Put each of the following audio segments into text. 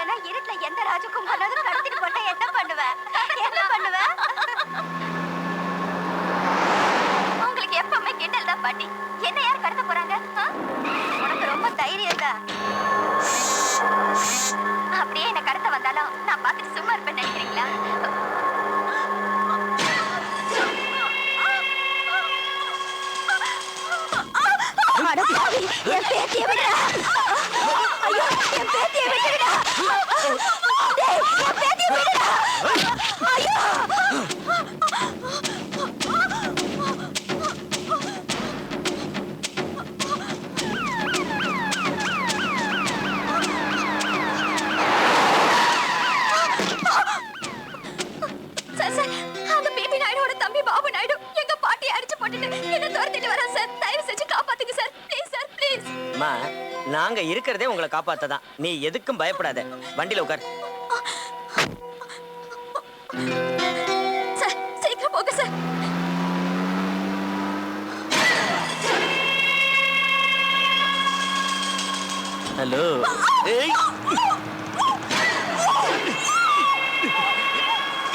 இப்பெல்லாம் இருட்டுல எந்த ராஜகுமாரனாவது கடத்திட்டு போட்டா என்ன பண்ணுவ? என்ன பண்ணுவ? உங்களுக்கு எப்பவுமே கிண்டல் தான் பாட்டி. என்ன யார் கடத்த போறாங்க? உனக்கு ரொம்ப தைரியம் தான். அப்படியே என்ன கடத்த வந்தாலும் நான் பார்த்துட்டு சும்மா இருப்பேன்னு நினைக்கிறீங்களா? என் பேத்திய விடுடா. ஐயோ, என் பேத்திய விட்டுடா. டேய், என் பேத்திய விடுடா. ஐயோ. சார், அந்த பேபி நாயுடோட தம்பி பாபு நாயுடு எங்க பாட்டியை அடிச்சு போட்டுட்டு என்ன துரத்திட்டு வரா சார். தயவு செஞ்சு காப்பாத்துங்க சார். Please sir, please. அம்மா, நாங்க இருக்கிறதே உங்களை காப்பாத்ததான். நீ எதுக்கும் பயப்படாத. வண்டியில உட்கார். சார், சீக்கிரம் போங்க சார். ஹலோ. ஏய்,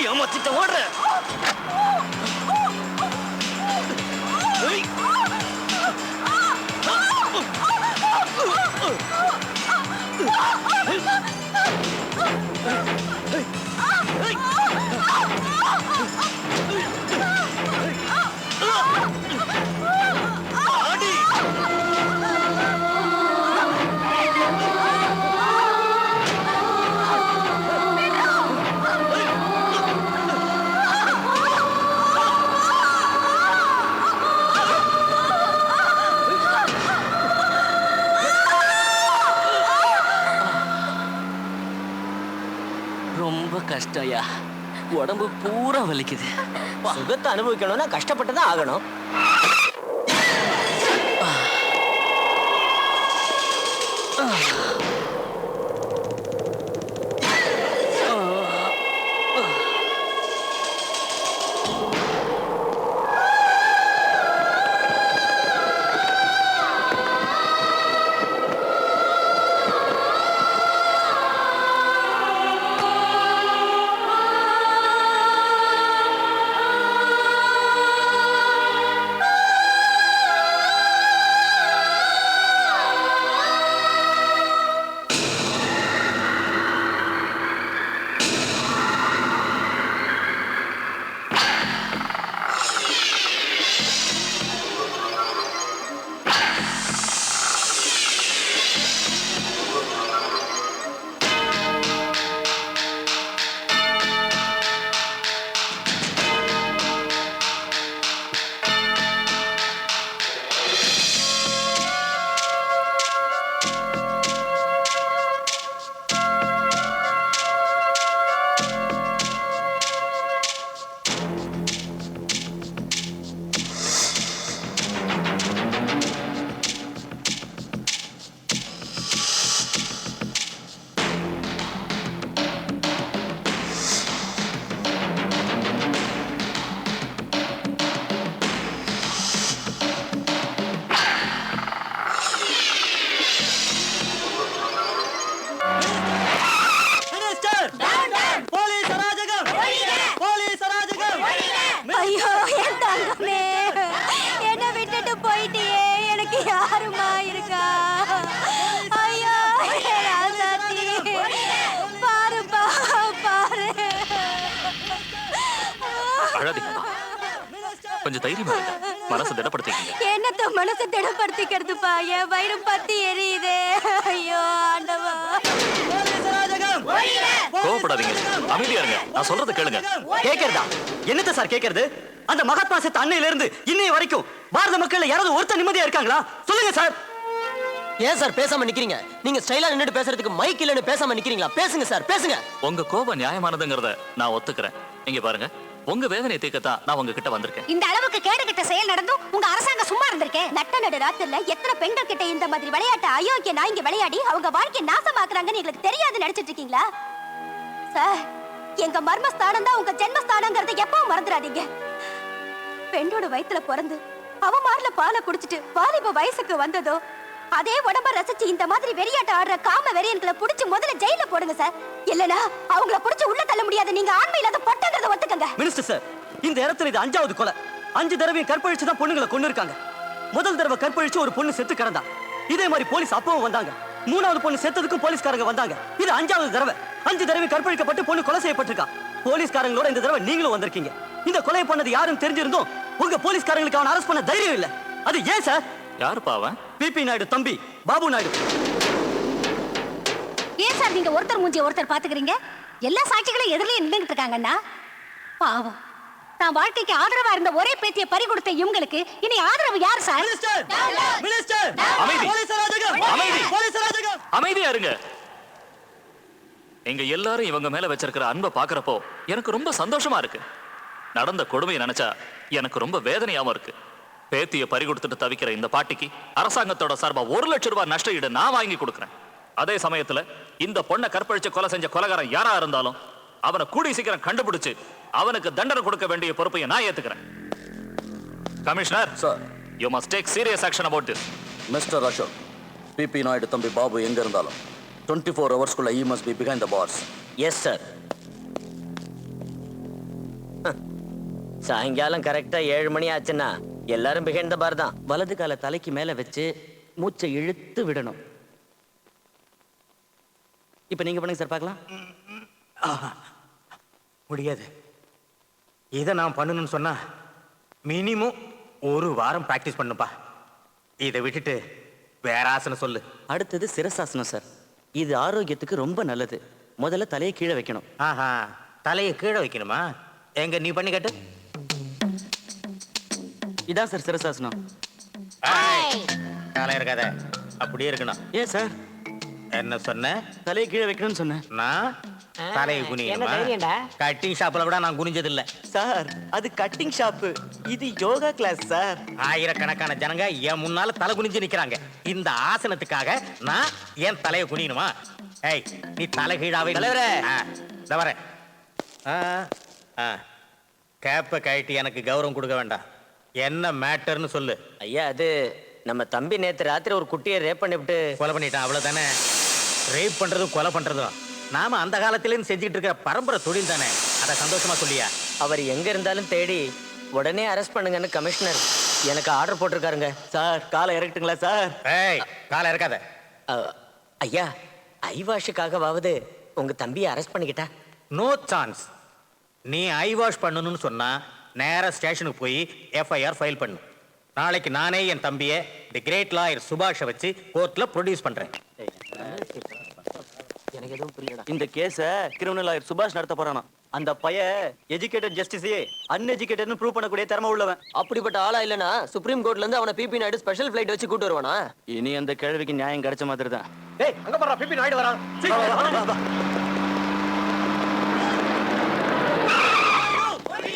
ஏமாத்திட்ட ஓடுற. ஏய். ரொம்ப கஷ்டம்யா. உடம்பு பூரா வலிக்குது. சுகத்தை அனுபவிக்கணும்னா கஷ்டப்பட்டு தான் ஆகணும். கொஞ்சம் தைரியமா இருங்க. மனசை திடப்படுத்திக்கங்க. என்னத்த மனசை திடப்படுத்திக்கிறதுப்பா? என் வயிறு பத்தி எரியுதே. ஐயோ ஆண்டவா. கோவப்படாதீங்க, அமைதியா இருங்க. நான் சொல்றதை கேளுங்க. கேக்குறதா? என்னத்த சார் கேக்குறது? அந்த மகாத்மா செத்த அன்னையில இருந்து இன்னைய வரைக்கும் பாரத மக்கள் யாராவது ஒருத்தர் நிம்மதியா இருக்காங்களா? சொல்லுங்க சார். ஏன் சார் பேசாம நிக்கிறீங்க? நீங்க ஸ்டைலா நின்னுட்டு பேசுறதுக்கு மைக் இல்லன்னு பேசாம நிக்கிறீங்களா? பேசுங்க சார், பேசுங்க. உங்க கோபம் நியாயமானதுங்கறத நான் ஒத்துக்கிறேன். இங்க பாருங்க, உங்க வேதனை தீர்க்கத்தான் நான் உங்ககிட்ட வந்திருக்கேன். இந்த அளவுக்கு கேடுகெட்ட செயல் நடந்தும் உங்க அரசாங்கம் சும்மா இருந்திருக்கேன். நட்ட நடு ராத்திரில எத்தனை பெண்கள் கிட்ட இந்த மாதிரி விளையாட்டு அயோக்கிய நாய்ங்க விளையாடி அவங்க வாழ்க்கையை நாசமாக்குறாங்கன்னு எங்களுக்கு தெரியாது நினைச்சிட்டு இருக்கீங்களா? சார், எங்க மர்மஸ்தானம் தான் உங்க ஜென்மஸ்தானங்கிறத எப்பவும் மறந்துடாதீங்க. பெண்ணோட வயித்துல பிறந்து அவ மார்ல பாலை குடிச்சிட்டு வாலிப வயசுக்கு வந்ததோ அதே உடம்ப ரசிச்சு இந்த மாதிரி வெறியாட்ட ஆடுற காம வெறியன்களை புடிச்சு முதல்ல ஜெயில போடுங்க சார். இல்லனா அவங்கள புடிச்சு உள்ள தள்ள முடியாது. நீங்க ஆண்மை இல்லாத பொட்டங்கறத ஒத்துக்கங்க. மினிஸ்டர் சார், இந்த இடத்துல இது 5வது கொலை. 5 தடவை கற்பழிச்சு தான் பொண்ணுங்களை கொன்னு இருக்காங்க. முதல் தடவை கற்பழிச்சு ஒரு பொண்ணு செத்து கிடந்தா. இதே மாதிரி போலீஸ் அப்பவும் வந்தாங்க. 3வது பொண்ணு செத்ததுக்கும் போலீஸ்காரங்க வந்தாங்க. இது 5வது தடவை. 5 தடவை கற்பழிக்கப்பட்டு பொண்ணு கொலை செய்யப்பட்டிருக்கா. போலீஸ்காரங்களோட இந்த தடவை நீங்களும் வந்திருக்கீங்க. இந்த கொலை பண்ணது யாருன்னு தெரிஞ்சிருந்தோம் உங்க போலீஸ்காரங்களுக்கு அவன் அரெஸ்ட் பண்ண தைரியம் இல்ல. அது ஏன் சார்? யாருப்பா அவன்? பிபி நாயுடு தம்பி பாபு நாயுடு. ஏன் சார் நீங்க ஒருத்தர் மூஞ்சிய ஒருத்தர் பாத்துக்கிறீங்க? எல்லா சாட்சிகளும் எதிரிலே நின்னுட்டு இருக்காங்கன்னா பாவம். நான் வாழ்க்கைக்கு ஆதரவா இருந்த ஒரே பேத்தியை பறி கொடுத்த இவங்களுக்கு இனி ஆதரவு யார் சார்? மினிஸ்டர்! மினிஸ்டர்! அமைதி! போலீஸ் அராஜகம்! அமைதி! போலீஸ் அராஜகம்! அமைதியா இருங்க. நீங்க எல்லாரும் இவங்க மேல வச்சிருக்கிற அன்பை பாக்குறப்போ எனக்கு ரொம்ப சந்தோஷமா இருக்கு. நடந்த கொடுமையை நினைச்சா எனக்கு ரொம்ப வேதனையாவும் இருக்கு. பேத்தியை பறி கொடுத்துட்டு தவிக்கிற இந்த பாட்டிக்கு அரசாங்கத்தோட சார்பா 1 லட்சம் ரூபாய் நஷ்ட ஈடு நான் வாங்கி கொடுக்கிறேன். அதே சமயத்துல இந்த பொண்ணை கற்பழிச்சு கொலை செஞ்ச கொலைகாரன் யாரா இருந்தாலும் அவனை கூடி சீக்கிரம் கண்டுபிடிச்சு அவனுக்கு தண்டனை கொடுக்க வேண்டிய பொறுப்பை நான் ஏத்துக்கிறேன். Commissioner sir, you must take serious action about this. Mister Ashok, B B Naidu தம்பி பாபு எங்க இருந்தாலும் 24 ஹவர்ஸ்க்குள்ள he must be behind the bars. Yes sir. சாயங்காலம் கரெக்டா 7 மணி ஆச்சுன்னா எல்லாரும் பிகைண்ட் த பார் தான். வலது கால தலைக்கு மேல வச்சு மூச்சை இழுத்து விடணும். இப்ப நீங்க பண்ணுங்க சார் பார்க்கலாம். முடியாது. இதை நான் பண்ணணும்னு சொன்னா மினிமம் 1 வாரம் பிராக்டிஸ் பண்ணுப்பா. இதை விட்டுட்டு வேற ஆசனம் சொல்லு. அடுத்தது சிரசாசனம் சார். இது ஆரோக்கியத்துக்கு ரொம்ப நல்லது. முதல்ல தலையை கீழே வைக்கணும். ஆஹா, தலையை கீழே வைக்கணுமா? எங்க நீ பண்ணி கட்டு. இதான் சார் சிரசாசனம். தலை இருக்காத, அப்படியே இருக்கணும். ஏன் சார்? என்ன சொன்ன? தலையை கீழே வைக்கணும்னு சொன்னேன். நான் தலையை குனியணுமா? கட்டிங் ஷாப்ல கூட நான் குனிஞ்சது இல்ல சார். அது கட்டிங் ஷாப்பு, இது யோகா கிளாஸ் சார். ஆயிரக்கணக்கான ஜனங்க என் முன்னால தலை குனிஞ்சு நிக்கிறாங்க. இந்த ஆசனத்துக்காக நான் என் தலையை குனியணுமா? ஏய், நீ தலை கீழாவே தலைவரே. வரேன். கேப்ப கழட்டி எனக்கு கௌரவம் கொடுக்க வேண்டாம். என்ன மேட்டர்னு சொல்லு. ஐயா, அது நம்ம தம்பி நேத்து ராத்திரி ஒரு குட்டியை ரேப் பண்ணிவிட்டு கொலை பண்ணிட்டான், அவ்வளவுதானே? ரேப் பண்றதும் கொலை பண்றதும் நாம அந்த காலத்திலேருந்து செஞ்சுக்கிட்டு இருக்கிற பரம்பரை தொழில் தானே. அதை சந்தோஷமா சொல்லியா? அவர் எங்க இருந்தாலும் தேடி உடனே அரெஸ்ட் பண்ணுங்கன்னு கமிஷனர் எனக்கு ஆர்டர் போட்டிருக்காருங்க சார். காலை இறக்கட்டுங்களா சார்? ஏய், காலை இறக்காத. ஐயா, ஐவாஷுக்காகவாவது உங்க தம்பியை அரெஸ்ட் பண்ணிக்கிட்டா? No chance. நீ ஐ வாஷ் பண்ணணும்னு சொன்னா நேரா ஸ்டேஷனுக்கு போய் எஃப்ஐஆர் ஃபைல் பண்ணு. நாளைக்கு நானே என் தம்பியை தி கிரேட் லாயர் சுபாஷை வச்சு கோர்ட்ல ப்ரொடியூஸ் பண்றேன். எனக்கு எதுவும் புரியல. இந்த கேஸ கிரிமினல் லாயர் சுபாஷ் நடத்த போறானா? அந்த பைய எஜுகேட்டட் ஜஸ்டிஸே அன்எஜுகேட்டட்னு ப்ரூவ் பண்ணக்கூடிய திறமை உள்ளவன். அப்படிப்பட்ட ஆளா இல்லனா சுப்ரீம் கோர்ட்ல இருந்து அவனை பிபி நாயுடு ஸ்பெஷல் ஃளைட் வச்சு கூட்டி வருவானா? இனி அந்த கேள்விக்கு நியாயம் கிடைச்ச மாதிரி தான். ஏய், அங்க போறா, பிபி நாயுடு வரா.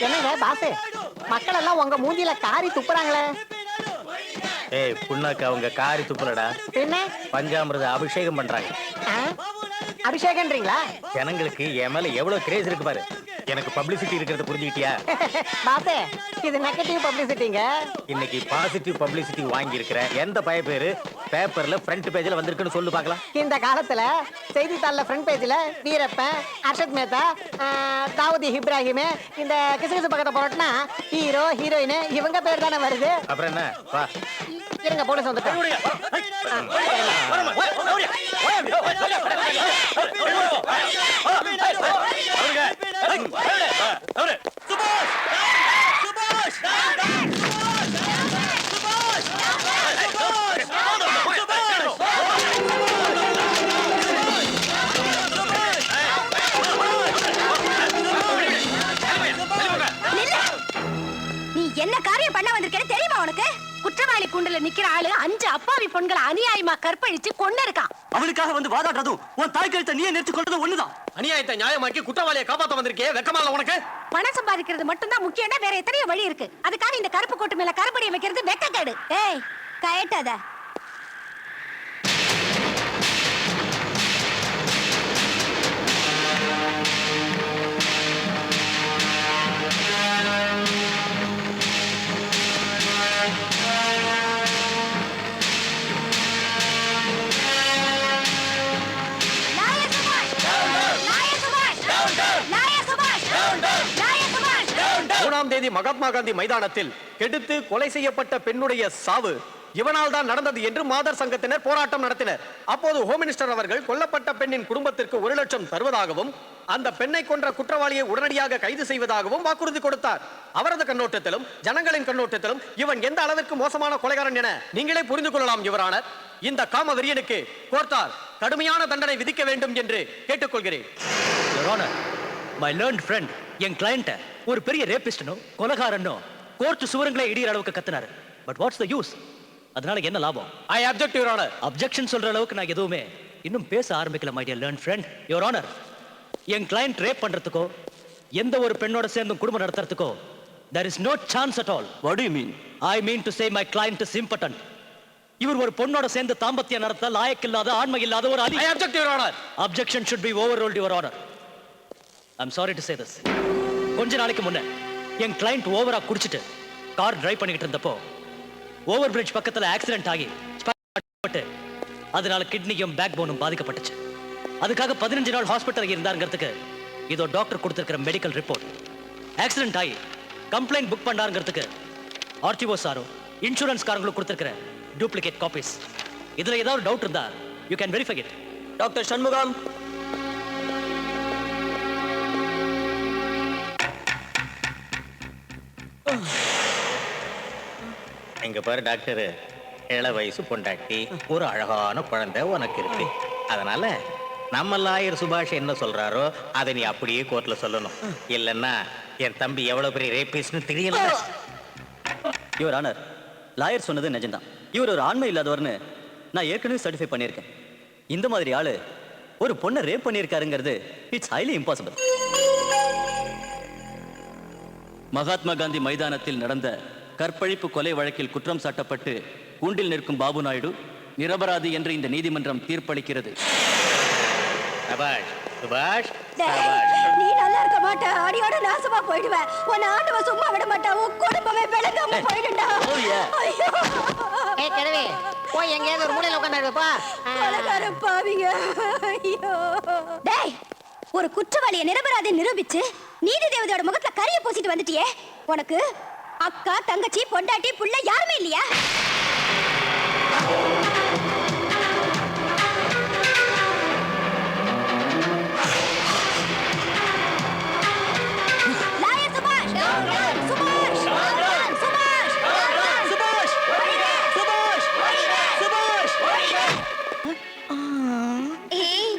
என்னங்க பாசே, மக்கள் எல்லாம் உங்க மூஞ்சில காரி துப்புறாங்களே. ஏய், புண்ணாக்கு அவங்க காரி துப்புலடா, என்ன பஞ்சாமிரத அபிஷேகம் பண்றாங்க. அபிஷேகன்றீங்களா? ஜனங்களுக்கு என் மேல எவ்வளவு கிரேஸ் இருக்கு பாரு. எனக்கு பப்ளிசிட்டி இருக்கிறத புரிஞ்சுக்கிட்டியா? பாசே, இது நெகட்டிவ் பப்ளிசிட்டிங்க. இன்னைக்கு பாசிட்டிவ் பப்ளிசிட்டி வாங்கி இருக்கிற எந்த பய பேரு பேப்பர்ல ஃப்ரண்ட் பேஜ்ல வந்திருக்குன்னு சொல்லு பார்க்கலாம். இந்த காலத்துல செய்தித்தாள்ல ஃப்ரண்ட் பேஜ்ல வீரப்பன், அர்ஷத் மேத்தா, தாவூதி இப்ராஹிம், இந்த கிசுகிசு பக்கத்தை போறோம்னா ஹீரோ ஹீரோயின் இவங்க பேர் தானே வருது. அப்புறம் என்ன? வா, இருங்க, போலீஸ் வந்துட்டாங்க. நீ என்ன காரியம் பண்ண வந்திருக்கேன்னு தெரியுமா உனக்கு? குற்றவாளி கூண்டுல நிக்கிற ஆளு 5 அப்பாவி பெண்களை அநியாயமா கற்பழிச்சு கொண்டு இருக்கான். அவனுக்காக வந்து வாதாடுறதும் உன் தாய் கழுத்தை நீயே நிறுத்தி கொள்றதும் ஒண்ணுதான். அநியாயத்தை நியாயமாக்கி குற்றவாளியை காப்பாத்த வந்திருக்கே, வெக்கமா இல்ல உனக்கு? பணம் சம்பாதிக்கிறது மட்டும்தான் முக்கியம்னா வேற எத்தனையோ வழி இருக்கு. அதுக்காக இந்த கருப்பு கோட்டு மேல கருப்படியை வைக்கிறது வெக்கக்கேடு. ஏய், கயட்டாத. தேதி மகாத்மா காந்தி மைதானத்தில் கெடுத்து கொலை செய்யப்பட்ட பெண்ணுடைய சாவு இவனால் தான் நடந்தது என்று மாதர் சங்கத்தினர் போராட்டம் நடத்தினர். அப்போது ஹோம் மினிஸ்டர் அவர்கள் கொல்லப்பட்ட பெண்ணின் குடும்பத்திற்கு 1 லட்சம் தருவதாகவும் அந்த பெண்ணை கொன்ற குற்றவாளியை உடனடியாக கைது செய்வதாகவும் வாக்குறுதி கொடுத்தார். அவரது கண்ணோட்டத்திலும் ஜனங்களின் கண்ணோட்டத்திலும் இவன் எந்த அளவிற்கு மோசமான கொலைகாரன் என நீங்களே புரிந்து கொள்ளலாம் யுவரானர். இந்த காம வெறியனுக்கு கோர்ட்டார் கடுமையான தண்டனை விதிக்க வேண்டும் என்று கேட்டுக்கொள்கிறேன். Your Honor, my learned friend, என் கிளையண்ட ஒரு பெரிய ரேபிஸ்டனோ கொலைகாரனோ கோர்ட் சுவரங்களே இடிகிற அளவுக்கு கத்துனாரு. But what's the use? அதனால என்ன லாபம்? I object your honour. Objection சொல்ற அளவுக்கு நான் எதுவுமே இன்னும் பேச ஆரம்பிக்கல my dear learn friend. Your honour, என் கிளையண்ட் ரேப் பண்றதுக்கோ எந்த ஒரு பெண்ணோட சேர்ந்து குடும்பம் நடத்துறதுக்கோ there is no chance at all. What do you mean? I mean to say my client is impotent. இவர் ஒரு பொண்ணோட சேர்ந்து தாம்பத்தியம் நடத்த லாயக்கில்லாத ஆண்மை இல்லாத ஒரு அலி. I object your honour. Objection should be overruled, Your Honor. I'm sorry to say this. கொஞ்ச நாளைக்கு முன்ன என் கிளையண்ட் ஓவரா குடிச்சிட்டு கார் டிரைவ் பண்ணிக்கிட்டு இருந்தப்போ ஓவர் பிரிட்ஜ் பக்கத்துல ஆக்சிடென்ட் ஆகி அதனால கிட்னியும் பேக் போனும் பாதிக்கப்பட்டுச்சு. அதுக்காக 15 நாள் ஹாஸ்பிட்டல் இருந்தாருங்கிறதுக்கு இதோ டாக்டர் கொடுத்திருக்கிற மெடிக்கல் ரிப்போர்ட். ஆக்சிடென்ட் ஆகி கம்ப்ளைண்ட் புக் பண்ணாருங்கிறதுக்கு ஆர்டிஓ சாரோ இன்சூரன்ஸ் காரங்களுக்கு கொடுத்திருக்கிற டூப்ளிகேட் காப்பீஸ். இதுல ஏதாவது டவுட் இருந்தா you can verify it. Doctor Shanmugam. இங்க பாரு டாக்டர், இள வயசு பொண்டாட்டி, ஒரு அழகான குழந்தை உனக்கு இருக்கு. அதனால நம்ம லாயர் சுபாஷ் என்ன சொல்றாரோ அதை நீ அப்படியே கோர்ட்ல சொல்லணும். இல்லைன்னா என் தம்பி எவ்வளவு பெரிய ரேபிஸ்ட்னு தெரியல. யுவர் ஆனர், லாயர் சொன்னது நிஜம்தான். இவர் ஒரு ஆண்மை இல்லாதவர்னு நான் ஏற்கனவே சர்டிஃபை பண்ணியிருக்கேன். இந்த மாதிரி ஆளு ஒரு பொண்ணை ரேப் பண்ணியிருக்காருங்கிறது it's highly impossible. Mahatma Gandhi மைதானத்தில் நடந்த கற்பழிப்பு கொலை வழக்கில் குற்றம் சாட்டப்பட்டு கூண்டில் நிற்கும் பாபு நாயுடு நிரபராதி என்று இந்த நீதிமன்றம் தீர்ப்பளிக்கிறது. சுபாஷ், சுபாஷ், நீ நல்லா இருக்க மாட்ட, அடியோட நாசமா போயிடுவ. உன் ஆண்டவ சும்மா விட மாட்டா, உன் குடும்பமே விளங்காம போயிடுண்டா. ஐயோ, ஏய் கிழவி, போய் எங்கேயாவது ஒரு மூலையில உட்கார்ந்துப்பா. கொலைகார பாவிங்க. ஐயோ டேய், ஒரு குற்றவாளியை நிரபராதி நிரூபிச்சு நீதி தேவதையோட முகத்துல கரிய பூசிட்டு வந்துட்டியே. உனக்கு அக்கா, தங்கச்சி, பொண்டாட்டி, புள்ள யாருமே இல்லையா? லாயர் சுபாஷ், சுபாஷ், சுபாஷ், சுபாஷ், சுபாஷ், சுபாஷ். ஏய்,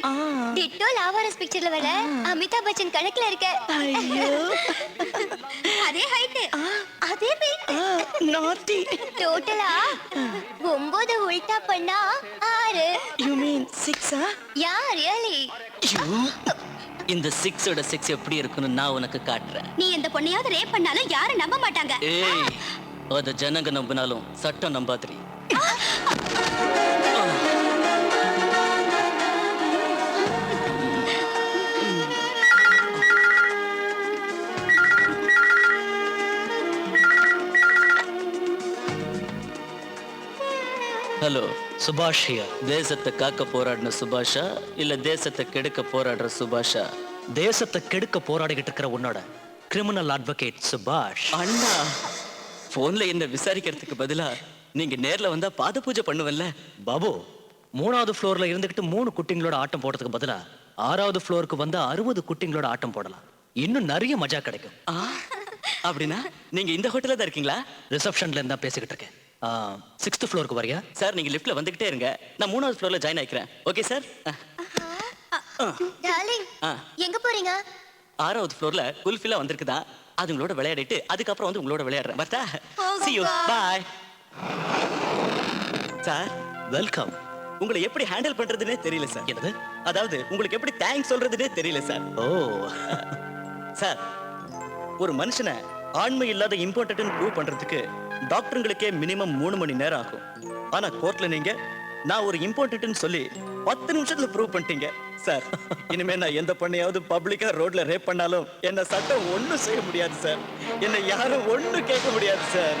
டிட்டோ லாவாரஸ் பிக்சர்ல வர அமிதாப் பச்சன் கணக்குல இருக்க. அதே ஹைட், அதே வெயிட். நாட்டி. டோட்டலா 9 உல்டா பண்ணா 6. You mean 6? Yeah really. இந்த 6ஓட 6 எப்படி இருக்குன்னு நான் உனக்கு காட்டுறேன். நீ இந்த பொண்ணையாவது ரேப் பண்ணாலும் யாரும் நம்ப மாட்டாங்க. ஏய், அத ஜனங்க நம்பினாலும் சட்டம் நம்பாதிரி. ஹலோ, சுபாஷ் ஹியர். தேசத்தை காக்க போராடின சுபாஷா இல்ல தேசத்தை கெடுக்க போராடுற சுபாஷா? தேசத்தை கெடுக்க போராடிக்கிட்டு இருக்கிற உன்னோட கிரிமினல் அட்வொகேட் சுபாஷ். அண்ணா, போன்ல என்ன விசாரிக்கிறதுக்கு பதிலா நீங்க நேர்ல வந்தா பாத பூஜை பண்ணுவல்ல? பாபு, 3வது ஃப்ளோர்ல இருந்துகிட்டு 3 குட்டிங்களோட ஆட்டம் போடுறதுக்கு பதிலா 6வது ஃப்ளோருக்கு வந்து 60 குட்டிங்களோட ஆட்டம் போடலாம். இன்னும் நிறைய மஜா கிடைக்கும். அப்படின்னா நீங்க இந்த ஹோட்டல்ல தான் இருக்கீங்களா? ரிசப்ஷன்ல இருந்தா பேசிக்கிட்டு இருக்கேன். 6th ஃப்ளோருக்கு வரியா? சார், நீங்க லிஃப்ட்ல வந்துகிட்டே இருங்க, நான் 3வது ஃப்ளோர்ல ஜாயின் ஆயிக்கிறேன். Okay sir? டார்லிங், எங்க போறீங்க? 6வது ஃப்ளோர்ல குல்ஃபிலா வந்திருக்குதா, அதுங்களோட விளையாடிட்டு அதுக்கப்புறம் வந்து உங்களோட விளையாடுறேன். வரட்டா? See you. Bye. Sir, welcome. உங்களை எப்படி ஹேண்டில் பண்றதுனே தெரியல சார். என்னது? அதாவது உங்களுக்கு எப்படி தேங்க்ஸ் சொல்றதுனே தெரியல சார். ஓ சார், ஒரு மனுஷனை ஆண்மை இல்லாத இம்பார்ட்டன்ட் ப்ரூவ் பண்றதுக்கு டாக்டருங்களுக்கே மினிமம் 3 மணி நேரம் ஆகும். ஆனா கோர்ட்ல நீங்க நான் ஒரு இம்பார்ட்டன்ட் சொல்லி 10 நிமிஷத்துல ப்ரூவ் பண்ணிட்டீங்க சார். இனிமே நான் எந்த பொண்ணையாவது பப்ளிக்கா ரோட்ல ரேப் பண்ணாலும் என்ன சட்டம் ஒண்ணும் செய்ய முடியாது சார். என்ன யாரும் ஒண்ணும் கேட்க முடியாது சார்.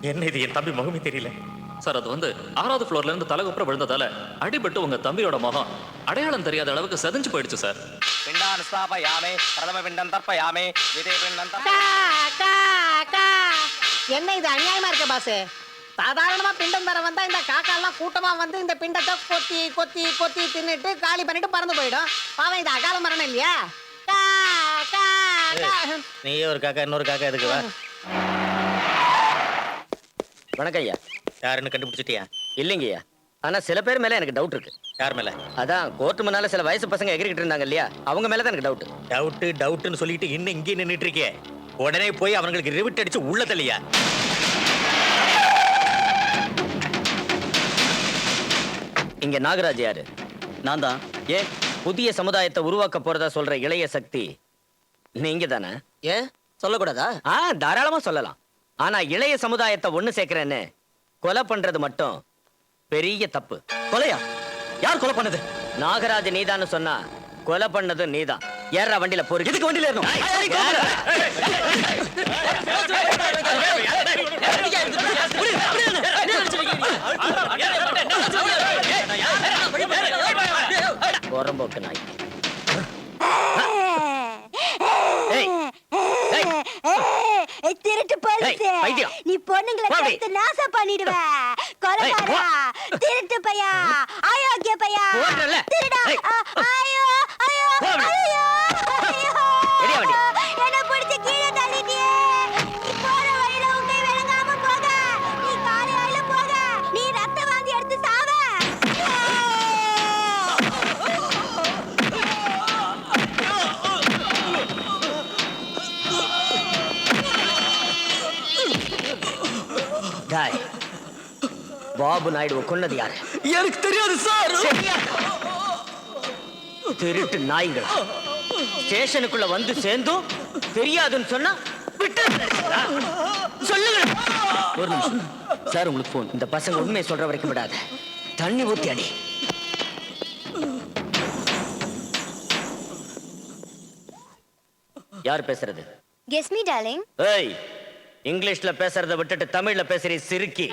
என்ன இது, என் தம்பி முகமே தெரியல. சார் அது வந்து 6வது ஃப்ளோர்ல இருந்து தலைகுப்புற விழுந்ததால அடிபட்டு உங்க தம்பியோட முகம் அடையாளம் தெரியாத அளவுக்கு செதஞ்சு போயிடுச்சு சார். பிண்டான் ஸ்தாபயாமே பிரதம பிண்டம் தர்ப்பயாமே விதே பிண்டம் என்ன இது அநியாயமா இருக்க பாஸ்? சாதாரணமா பிண்டம் தர வந்தா இந்த காக்காலாம் கூட்டமா வந்து இந்த பிண்டத்தை கொத்தி கொத்தி கொத்தி தின்னுட்டு காலி பண்ணிட்டு பறந்து போயிடும். பாவம் இது அகால மரணம் இல்லையா? நீயே ஒரு காக்கா, இன்னொரு காக்கா எதுக்கு? வா. வணக்கம் ஐயா. யாருன்னு கண்டுபிடிச்சிட்டியா? இல்லைங்கய்யா, ஆனா சில பேர் மேல எனக்கு டவுட் இருக்கு. யார் மேல? அதான் கோர்ட்டு முன்னால சில வயசு பசங்க எகிரிக்கிட்டு இருந்தாங்க இல்லையா, அவங்க மேலதான் எனக்கு டவுட். டவுட்னு சொல்லிட்டு இன்னும் இங்கே நின்னுட்டு இருக்கே. உடனே போய் அவங்களுக்கு ரிவிட் அடிச்சு உள்ள தள்ளியா. இங்க நாகராஜ் யாரு? நான் தான். ஏன் புதிய சமுதாயத்தை உருவாக்க போறதா சொல்ற இளைய சக்தி நீங்க தானே? ஏன் சொல்லக்கூடாதா? தாராளமா சொல்லலாம். ஆனா இளைய சமுதாயத்தை ஒண்ணு சேர்க்கிறேன்னு கொலை பண்றது மட்டும் பெரிய தப்பு. கொலையா? யார் கொலை பண்ணது? நாகராஜ் நீதான்னு சொன்னா கொலை பண்ணது நீதான். ஏறா வண்டியில போரு. எதுக்கு வண்டியில ஏறணும்? புறம்போக்கு நாய். திருட்டு போலீஸ், நீ பொண்ணுங்களை எடுத்து நாசம் பண்ணிடுவ. கொலைகாரா, திருட்டு பையா, அயோக்கிய பையா, திருடா. ஐயோ ஐயோ ஐயோ ஐயோ, என்ன பிடிச்சு கீழே தள்ளிட்டியே. நீ போற வழியில உன் கை விளங்காம போக, நீ காலையில போக, நீ ரத்த வாந்தி எடுத்து சாவ. பாபு நாயுடுவை கொன்னது யாரு? எனக்கு தெரியாது சார். திருட்டு நாய்கள் ஸ்டேஷனுக்குள்ள வந்து சேர்ந்தும் தெரியாதுன்னு சொன்னா விட்டு சொல்லுங்க. ஒரு நிமிஷம் சார், உங்களுக்கு போன். இந்த பசங்க உண்மையை சொல்ற வரைக்கும் விடாத. தண்ணி ஊத்தி அடி. யார் பேசுறது? Guess me darling. ஏய், இங்கிலீஷ்ல பேசுறத விட்டுட்டு தமிழ்ல பேசுறீ சிறுக்கி.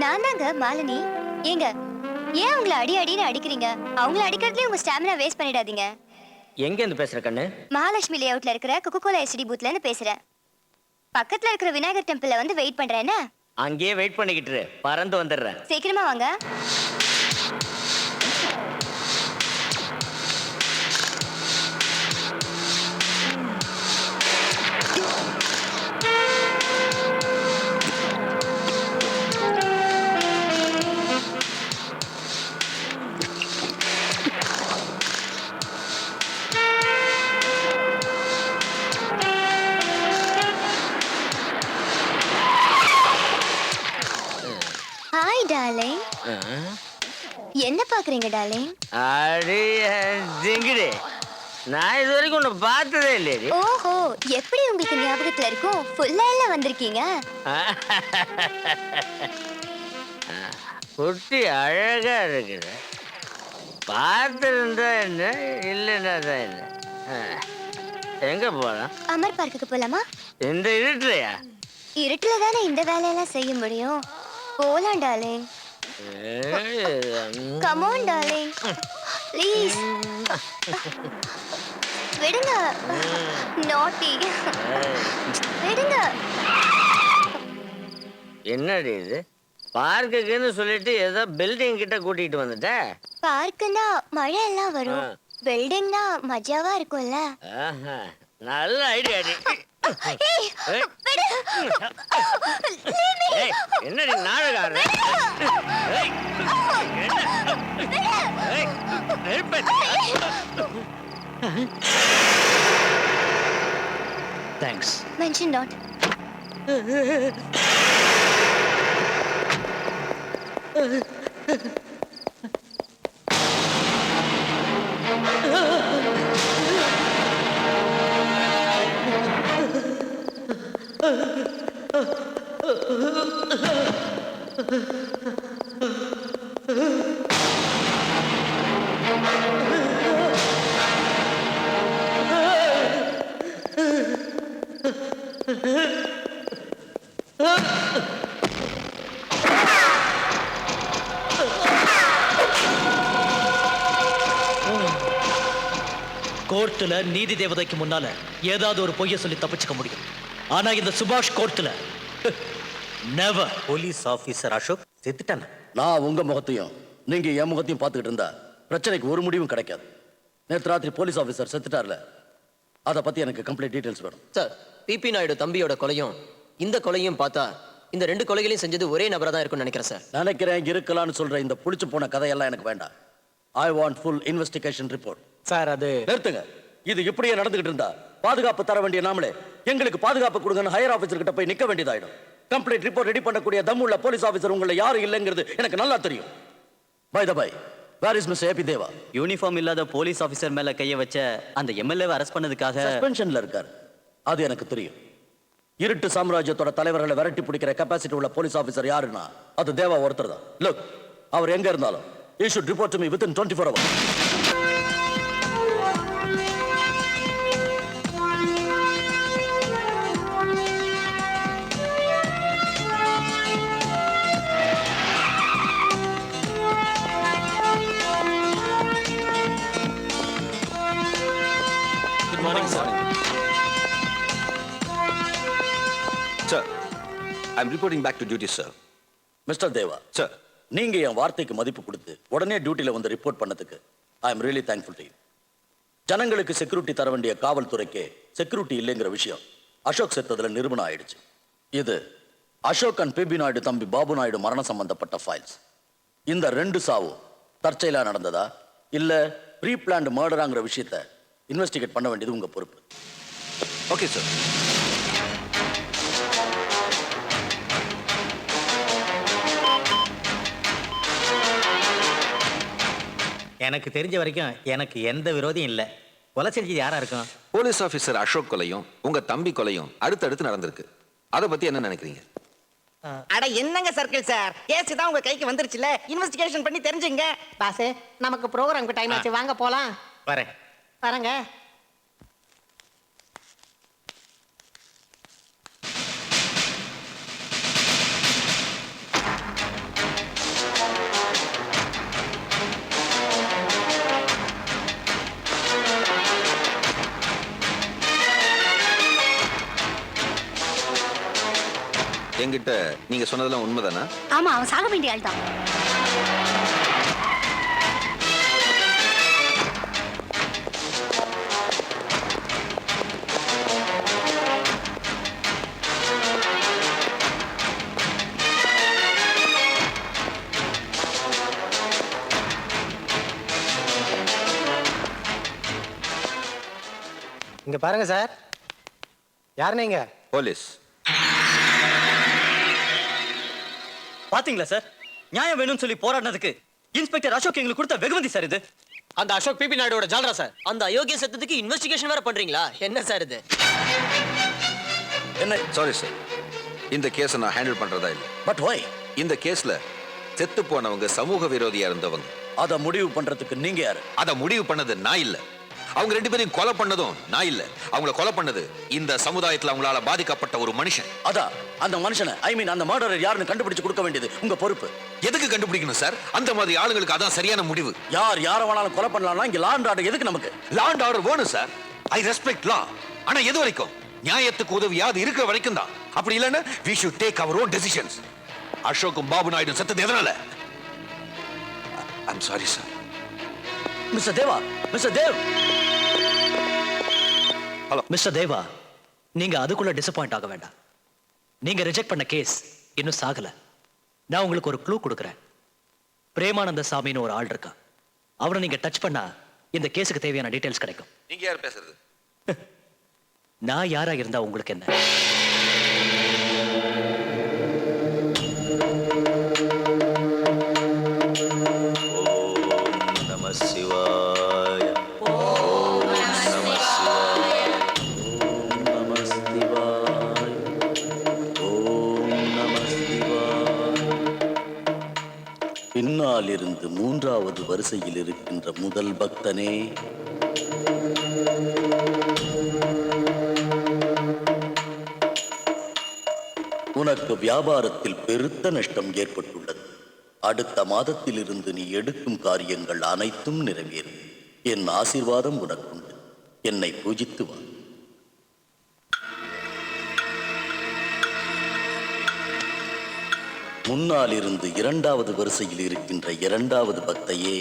நான் தாங்க மாலினி. ஏங்க ஏன் உங்களை அடி அடின்னு அடிக்கிறீங்க? அவங்கள அடிக்கிறதுலயே உங்க ஸ்டாமினா வேஸ்ட் பண்ணிடாதீங்க. எங்க இருந்து பேசுற கண்ணு? மகாலட்சுமி லேஅவுட்ல இருக்கிற கொக்கோகோலா எஸ்டி பூத்ல இருந்து பேசுறேன். பக்கத்துல இருக்கிற விநாயகர் டெம்பிள்ல வந்து வெயிட் பண்றேன். அங்கேயே வெயிட் பண்ணிக்கிட்டு இரு, பறந்து வந்துடுறேன். சீக்கிரமா வாங்க. Hi darling. என்ன பாக்குறீங்க டார்லிங்? அடி திங்கிடு, நான் இது வரைக்கும் உன்னை பார்த்ததே இல்லையே. ஓஹோ, எப்படி உங்களுக்கு ஞாபகத்துல இருக்கும்? ஃபுல்லா எல்லாம் வந்திருக்கீங்க. குட்டி அழகா இருக்குது. பார்த்துருந்தா என்ன, இல்லைன்னா தான் என்ன. எங்க போலாம்? அமர் பார்க்குக்கு போலாமா? இந்த இருட்டுலையா? இருட்டுல தானே இந்த வேலையெல்லாம் செய்ய முடியும். போலாம் darling. Come on darling, please. விடுங்க. நாட்டி. விடுங்க. என்னடி இது? பார்க்குன்னு சொல்லிட்டு ஏதோ பில்டிங் கிட்ட கூட்டிட்டு வந்துட்ட. பார்க்குன்னா மழை எல்லாம் வரும். வெல்டிங்னா மஜாவா இருக்கும்ல. நல்ல ஐடியா. ஏய், விடு. என்னடி நாடகம்? தேங்க்ஸ். Mention not. கோர்ட்டுல நீதி தேவதைக்கு முன்னால ஏதாவது ஒரு பொய்ய சொல்லி தப்பிச்சுக்க முடியும். ஆனா இந்த சுபாஷ் கோர்ட்டுல நெவர். போலீஸ் ஆபீசர் அசோக் செத்துட்டான. நான் உங்க முகத்தையும் நீங்க என் முகத்தையும் பார்த்துக்கிட்டு இருந்தா பிரச்சனைக்கு ஒரு முடிவும் கிடைக்காது. நேற்று ராத்திரி போலீஸ் ஆபீசர் செத்துட்டார்ல, அதை பத்தி எனக்கு கம்ப்ளீட் டீடைல்ஸ் வேணும். சார், பிபி நாயுடு தம்பியோட கொலையும் இந்த கொலையும் பார்த்தா இந்த 2 கொலைகளையும் செஞ்சது ஒரே நபரா தான் இருக்கும்னு நினைக்கிறேன் சார். நினைக்கிறேன் இருக்கலாம்னு சொல்ற இந்த புளிச்சு போன கதையெல்லாம் எனக்கு வேண்டாம். I want full investigation report. Sir அது நிறுத்துங்க. இது இப்படியே நடந்துகிட்டு இருந்தா பாதுகாப்பு தர வேண்டிய நாமளே எங்களுக்கு பாதுகாப்பு கொடுங்கன்னு ஹையர் ஆபீசர் கிட்ட போய் நிக்க வேண்டியதாயிடும். கம்ப்ளீட் ரிப்போர்ட் ரெடி பண்ணக்கூடிய தம்முள்ள போலீஸ் ஆபீசர் உங்களை யாரும் இல்லைங்கிறது எனக்கு நல்லா தெரியும். By the by, where is mister AB Deva? Uniform இல்லாத போலீஸ் ஆபீசர் மேல கைய வச்ச அந்த எம்எல்ஏவை அரெஸ்ட் பண்ணதுக்காக சஸ்பென்ஷன்ல இருக்கார். அது எனக்கு தெரியும். இருட்டு சாம்ராஜ்யத்தோட தலைவர்களை விரட்டி பிடிக்கிற கெபாசிட்டி உள்ள போலீஸ் ஆபீசர் யாருன்னா அது தேவா ஒருத்தர் தான். லுக், அவர் எங்க இருந்தாலும் he should report to me within 24 hours. Good morning, sir. Sir, I'm reporting back to duty, sir. Mister Deva, Sir, நீங்க என் வார்த்தைக்கு மதிப்பு கொடுத்து உடனே டியூட்டில வந்து ரிப்போர்ட் பண்ணதுக்கு I am really thankful to you. ஜனங்களுக்கு செக்யூரிட்டி தர வேண்டிய காவல்துறைக்கே செக்யூரிட்டி இல்லைங்கிற விஷயம் அசோக் செத்ததுல நிரூபணம் ஆயிடுச்சு. இது அசோக் அண்ட் பிபி நாயுடு தம்பி பாபு நாயுடு மரணம் சம்பந்தப்பட்ட ஃபைல்ஸ். இந்த 2 சாவும் தற்செயலா நடந்ததா இல்ல ப்ரீ பிளான்டு மர்டராங்கிற விஷயத்தை இன்வெஸ்டிகேட் பண்ண வேண்டியது உங்க பொறுப்பு. okay, sir. எனக்கு தெரிஞ்ச வரைக்கும் எனக்கு எந்த விரோதியும் இல்லை. கொலை செஞ்சது யாரா இருக்கும்? போலீஸ் ஆபீசர் அசோக் கொலையும் உங்க தம்பி கொலையும் அடுத்தடுத்து நடந்திருக்கு. அதை பத்தி என்ன நினைக்கிறீங்க? அட என்னங்க சர்க்கிள் சார், கேஸ் தான் உங்க கைக்கு வந்துருச்சுல, இன்வெஸ்டிகேஷன் பண்ணி தெரிஞ்சுங்க. பாஸ், நமக்கு ப்ரோகிராம்க்கு டைம் ஆச்சு, வாங்க போலாம். வரேன். வரங்க. என்கிட்ட நீங்க சொன்னதெல்லாம் உண்மைதானா? ஆமா, அவன் சாக வேண்டிய ஆள் தான். இங்க பாருங்க சார், யார் நீங்க? போலீஸ். பாத்தீங்களா சார், நியாயம் வேணும்னு சொல்லி போராடினதுக்கு இன்ஸ்பெக்டர் அசோக் எங்களுக்கு கொடுத்த வெகுமதி சார் இது. அந்த அசோக் பிபி நாயுடோட ஜால்ரா சார். அந்த அயோக்கிய சத்தத்துக்கு இன்வெஸ்டிகேஷன் வேற பண்றீங்களா? என்ன சார் இது? என்ன? சாரி சார், இந்த கேஸை நான் ஹேண்டில் பண்றதா இல்லை. But why? இந்த கேஸ்ல செத்து போனவங்க சமூக விரோதியா இருந்தவங்க. அதை முடிவு பண்றதுக்கு நீங்க யாரு? அதை முடிவு பண்ணது நான் இல்ல. அவங்க 2 பேரையும் கொலை பண்ணதும் நான் இல்ல. அவங்கள கொலை பண்ணது இந்த சமுதாயத்துல அவங்களால பாதிக்கப்பட்ட ஒரு மனுஷன். அதான் அந்த மனுஷனை, ஐ மீன் அந்த மர்டரர் யாருன்னு கண்டுபிடிச்சு கொடுக்க வேண்டியது உங்க பொறுப்பு. எதுக்கு கண்டுபிடிக்கணும் சார்? அந்த மாதிரி ஆளுங்களுக்கு அதான் சரியான முடிவு. யார வேணாலும் கொலை பண்ணலாம்னா இங்க லா அண்ட் ஆர்டர் எதுக்கு நமக்கு? லா அண்ட் ஆர்டர் வேணும் சார். ஐ ரெஸ்பெக்ட் லா. ஆனா எது வரைக்கும்? நியாயத்துக்கு உதவியாது இருக்கிற வரைக்கும் தான். அப்படி இல்லைன்னா we should take our own decisions. அசோக்கும் Babu Naidu செத்தது எதனால? I'm sorry sir. Mister Deva, mister Dev. Mister Deva, நீங்க அதுக்குள்ள டிசப்பாயிண்ட் ஆக வேண்டாம். நீங்க ரிஜெக்ட் பண்ண கேஸ் இன்னும் சாகல. நான் உங்களுக்கு ஒரு க்ளூ கொடுக்குறேன். பிரேமானந்த சாமின்னு ஒரு ஆள் இருக்கா. அவரை நீங்க டச் பண்ணா இந்த கேஸுக்கு தேவையான டீடைல்ஸ் கிடைக்கும். நீங்க யார் பேசுறது? நான் யாரா இருந்தா உங்களுக்கு என்ன? பின்னால் இருந்து 3வது வரிசையில் இருக்கின்ற முதல் பக்தனே, உனக்கு வியாபாரத்தில் பெருத்த நஷ்டம் ஏற்பட்டுள்ளது. அடுத்த மாதத்தில் இருந்து நீ எடுக்கும் காரியங்கள் அனைத்தும் நிறைவேறும். என் ஆசீர்வாதம் உனக்குண்டு. என்னை பூஜித்து வா. முன்னால் இருந்து 2வது வரிசையில் இருக்கின்ற 2வது பக்தையே,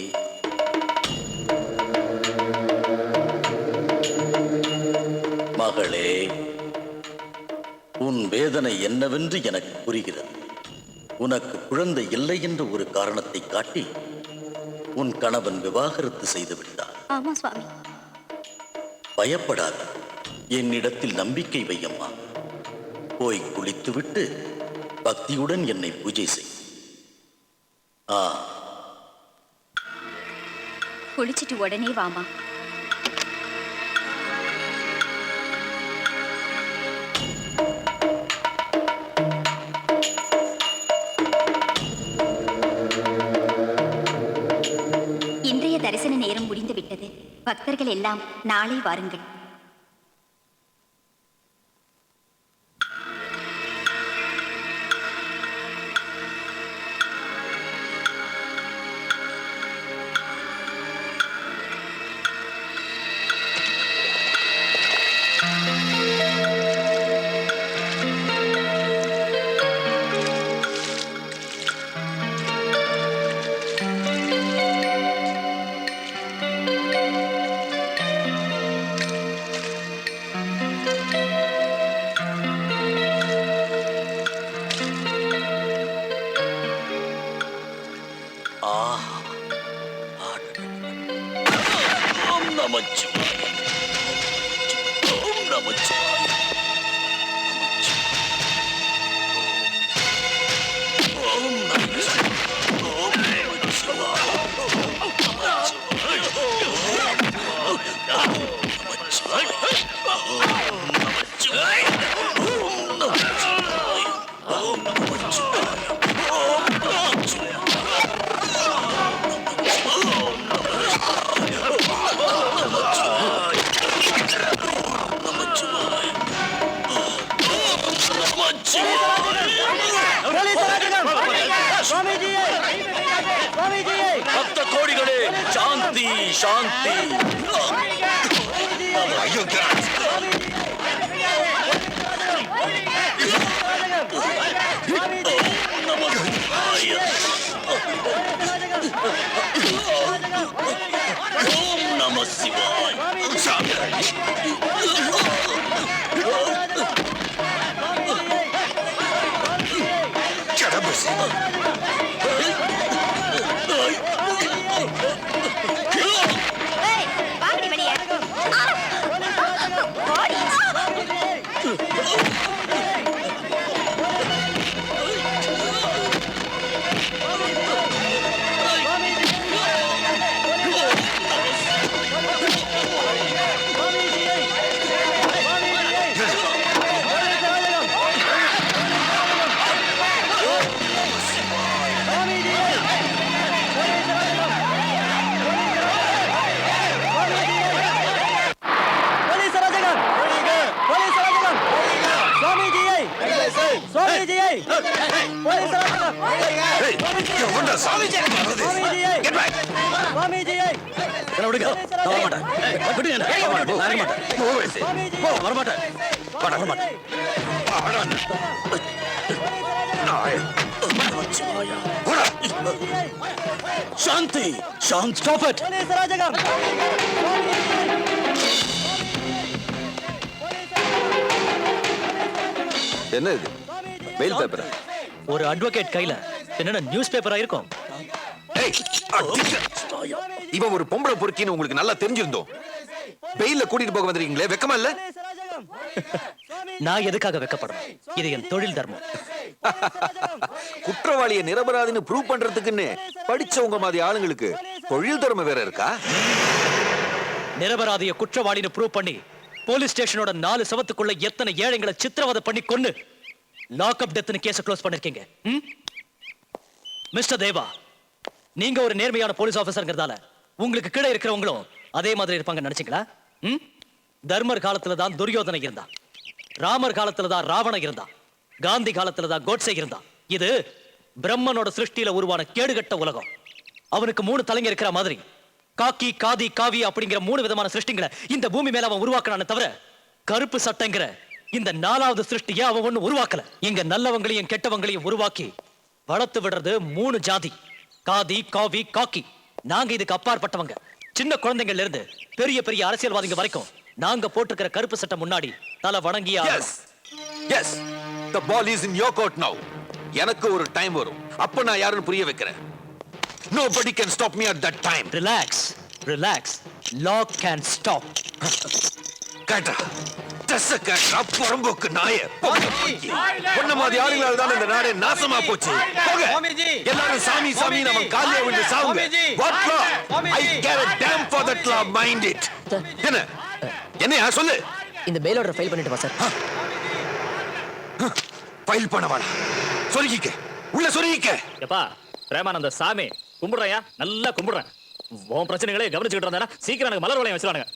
மகளே, உன் வேதனை என்னவென்று எனக்கு புரிகிறது. உனக்கு குழந்தை இல்லை என்ற ஒரு காரணத்தை காட்டி உன் கணவன் விவாகரத்து செய்து விட்டார். ஆமா சுவாமி. பயப்படாத, என்னிடத்தில் நம்பிக்கை வையம்மா. போய் குளித்துவிட்டு பக்தியுடன் என்னை பூஜை செய். குளிச்சிட்டு உடனே வாமா. இன்றைய தரிசன நேரம் முடிந்து விட்டது. பக்தர்கள் எல்லாம் நாளை வாருங்கள். பக்த கோடிகளே, சாந்தி சாந்தி. ஓம் நம சிவாய. வாங்கடி வெளியே. Hey, you're under Swamiji. Get back. Swamiji. என்ன விடுங்க. நான் வரமாட்டேன். விடுங்க என்ன. நான் வரமாட்டேன். போ, வரமாட்டேன். வரமாட்டேன். சாந்தி, சாந்த், ஸ்டாப் இட். என்ன இது மெயில் பேப்பர்? ஒரு அட்வொகேட் கையில என்னென்ன நியூஸ் பேப்பரா இருக்கும்? இவன் ஒரு பொம்பளை பொறுக்கின்னு உங்களுக்கு நல்லா தெரிஞ்சிருந்தோம். வெயில்ல கூட்டிட்டு போக வந்திருக்கீங்களே, வெக்கமா இல்ல? நான் எதுக்காக வெக்கப்படணும்? இது என் தொழில் தர்மம். குற்றவாளியை நிரபராதின்னு ப்ரூவ் பண்றதுக்குன்னு படிச்சவங்க மாதிரி ஆளுங்களுக்கு தொழில் தர்மம் வேற இருக்கா? நிரபராதிய குற்றவாளின்னு ப்ரூவ் பண்ணி போலீஸ் ஸ்டேஷனோட 4 சவத்துக்குள்ள எத்தனை ஏழைங்களை சித்திரவதை பண்ணி கொன்னு லாக்அப் டெத்னு கேஸ க்ளோஸ் பண்ணிருக்கீங்க. மிஸ்டர் தேவா, நீங்க ஒரு நேர்மையான போலீஸ் ஆபீசர்ங்கிறதால உங்களுக்கு கீழே இருக்கிறவங்களும் அதே மாதிரி இருப்பாங்க நினைச்சீங்களா? தர்மர் காலத்துல தான் துரியோதனை இருந்தான், ராமர் காலத்துல தான் ராவணன் இருந்தான், காந்தி காலத்துல தான் கோட்சே இருந்தான். இது பிரம்மனோட சிருஷ்டியில உருவான கேடுகட்ட உலகம். அவனுக்கு 3 தலைங்க இருக்கிற மாதிரி காக்கி, காதி, காவி அப்படிங்கிற 3 விதமான சிருஷ்டிங்களை இந்த பூமி மேல அவன் உருவாக்குறானே தவிர கருப்பு சட்டைங்கிற இந்த 4வது சிருஷ்டியை அவன் ஒண்ணு உருவாக்கல. இங்க நல்லவங்களையும் கெட்டவங்களையும் உருவாக்கி வளர்த்து விடுறது 3 ஜாதி: காதி, காவி, காக்கி. நாங்க இதுக்கு அப்பாற்பட்டவங்க. சின்ன குழந்தைங்கள்ல இருந்து பெரிய பெரிய அரசியல்வாதிங்க வரைக்கும் நாங்க போட்டுக்கிற கருப்பு சட்டை முன்னாடி தலை வணங்கி. Yes, the ball is in your court now. எனக்கு ஒரு டைம் வரும், அப்ப நான் யாருன்னு புரிய வைக்கிறேன். Nobody can stop me at that time. Relax, relax. Law can stop. கேட்டா டெஸ்ஸ கேட்டா புறம்போக்கு நாயே. பொண்ண மாதிரி ஆளுங்களால தான் இந்த நாடே நாசமா போச்சு. போங்க எல்லாரும் சாமி சாமி நம்ம காலியா விழுந்து சாவுங்க. What law? I care a damn for that law, mind it. என்னையா சொல்லு. இந்த பெயில் ஆர்டர் ஃபைல் பண்ணிட்டு வா சார். ஃபைல் பண்ணவாடா. சொருகிக்க, உள்ள சொருகிக்க. எப்பா பிரேமானந்த சாமி கும்பிடுறையா, நல்லா கும்பிடுறேன். உன் பிரச்சனைகளே கவனிச்சுக்கிட்டு இருந்தா சீக்கிரம் எனக்கு மலர் வளையம் வச்சிருவானுங்க.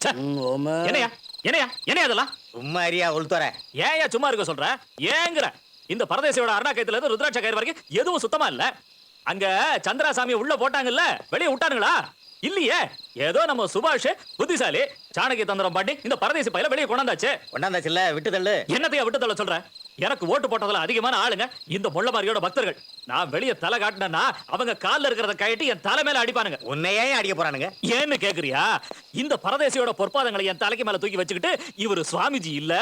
என்னையா என்னையா என்னையா அதெல்லாம் சும்மா அறியா உள்துற. ஏயா சும்மா இருக்க சொல்ற? ஏங்குற இந்த பரதேசியோட அருணா கயித்துல இருந்து ருத்ராட்ச கயிறு வரைக்கும் எதுவும் சுத்தமா இல்ல. அங்க சந்திராசாமியை உள்ள போட்டாங்கல்ல, வெளியே விட்டானுங்களா? இல்லையே. ஏதோ நம்ம சுபாஷ் புத்திசாலி சாணக்கிய தந்திரம் பாட்டி இந்த பரதேசி பையில வெளியே கொண்டாந்தாச்சுல்ல, விட்டு தள்ளு. என்னத்தையா விட்டு தள்ள சொல்ற? எனக்கு ஓட்டு போட்டதுல அதிகமான ஆளுங்க இந்த முள்ளமாரியோட பக்தர்கள். நான் வெளியே தலை காட்டினா அவங்க கால்ல இருக்கிறத கழட்டி என் தலை மேல அடிப்பானுங்க. உன்னையே அடிக்க போறானுங்க. ஏன்னு கேக்குறியா? இந்த பரதேசியோட பொற்பாதங்களை என் தலைக்கு மேல தூக்கி வச்சுக்கிட்டு இவரு சுவாமிஜி இல்ல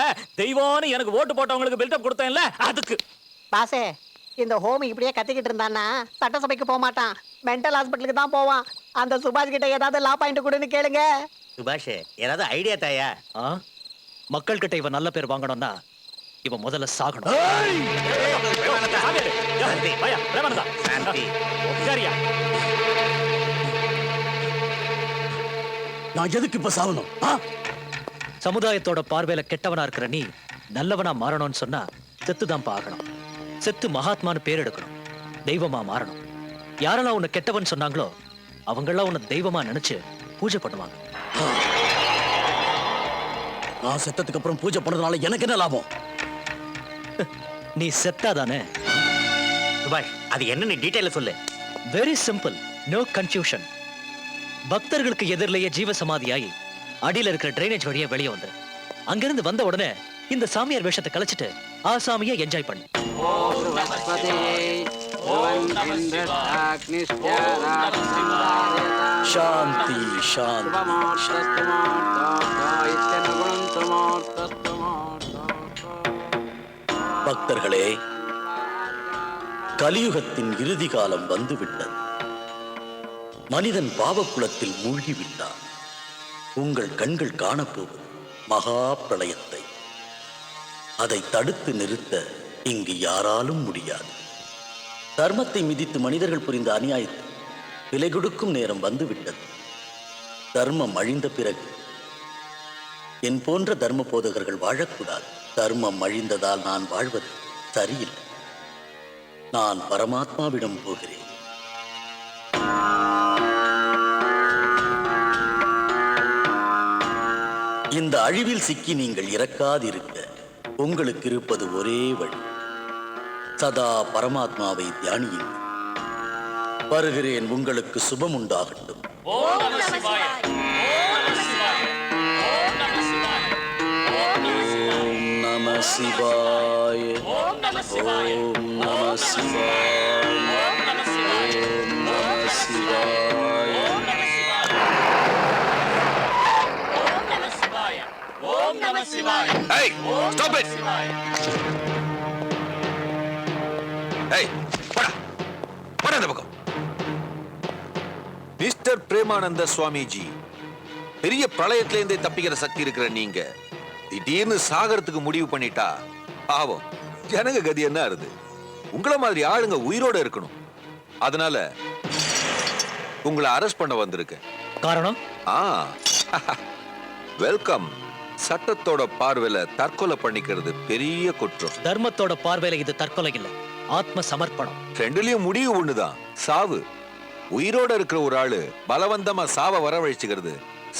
தெய்வம்னு எனக்கு ஓட்டு போட்டவங்களுக்கு பில்டப் கொடுத்தேன்ல, அதுக்கு. பாசே, இந்த ஹோமி இப்படியே கத்திக்கிட்டு இருந்தான்னா சட்டசபைக்கு போக மாட்டான், மென்டல் ஹாஸ்பிட்டலுக்கு தான் போவான். அந்த சுபாஷ் கிட்ட ஏதாவது லா பாயிண்ட் கொடுன்னு கேளுங்க. சுபாஷ், ஏதாவது ஐடியா தாயா? மக்கள் கிட்ட இவன் நல்ல பேர் வாங்கணும்னா இவன் முதல்ல சாகணும். நான் எதுக்கு இப்ப சாகணும்? சமுதாயத்தோட பார்வையில கெட்டவனா இருக்கிற நீ நல்லவனா மாறணும்னு சொன்னா செத்துதான் ஆகணும். செத்து மகாத்மான்னு பேர் எடுக்கணும், தெய்வமா மாறணும். யாரெல்லாம் உன்னை கெட்டவன் சொன்னாங்களோ அவங்கெல்லாம் உன்னை தெய்வமா நினைச்சு பூஜை பண்ணுவாங்க. நான் செத்ததுக்கு அப்புறம் பூஜை பண்றதுனால எனக்கு என்ன லாபம்? நீ செத்தாதானே? சுபாஷ், அது என்னன்னு டீடைல சொல்லு. Very simple, no confusion. பக்தர்களுக்கு எதிரிலேயே ஜீவ சமாதியாகி அடியில இருக்கிற டிரைனேஜ் வழியா வெளியே வந்து அங்கிருந்து வந்த உடனே இந்த சாமியார் வேஷத்தை கலைச்சிட்டு ஆசாமியை என்ஜாய் பண்ணு. சாந்தி சாந்தி. பக்தர்களே, கலியுகத்தின் இறுதி காலம் வந்துவிட்டது. மனிதன் பாவக்குளத்தில் மூழ்கிவிட்டான். உங்கள் கண்கள் காணப்போவது மகா பிரளயத்தை. அதை தடுத்து நிறுத்த இங்கு யாராலும் முடியாது. தர்மத்தை மிதித்து மனிதர்கள் புரிந்த அநியாயத்தை விலை கொடுக்கும் நேரம் வந்துவிட்டது. தர்மம் அழிந்த பிறகு என் போன்ற தர்ம போதகர்கள் வாழக்கூடாது. தர்மம் அழிந்ததால் நான் வாழ்வது சரியில்லை. நான் பரமாத்மாவிடம் போகிறேன். இந்த அழிவில் சிக்கி நீங்கள் இறக்காதிருக்க உங்களுக்கு இருப்பது ஒரே வழி. சதா பரமாத்மாவை தியானியுங்கள். வருகிறேன். உங்களுக்கு சுபம் உண்டாகட்டும். ஓம் நம சிவாய. சிவாய. ஓம் நம சிவாய. ஓம் நம சிவாய. ஓம் நம சிவாய. ஓம் நம சிவாய. Hey, stop it. Hey, போடா அந்த பக்கம். மிஸ்டர் பிரேமானந்த சுவாமிஜி, பெரிய பிரளயத்திலேருந்தே தப்பிக்கிற சக்தி இருக்கிற நீங்க திடீர்னு சாகரத்துக்கு முடிவு பண்ணிட்டா பாவம் ஜனங்க கதி என்ன ஆறுது? உங்கள மாதிரி ஆளுங்க உயிரோட இருக்கணும். அதனால உங்களை அரெஸ்ட் பண்ண வந்திருக்கேன். காரணம்? வெல்கம். சட்டத்தோட பார்வையில தற்கொலை பண்ணிக்கிறது பெரிய குற்றம். தர்மத்தோட பார்வையில இது தற்கொலை இல்ல, ஆத்ம சமர்ப்பணம். ரெண்டுலயும் முடிவு ஒண்ணுதான், சாவு. உயிரோட இருக்கிற ஒரு ஆளு பலவந்தமா சாவ வரவழைச்சுக்கிறது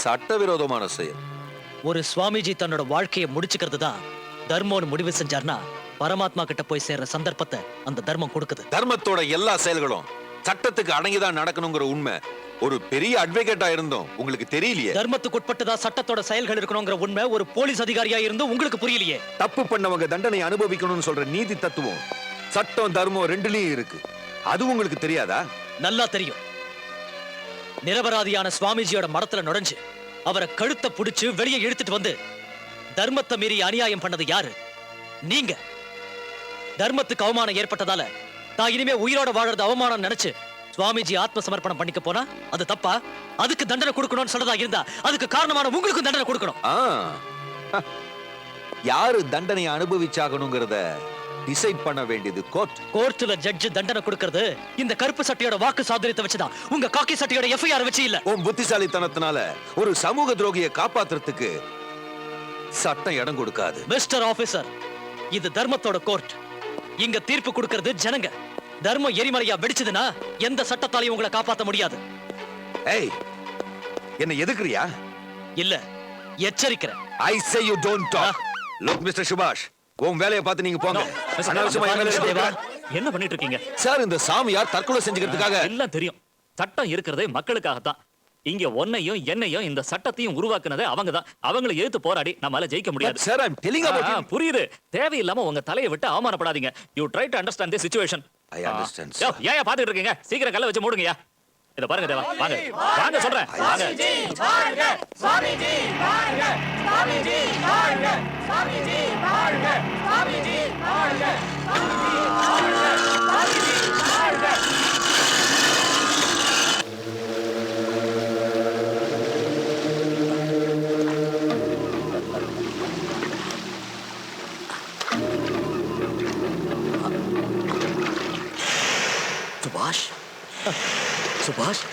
சட்டவிரோதமான செயல். ஒரு சுவாமிஜி தன்னோட வாழ்க்கையை முடிச்சுக்கிறது தான் தர்மம்னு முடிவு செஞ்சார்னா பரமாத்மா கிட்ட போய் சேர்ற சந்தர்ப்பத்தை அந்த தர்மம் கொடுக்குது. தர்மத்தோட எல்லா செயல்களும் சட்டத்துக்கு அடங்கிதான் நடக்கணுங்கிற உண்மை ஒரு பெரிய அட்வொகேட்டா இருந்தோம் உங்களுக்கு தெரியலையே. தர்மத்துக்கு உட்பட்டுதான் சட்டத்தோட செயல்கள் இருக்கணுங்கிற உண்மை ஒரு போலீஸ் அதிகாரியா இருந்தும் உங்களுக்கு புரியலையே. தப்பு பண்ணவங்க தண்டனை அனுபவிக்கணும்னு சொல்ற நீதி தத்துவம் சட்டம் தர்மம் ரெண்டுலயும் இருக்கு. அது உங்களுக்கு தெரியாதா? நல்லா தெரியும். நிரபராதியான சுவாமிஜியோட மடத்துல நுழைஞ்சு அவரை கழுத்தை புடிச்சு வெளியே இழுத்துட்டு வந்து தர்மத்தை மீறி அநியாயம் பண்ணது யாரு? நீங்க. தர்மத்துக்கு அவமானம் ஏற்பட்டதால தான் இனிமே உயிரோட வாழறது அவமானம் நினைச்சு சுவாமிஜி ஆத்ம சமர்ப்பணம் பண்ணிக்க போனா அது தப்பா? அதுக்கு தண்டனை கொடுக்கணும்னு சொல்றதா இருந்தா அதுக்கு காரணமான உங்களுக்கும் தண்டனை கொடுக்கணும். யாரு தண்டனை அனுபவிச்சாகணுங்கிறத டிசைட் பண்ண வேண்டியது கோர்ட். கோர்ட்ல ஜட்ஜ் தண்டனை கொடுக்கிறது இந்த கருப்பு சட்டையோட வாக்கு சாதுரியத்தை வச்சுதான், உங்க காக்கி சட்டையோட எஃப்ஐஆர் வச்சு இல்ல. உன் புத்திசாலித்தனத்தினால ஒரு சமூக துரோகியை காப்பாத்துறதுக்கு சட்டம் இடம் கொடுக்காது. மிஸ்டர் ஆபீசர், இது தர்மத்தோட கோர்ட். இங்க தீர்ப்பு கொடுக்கிறது ஜனங்க. தர்மம் எரிமலையா வெடிச்சதுன்னா எந்த சட்டத்தாலையும் உங்களை காப்பாற்ற முடியாது. ஏய், என்ன எதுக்குறியா? இல்ல, எச்சரிக்கிறேன். I say you don't talk. Look, Mr. சுபாஷ், உன் வேலையை பார்த்து நீங்க போங்க. அனாவசியமா என் மேல தேவா, என்ன பண்ணிட்டு இருக்கீங்க சார்? இந்த சாமியார் தற்கொலை செஞ்சுக்கிறதுக்காக. எல்லாம் தெரியும். சட்டம் இருக்கிறதே மக்களுக்காகத்தான். இங்க ஒன்னையும் என்னையும் இந்த சட்டத்தையும் உருவாக்குனதே அவங்கதான். அவங்களை எதிர்த்து போராடி நம்மால ஜெயிக்க முடியாது. Sir, I'm telling about you. புரியுது. தேவையில்லாம உங்க தலையை விட்டு அவமானப்படாதீங்க. You try to understand the situation. I understand, yo, sir. ஏன் பாத்துட்டு இருக்கீங்க? சீக்கிரம் கல்ல வச்சு மூடுங்கயா. இத பாருங்க தேவா, வாங்க வாங்க சொல்றேன். வாங்க. சுபாஷ், சுபாஷ்,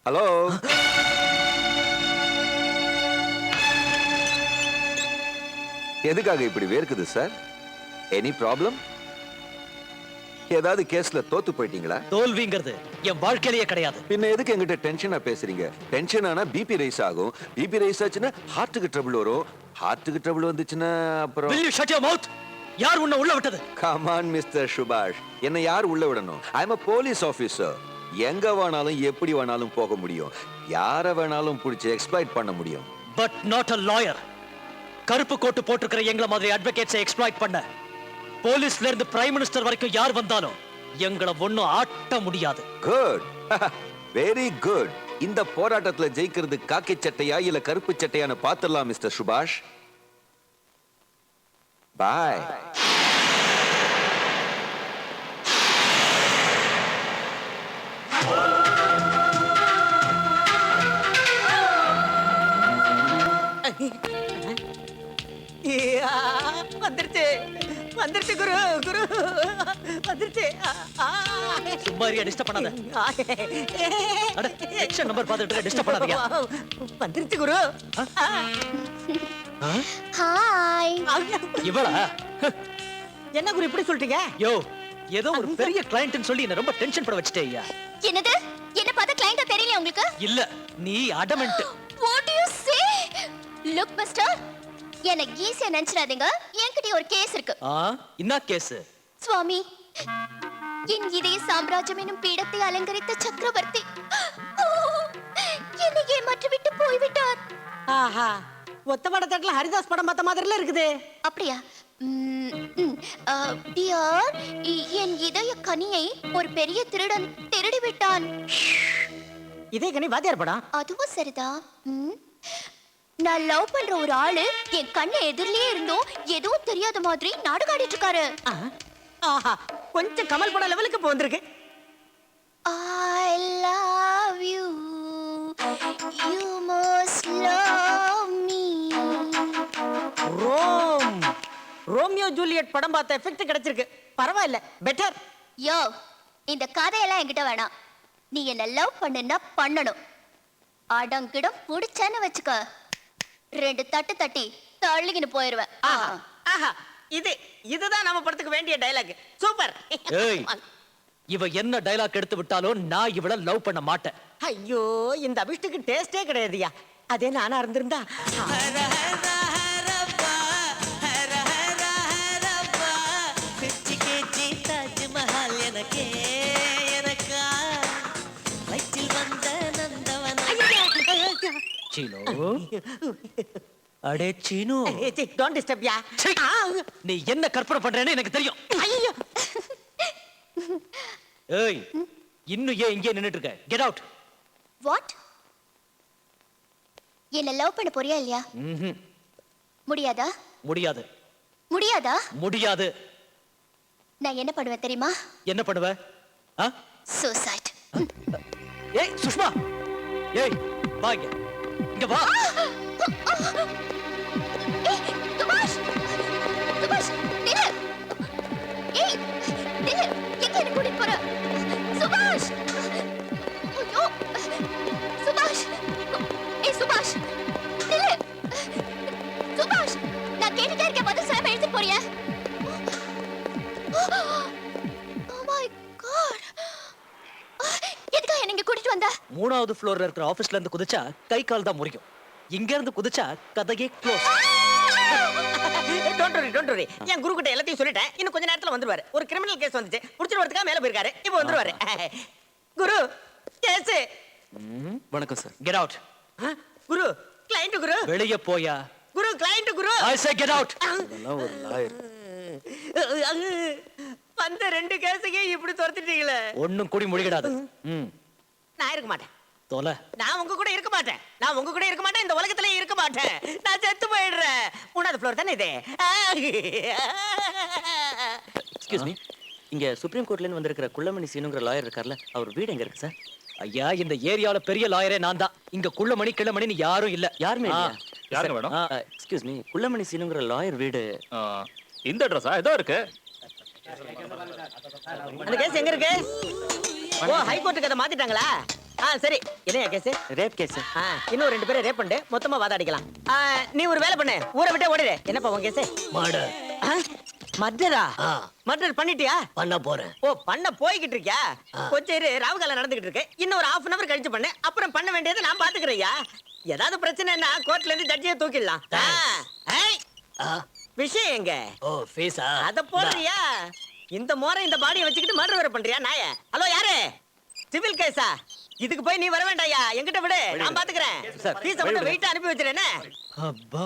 ஹலோ எதுக்காக இப்படி வேர்க்குது சார்? Any problem? ஏதாவது கேஸ்ல தோத்து போயிட்டீங்களா? தோல்விங்கிறது என் வாழ்க்கையிலேயே கிடையாது. பின்ன எதுக்கு என்கிட்ட டென்ஷனா பேசுறீங்க? டென்ஷன் ஆனா பிபி ரைஸ் ஆகும். பிபி ரைஸ் ஆச்சுன்னா ஹார்ட்டுக்கு ட்ரபிள் வரும். ஹார்ட்டுக்கு ட்ரபிள் வந்துச்சுன்னா அப்புறம் Will you shut your mouth? யார் உன்னை உள்ள விட்டது? Come on மிஸ்டர் சுபாஷ், என்ன யார் உள்ள விடணும்? ஐ அம் a போலீஸ் ஆபீசர். எங்க வேணாலும் எப்படி வேணாலும் போக முடியும். யார வேணாலும் பிடிச்சி எக்ஸ்ப்ளாய்ட் பண்ண முடியும். But not a lawyer. கருப்பு கோட்டு போட்டுக்கிற எங்கள மாதிரி அட்வொகேட்ஸை எக்ஸ்ப்ளாய்ட் பண்ண போலீஸ்ல இருந்து பிரைம் மினிஸ்டர் வரைக்கும் யார் வந்தாலும் எங்களை ஒண்ணும் ஆட்ட முடியாது. Good, very good. இந்த போராட்டத்துல ஜெயிக்கிறது காக்கி சட்டையா இல்ல கருப்பு சட்டையான்னு பாத்துடலாம் மிஸ்டர் சுபாஷ். பாய். வந்துருச்சு வந்துருச்சு குரு குரு வந்துருச்சு சும்மாரியா டிஸ்டர்ப் பண்ணாத. அட செக்ஷன் நம்பர் பார்த்துட்டு டிஸ்டர்ப் பண்ணாதீங்க. வந்துருச்சு குரு. ஹாய். இவளா? என்ன குரு இப்படி சொல்லிட்டீங்க? யோ, ஏதோ ஒரு பெரிய கிளையண்ட்னு சொல்லி என்ன ரொம்ப டென்ஷன் பட வச்சிட்டேயா. என்னது? என்ன பார்த்தா கிளையண்டா தெரியல உங்களுக்கு? இல்ல, நீ adamant. What do you say? Look mister, என்ன ஈஸியா நினைச்சிடாதீங்க. என்கிட்ட ஒரு கேஸ் இருக்கு. என்ன கேஸ்? சுவாமி, என் இதய சாம்ராஜ்யம் எனும் பீடத்தை அலங்கரித்த சக்கரவர்த்தி என்னை ஏமாற்றி விட்டு போய்விட்டார். ஆஹா, ஒத்த படத்தட்டுல ஹரிதாஸ் படம் பார்த்த மாதிரில இருக்குது. அப்படியா? டியர், என் இதய கனியை ஒரு பெரிய திருடன் திருடி விட்டான். இதே கனி வாத்தியார் படம். அதுவும் சரிதான். நான் லவ் பண்ற ஒரு ஆளு என் கண்ணு எதிரிலேயே இருந்தோம் எதுவும் தெரியாத மாதிரி நாடகம் ஆடிட்டு இருக்காரு. ஆஹா, கொஞ்சம் கமல் படம் லெவலுக்கு இப்போ வந்திருக்கு. I love you, you must love me. Romeo Juliet படம் பார்த்த எஃபெக்ட் கிடைச்சிருக்கு. பரவாயில்ல, பெட்டர். யோ, இந்த கதையெல்லாம் என்கிட்ட வேணாம். நீ என்ன லவ் பண்ணுன்னா பண்ணணும். அடங்கிடம் பிடிச்சேன்னு வச்சுக்க, 2 தட்டு தட்டி தள்ளிக்கின்னு போயிருவேன். ஆஹா, இதுதான் நம்ம படத்துக்கு வேண்டிய டயலாக். சூப்பர். ஏய், இவ என்ன டயலாக் எடுத்து விட்டாலும் நான் இவள லவ் பண்ண மாட்டேன். ஐயோ, இந்த அபிஷ்டுக்கு டேஸ்டே கிடையாதுயா. அதே நானா இருந்திருந்தா. சீனு, அடே சீனு, டோன்ட் டிஸ்டர்ப் யா. நீ என்ன கற்பனை பண்றேன்னு எனக்கு தெரியும். ஐயோ, ஏய், இன்னும் ஏன் இங்கே நின்னுட்டு இருக்க? Get out. வாட்? என்ன லவ் பண்ண போறியா இல்லையா? முடியாதா? முடியாது. முடியாதா? முடியாது. நான் என்ன பண்ணுவேன் தெரியுமா? என்ன பண்ணுவ? சூசைட். ஏய் சுஷ்மா, ஏய் வா இங்க. இங்க வா. ஏய் சுபாஷ், சுபாஷ் நில்லு. ஏய் நில்லு, எங்க என்ன கூட்டிட்டு போற? சுபாஷ், ஐயோ சுபாஷ். ஏய் சுபாஷ் நில்லு. சுபாஷ், நான் கேட்டுட்டே இருக்க, பதில் சொல்லாம எழுந்து போறியா? Oh my god, எதுக்காக என்ன இங்க கூட்டிட்டு வந்த? 3வது ஃப்ளோர்ல இருக்கிற ஆபீஸ்ல இருந்து குதிச்சா கை கால் தான் முறியும். இங்க இருந்து குதிச்சா கதையே க்ளோஸ். Don't worry. என் குரு கிட்ட எல்லாத்தையும் சொல்லிட்டேன். இன்னும் கொஞ்ச நேரத்துல வந்துருவாரு. ஒரு கிரிமினல் கேஸ் வந்துச்சு, புடிச்சிட்டு வரதுக்காக மேல போயிருக்காரு. இப்போ வந்துருவாரு. குரு, கேஸ். வணக்கம் sir. Get out. Guru, client Guru. வெளிய போயா. Guru, client Guru. I say get out. இதெல்லாம் ஒரு லாயர். அந்த 2 கேஸையே இப்படி துரத்திட்டீங்களே. ஒண்ணும் கூடி முடிகிடாது. நான் இருக்க மாட்டேன். தோல. நான் உங்க கூட இருக்க மாட்டேன். நான் உங்க கூட இருக்க மாட்டேன். இந்த உலகத்திலே இருக்க மாட்டேன். நான் செத்து போயிடுறேன். 3வது ஃப்ளோர் தானே இது? எக்ஸ்கியூஸ் மீ, இங்க சுப்ரீம் கோர்ட்ல இருந்து வந்திருக்கிற குள்ளமணி சீனுங்கிற லாயர் இருக்கார்ல, அவர் வீடு எங்க இருக்கு சார்? ஐயா, இந்த ஏரியால பெரிய லாயரே நான் தான். இங்க குள்ளமணி கிள்ளமணி யாரும் இல்ல. யாருமே இல்லையா? யாருங்க வேணும்? எக்ஸ்கியூஸ் மீ, குள்ளமணி சீனுங்கிற லாயர் வீடு இந்த அட்ரஸா? ஏதோ இருக்கு. அந்த கேஸ் எங்க இருக்கு? ஓ, ஹை கோர்ட்டுக்கு அதை மாத்திட்டாங்களா? சரி என்னையா கேஸ்? Rape case. இன்னும் 2 பேரை ரேப் பண்ணிட்டு மொத்தமா வாதாடிக்கலாம். நீ ஒரு வேலை பண்ணு, ஊரை விட்டே ஓடிடு. என்னப்பா உன் கேஸ்? மர்டர். மர்டரா? மர்டர் பண்ணிட்டியா? பண்ண போறேன். ஓ, பண்ண போய்கிட்டு இருக்கியா? கொஞ்சம் இரு, ராவுகாலம் நடந்துகிட்டு இருக்கு. இன்னும் ஒரு 1/2 hour கழிச்சு பண்ணு. அப்புறம் பண்ண வேண்டியது நான் பாத்துக்கிறேன்யா. ஏதாவது பிரச்சனைன்னா கோர்ட்ல இருந்து ஜட்ஜியை தூக்கிடலாம். விஷயம் எங்க? ஓ, ஃபீஸா? அத போடுறியா? இந்த மோரை இந்த பாடியை வச்சுக்கிட்டு மர்டர் வேற பண்றியா நாய? ஹலோ, யாரு? சிவில் கேஸா? இதுக்கு போய் நீ வர வேண்டாயா, என்கிட்ட விடு, நான் பாத்துக்கிறேன். ஃபீஸ மட்டும் வெயிட்டா அனுப்பி வச்சிரேனே. அப்பா.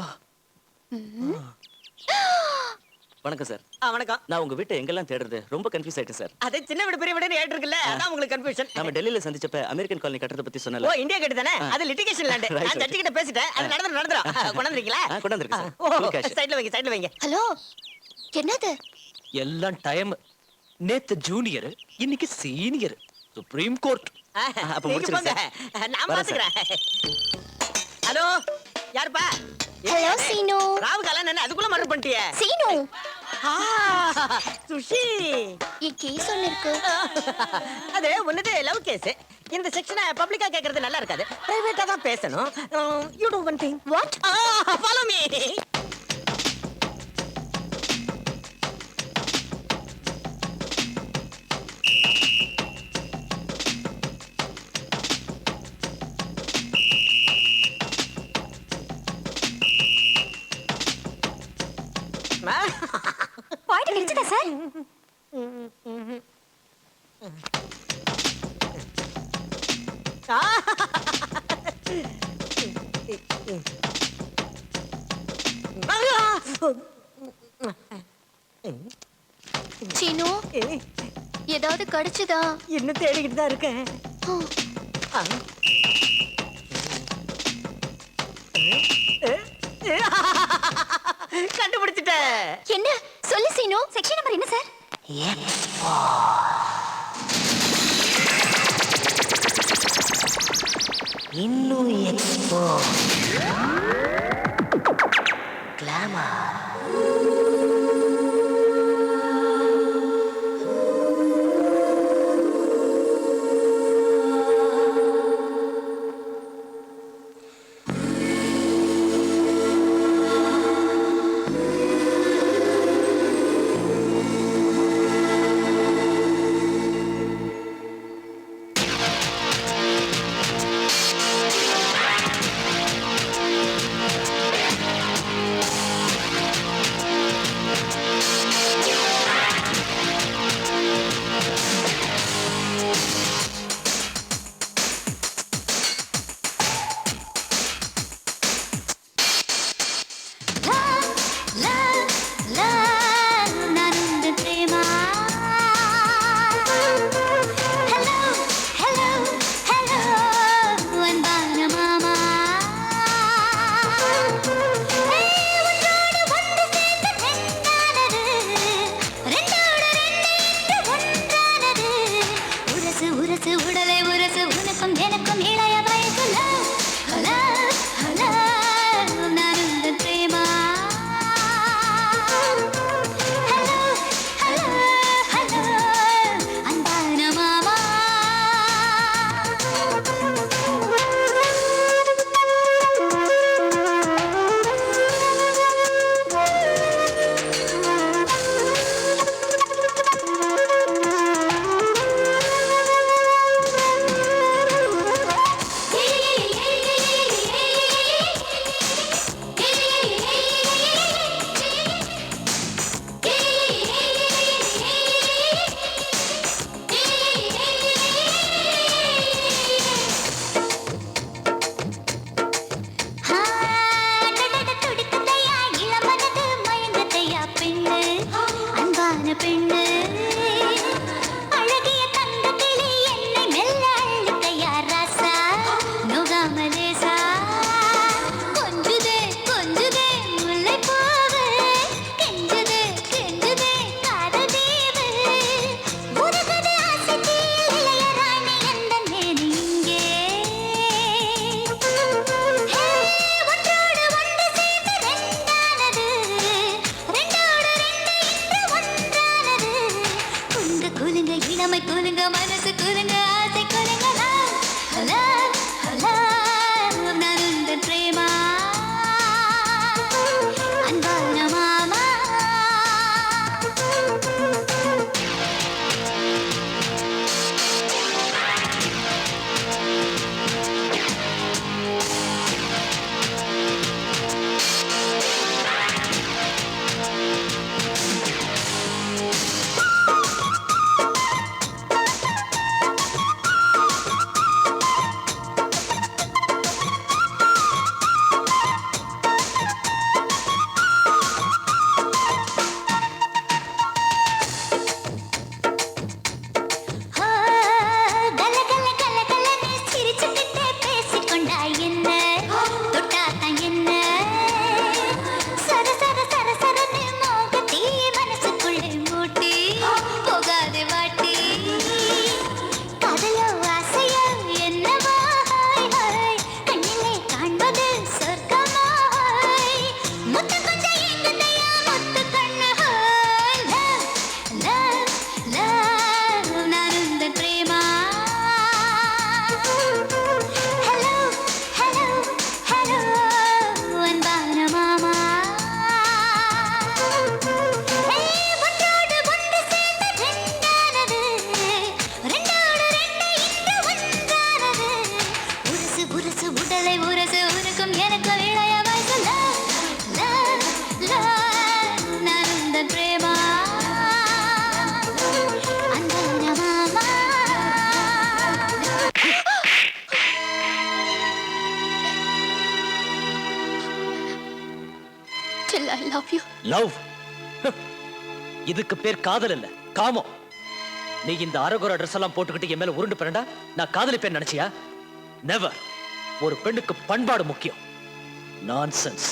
வணக்கம் சார். வணக்கம். நான் உங்க வீட்டை எங்கெல்லாம் தேடுறது ரொம்ப கன்ஃபியூஸ் ஆயிட்டேன் சார். அது சின்ன வீடு பெரிய வீடுன்னு ஏட்டு இருக்குல்ல, அதான் உங்களுக்கு கன்ஃபியூஷன். நம்ம டெல்லியில சந்திச்சப்ப அமெரிக்கன் காலனி கட்டறத பத்தி ஓ, சொன்னல. இந்தியா கேட் தானே? அது லிட்டிகேஷன் லேண்ட். Right, நான் right. ஜட்ஜி கிட்ட பேசிட்டேன். அது நடந்துரும். கொண்டாந்துறீங்களா? கொண்டாந்துருக்கு சார். ஓ, Full cash. சைடுல வைங்க. ஹலோ, என்னது? எல்லாம் டைம். நேத்து ஜூனியர், இன்னைக்கு சீனியர். Supreme court. அப்ப நீங்க முடிச்சிருங்க போங்க, சார். நான் வரேன் பாத்துக்கிறேன். ஹலோ, யாருப்பா? ஹலோ சீனு. ராவுகாலம் என்ன அதுக்குள்ள மர்டர் பண்ணிட்டியே? சீனு, சுஷி. என் கேஸ் ஒன்னு இருக்கு. அது ஒன்னது லவ் கேஸ். இந்த செக்ஷனை பப்ளிக்கா கேக்குறது நல்லா இருக்காது. பிரைவேட்டா தான் பேசணும். You to one thing. What? Follow me. Point கிடைச்சதா சார்? சீனு, ஏதாவது கிடைச்சதா? இன்னும் தேடிக்கிட்டு தான் இருக்கேன். கண்டுபிடிச்சிட்டேன். என்ன சொல்லு சீனு? செக்ஷன் நம்பர் என்ன சார்? இன்னும் expo glamour. I love you. Love? இதுக்கு பேர் காதல் இல்ல, காமம். நீ இந்த அரகுர ட்ரெஸ் எல்லாம் போட்டுக்கிட்டு என் மேல உருண்டு பிறண்டா நான் காதலிப்பேன் நினைச்சியா? நெவர். ஒரு பெண்ணுக்கு பண்பாடு முக்கியம். நான்சென்ஸ்.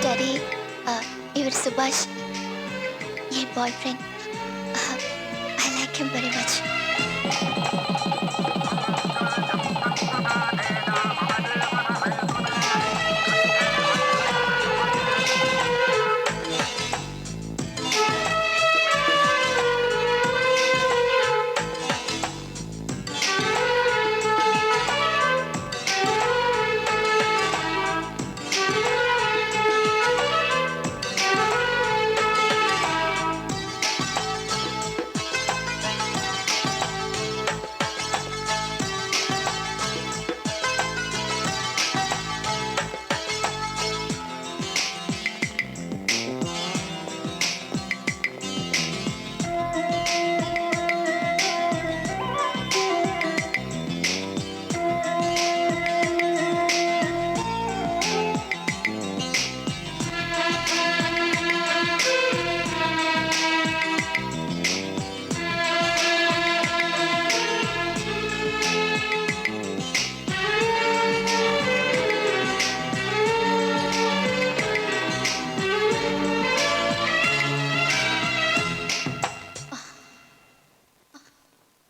டாடி, இவர் சுபாஷ், என் boy friend. I like him very much.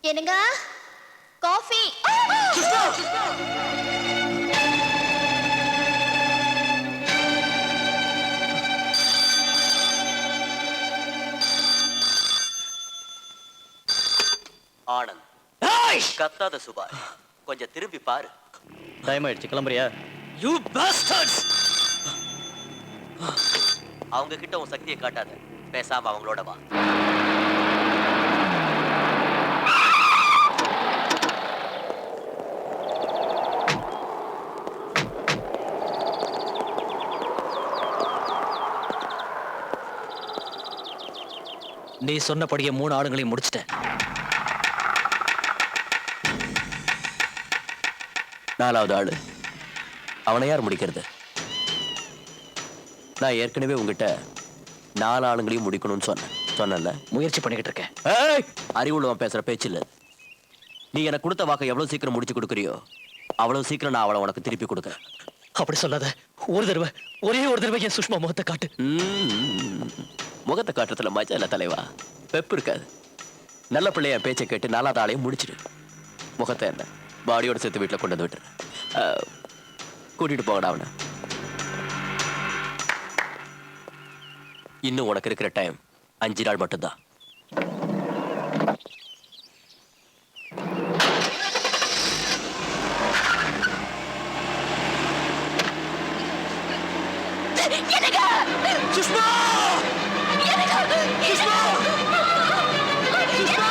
என்னங்க? காஃபி. ஆனந்த், கத்தாத சுபாஷ், கொஞ்சம் திரும்பி பாரு. டைம் ஆயிடுச்சு, கிளம்புறியா? You bastards! அவங்க கிட்ட உன் சக்தியை காட்டாத, பேசாம அவங்களோட வா. நீ சொன்னபடியே 3 ஆளுங்களையும் முடிச்சிட்டேன். 4வது ஆளு, அவனை யார் முடிக்கிறது? நான் ஏற்கனவே உங்ககிட்ட 4 ஆளுங்களையும் முடிக்கணும்னு சொன்னேன்ல. முயற்சி பண்ணிக்கிட்டு இருக்கேன். அறிவுள்ளவன் பேசுற பேச்சு இல்ல. நீ எனக்கு கொடுத்த வாக்கை எவ்வளவு சீக்கிரம் முடிச்சு கொடுக்குறியோ அவ்வளவு சீக்கிரம் நான் அவளை உனக்கு திருப்பி கொடுக்குறேன். அப்படி சொல்லாத. ஒரே ஒரு தடவை என் சுஷ்மா முகத்தை காட்டு. முகத்தை காட்டுறதுல மஜா இல்ல தலைவா, பெப்பு இருக்காது. நல்ல பிள்ளைய பேச்சை கேட்டு 4வது ஆளையும் முடிச்சிடு. முகத்தை என்ன பாடியோட சேர்த்து வீட்டில் கொண்டு வந்து விட்டுரு. கூட்டிட்டு போகடா அவனை. இன்னும் உனக்கு இருக்கிற டைம் 5 நாள் மட்டும்தான். சுஷ்மா! சுஷ்மா! சுஷ்மா!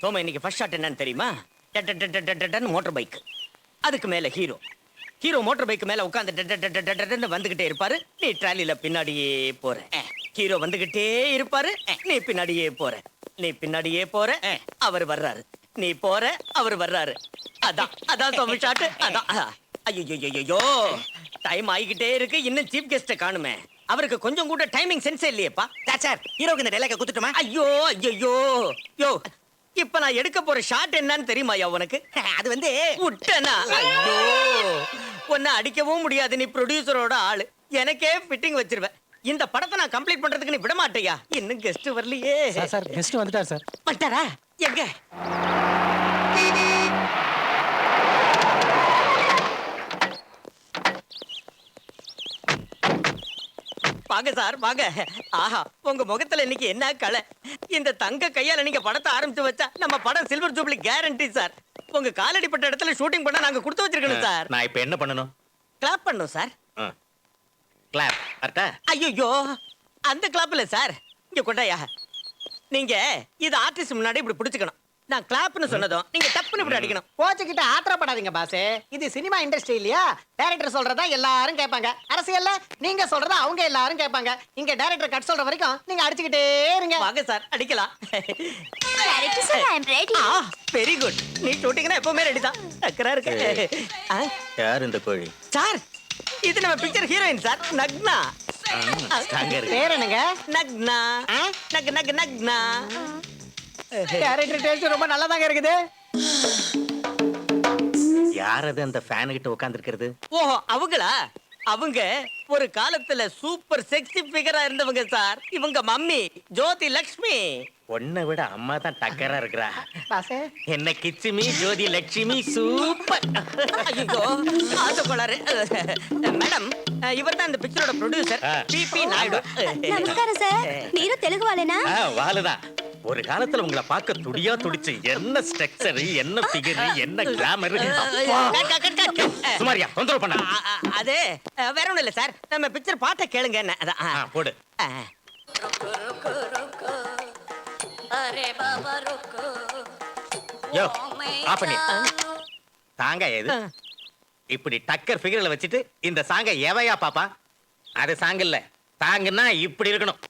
சோமா, இன்னைக்கு ஃபர்ஸ்ட் ஷாட் என்னன்னு தெரியுமா? மோட்டார் பைக், அதுக்கு மேல ஹீரோ. ஹீரோ மோட்டார் பைக் மேல உட்கார்ந்து வந்துகிட்டே இருப்பாரு, நீ ட்ராலில பின்னாடியே போற. ஹீரோ வந்துகிட்டே இருப்பாரு, நீ பின்னாடியே போற. நீ பின்னாடியே போற, அவர் வர்றாரு. நீ போற, அவர் வர்றாரு. அதான் சோமு ஷாட். அதான். ஐயோ, டைம் ஆகிக்கிட்டே இருக்கு, இன்னும் சீஃப் கெஸ்ட காணுமே. அவருக்கு கொஞ்சம் கூட டைமிங் சென்ஸே இல்லையேப்பா. சார், ஹீரோக்கு இந்த டைலாக குத்துட்டுமா? ஐயோ, யோ, இப்ப நான் எடுக்க போற ஷாட் என்னன்னு தெரியுமாயா உனக்கு? அது வந்து விட்டனா. ஐயோ, உன்னை அடிக்கவும் முடியாது, நீ ப்ரொடியூசரோட ஆளு. எனக்கே ஃபிட்டிங் வச்சிருவேன். இந்த படத்தை நான் கம்ப்ளீட் பண்றதுக்கு நீ விட மாட்டேயா? இன்னும் கெஸ்ட் வரலையே. சார் கெஸ்ட் வந்துட்டார் சார். வந்துட்டாரா? எங்க? வாங்க சார் வாங்க. ஆஹா, உங்க முகத்துல இன்னைக்கு என்ன கலை. இந்த தங்க கையால நீங்க படத்தை ஆரம்பிச்சு வச்சா நம்ம படம் சில்வர் ஜூப்ளி கேரண்டி சார். உங்க காலடிப்பட்ட இடத்துல ஷூட்டிங் பண்ணா நாங்க கொடுத்து வச்சிருக்கணும் சார். நான் இப்ப என்ன பண்ணணும்? கிளாப் பண்ணும் சார். கிளாப் கரெக்டா? ஐயோ, அந்த கிளாப் இல்ல சார். இங்க கொண்டாயா. நீங்க இது ஆர்டிஸ்ட் முன்னாடி இப்படி பிடிச்சுக்கணும். நான் கிளாப்னு சொன்னதும் நீங்க டப்புன்னு இப்படி அடிக்கணும். கோச்சுக்கிட்ட ஆத்திரப்படாதீங்க பாசே. இது சினிமா இண்டஸ்ட்ரி இல்லையா? டைரக்டர் சொல்றதா எல்லாரும் கேட்பாங்க. அரசியல்ல நீங்க சொல்றதா அவங்க எல்லாரும் கேட்பாங்க. இங்க டைரக்டர் கட் சொல்ற வரைக்கும் நீங்க அடிச்சுக்கிட்டே இருங்க. வாங்க சார், அடிக்கலாம். Director sir I am ready. Very good. நீ ஷூட்டிங்னா எப்பவுமே ரெடி தான். டக்கரா இருக்கு. யார் இந்த கோழி? சார், இது நம்ம பிக்சர் ஹீரோயின் சார், நக்னா. பேர் என்னங்க? நக்னா. நக் நக் நக்னா. டைரக்டர் டேஸ்ட் ரொம்ப நல்லாதாங்க இருக்குது. யார் அது அந்த ஃபேன் கிட்ட உட்கார்ந்திருக்கிறது? ஓஹோ, அவங்களா? அவங்க ஒரு காலத்துல சூப்பர் செக்ஸி ஃபிகரா இருந்தவங்க சார். இவங்க மம்மி ஜோதி லக்ஷ்மி. உன்னை விட அம்மா தான் டக்கரா இருக்கிறா. பாசே என்ன கிச்சிமி ஜோதி லட்சுமி சூப்பர். ஐயோ, ஆசை கோளாறு. மேடம், இவர் தான் இந்த பிக்சரோட ப்ரொடியூசர் பிபி நாயுடு. நமஸ்காரம் சார். நீரு தெலுங்கு வாலேனா? வாலுதான். ஒரு காலத்துல உங்களை பார்க்க துடியா துடிச்சு என்ன ஸ்ட்ரக்சர், என்ன ஃபிகர், என்ன கிளாமர். சுமாரியா தொந்தரவு பண்ண. அது வேற ஒண்ணும் இல்ல சார். நம்ம பிக்சர் பாட்ட கேளுங்க. என்ன அதான் போடு. யோ ஆஃப் பண்ணி சாங்க எது? இப்படி டக்கர் ஃபிகர்ல வச்சுட்டு இந்த சாங்க எவையா பாப்பா? அது சாங் இல்ல. சாங்குன்னா இப்படி இருக்கணும்.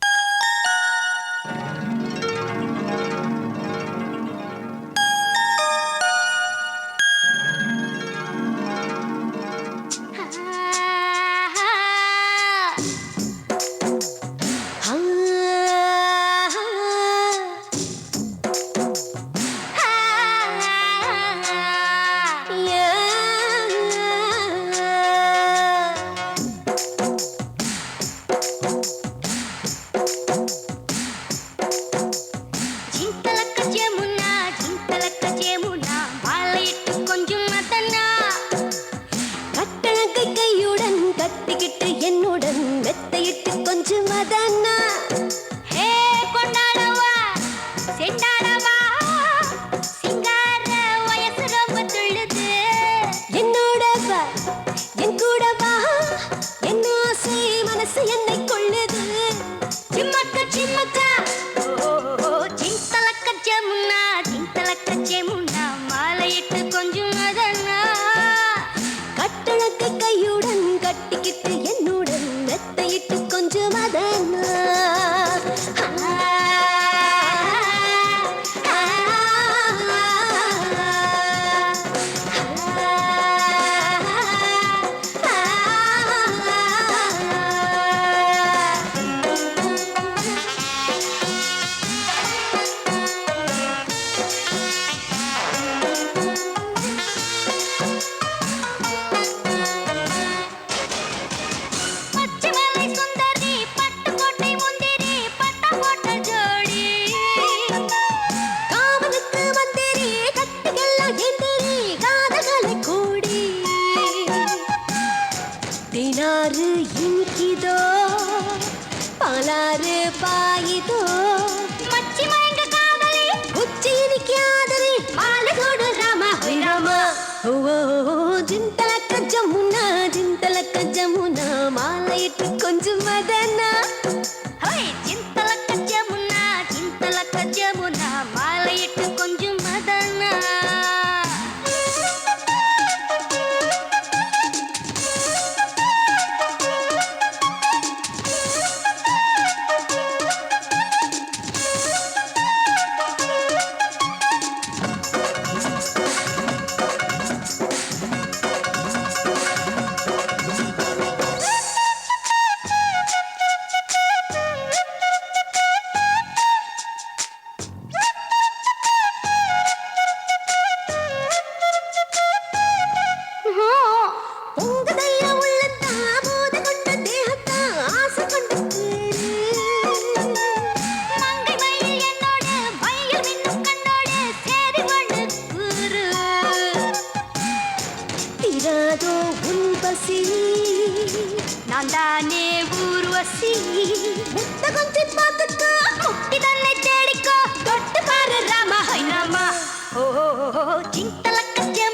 சிந்தலக்கச்சே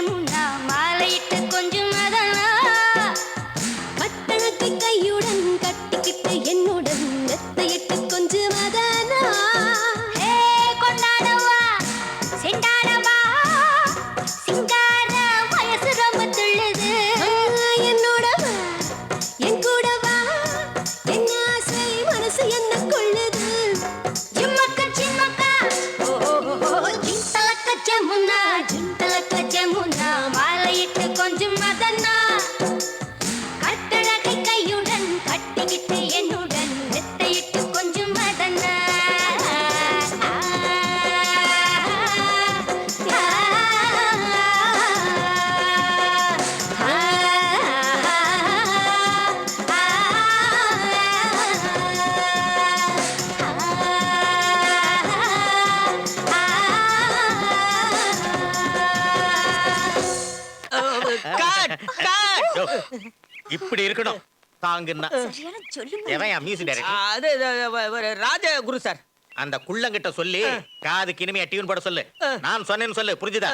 முன்னா மாலையிட்டு கொஞ்சம் மதனா கட்டணத்தை கையுடன் கட்டிக்கிட்டு என்னுடன் மெத்தையிட்டு கொஞ்சம் மதனா கொண்டாடவா செண்டாடவா சிங்கார வயசு ரொம்ப துள்ளுது என்னோடவா என் கூடவா என் ஆசை மனசு என்ன கொள்ளுது ஜிம்மக்கா ஜிம்மக்கா ஜிந்தலக்கச்சே முன்னா மாலையிட்டு கொஞ்சம் மதனா கட்டழகை கையுடன் கட்டிக்கிட்டு என்னுடன் மெத்தையிட்டு கொஞ்சம் மதனா இப்படி இருக்கணும் தாங்குன்னா சரியான சொல்லுங்க. எவன் மியூசிக் டைரக்டர் அது ராஜகுரு சார். அந்த குள்ளங்கிட்ட சொல்லி காது கிணிமையா டியூன் போட சொல்லு. நான் சொன்னேன்னு சொல்லு, புரிஞ்சுதா?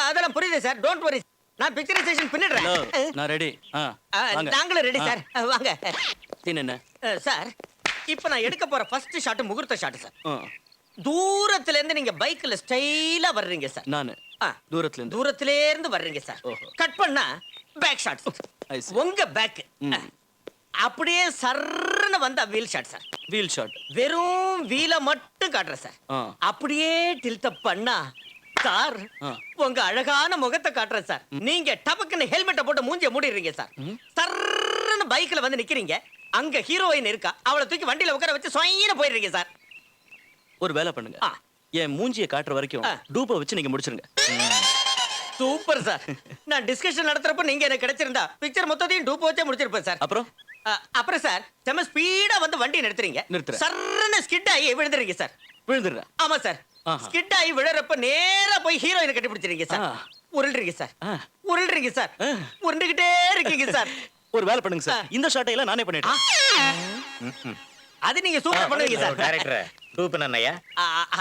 அதெல்லாம் புரியுது சார், டோன்ட் வரி. நான் பிக்சரைசேஷன் பண்ணிடுறேன். நான் ரெடி. நாங்களும் ரெடி சார், வாங்க. என்ன சார், இப்போ நான் எடுக்க போற ஃபர்ஸ்ட் ஷாட் முகூர்த்த ஷாட் சார். தூரத்துல இருந்து நீங்க பைக்ல ஸ்டைலா வர்றீங்க சார். நானு தூரத்துல இருந்து வர்றீங்க சார். கட் பண்ணா பேக் ஷாட். உங்க பேக் அப்படியே சர்ன்னு வந்தா wheel shot sir. Wheel shot வெறும் வீல மட்டும் காட்டுறேன் சார். அப்படியே டில்ட் அப் பண்ணா சார் உங்க அழகான முகத்தை காட்டுறேன் சார். நீங்க டபக்குன்னு ஹெல்மெட்டை போட்டு மூஞ்சிய மூடிடுறீங்க சார். சர்ன்னு பைக்ல வந்து நிக்கிறீங்க. அங்க ஹீரோயின் இருக்கா, அவளை தூக்கி வண்டியில உட்கார வச்சு சொயின்னு போயிடுறீங்க சார். ஒரு வேலை பண்ணுங்க, என் மூஞ்சியை காட்டுற வரைக்கும் டூப்பை வச்சு நீங்க முடிச்சிருங்க. Super sir. நான் டிஸ்கஷன் நடத்துறப்ப நீங்க எனக்கு கிடைச்சிருந்தா பிக்சர் மொத்தத்தையும் டூப் வச்சே முடிச்சிருப்பேன் சார். அப்புறம் சார் செம ஸ்பீடா வந்து வண்டி நிறுத்துறீங்க. சர்ன்னு ஸ்கிட் ஆகி விழுந்துறீங்க சார். விழுந்துடுறேன். ஆமா சார். ஸ்கிட் ஆகி விழறப்ப நேரா போய் ஹீரோயினை கட்டி பிடிச்சிருங்க சார். உருள்றீங்க சார். உருள்றீங்க சார். உருண்டுகிட்டே இருக்கீங்க சார். ஒரு வேலை பண்ணுங்க சார், இந்த ஷாட்டை எல்லாம் நானே பண்ணிட்டேன். அது நீங்க சூப்பர் பண்ணுவீங்க சார். டைரக்டர் டூப் என்னையா?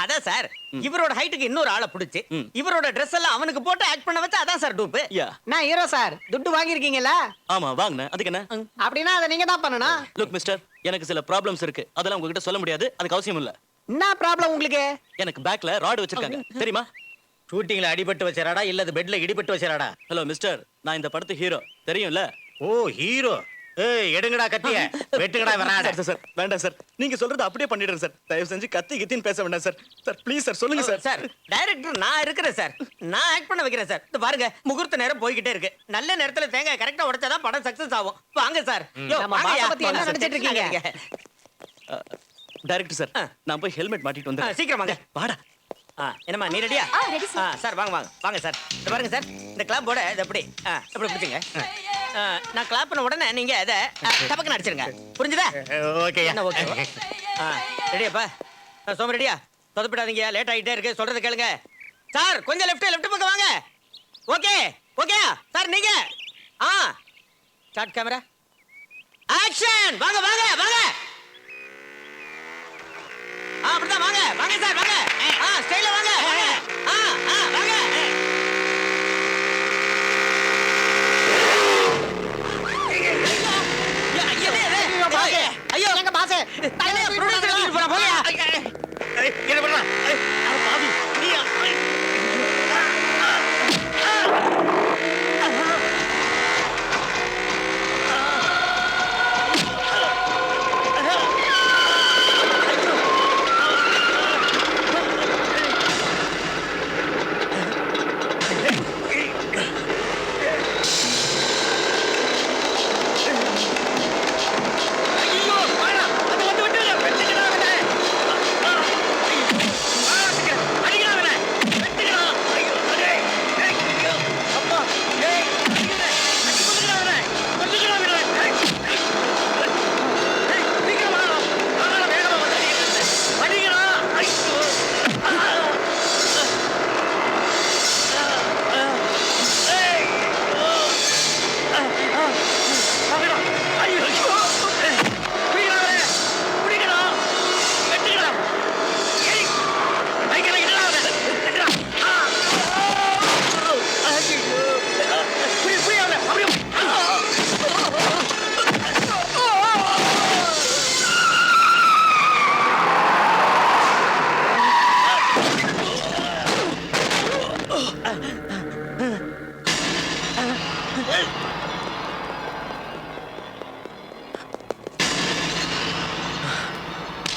அதான் சார், இவரோட ஹைட்டுக்கு இன்னொரு ஆளை பிடிச்சு இவரோட Dress எல்லாம் அவனுக்கு போட்டு ஆக்ட் பண்ண வச்சா அதான் சார் டூப். நான் ஹீரோ சார், துட்டு வாங்கியிருக்கீங்களா? ஆமா வாங்கினேன். அதுக்கு என்ன? அப்படின்னா அதை நீங்க தான் பண்ணணும். லுக் மிஸ்டர், எனக்கு சில ப்ராப்ளம்ஸ் இருக்கு, அதெல்லாம் உங்ககிட்ட சொல்ல முடியாது. அதுக்கு அவசியம் இல்ல. என்ன ப்ராப்ளம் உங்களுக்கு? எனக்கு பேக்ல ராட் வச்சிருக்காங்க, தெரியுமா? ஷூட்டிங்ல அடிபட்டு வச்சறாடா இல்ல பெட்ல இடிபட்டு வச்சறாடா? ஹலோ மிஸ்டர், நான் இந்த படத்து ஹீரோ, தெரியும்ல? ஓ ஹீரோ. ஏய் எடுங்கடா கத்திய, வெட்டுங்கடா வராடா. சார் வேண்டாம் சார், நீங்க சொல்றது அப்படியே பண்ணிடுறேன் சார். தயவு செஞ்சு கத்தி கித்தின்னு பேச வேண்டாம் சார். சார் ப்ளீஸ் சார், சொல்லுங்க சார். சார் டைரக்டர் நான் இருக்கிறேன் சார், நான் ஆக்ட் பண்ண வைக்கிறேன் சார். இது பாருங்க, முகூர்த்த நேரம் போய்கிட்டே இருக்கு. நல்ல நேரத்துல தேங்காய் கரெக்டா உடைச்சாதான் படம் சக்சஸ் ஆகும். வாங்க சார். நம்ம பாஸ பத்தி என்ன நினைச்சிட்டு இருக்கீங்க? டைரக்டர் சார், நான் போய் ஹெல்மெட் மாட்டிட்டு வந்தேன். சீக்கிரம் வாங்க. வாடா. என்னம்மா நீ ரெடியா? Ready sir. சார் வாங்க வாங்க வாங்க சார். இது பாருங்க சார், இந்த கிளாப் போட இது எப்படி எப்படி பிடிச்சுங்க. நான் கிளாப் பண்ண உடனே நீங்க அதை டபக்குன்னு அடிச்சிருங்க, புரிஞ்சுதா? ஓகே. என்ன ஓகே? ரெடியாப்பா? சோம ரெடியா? சொதப்பிடாதீங்க, லேட் ஆகிட்டே இருக்கு, சொல்றது கேளுங்க. சார் கொஞ்சம் லெஃப்ட் பக்கம் வாங்க. Okay okay sir. நீங்க ஸ்டார்ட் கேமரா ஆக்ஷன். வாங்க வாங்க வாங்க. அப்படிதான் வாங்க வாங்க சார் வாங்க. ஸ்டைல வாங்க வாங்க. வாங்க. ஐயோ எங்க பாஸ் தலைய ப்ரொடியூசர் கிட்ட போறா போயா. என்ன பண்ற? பாவி நீ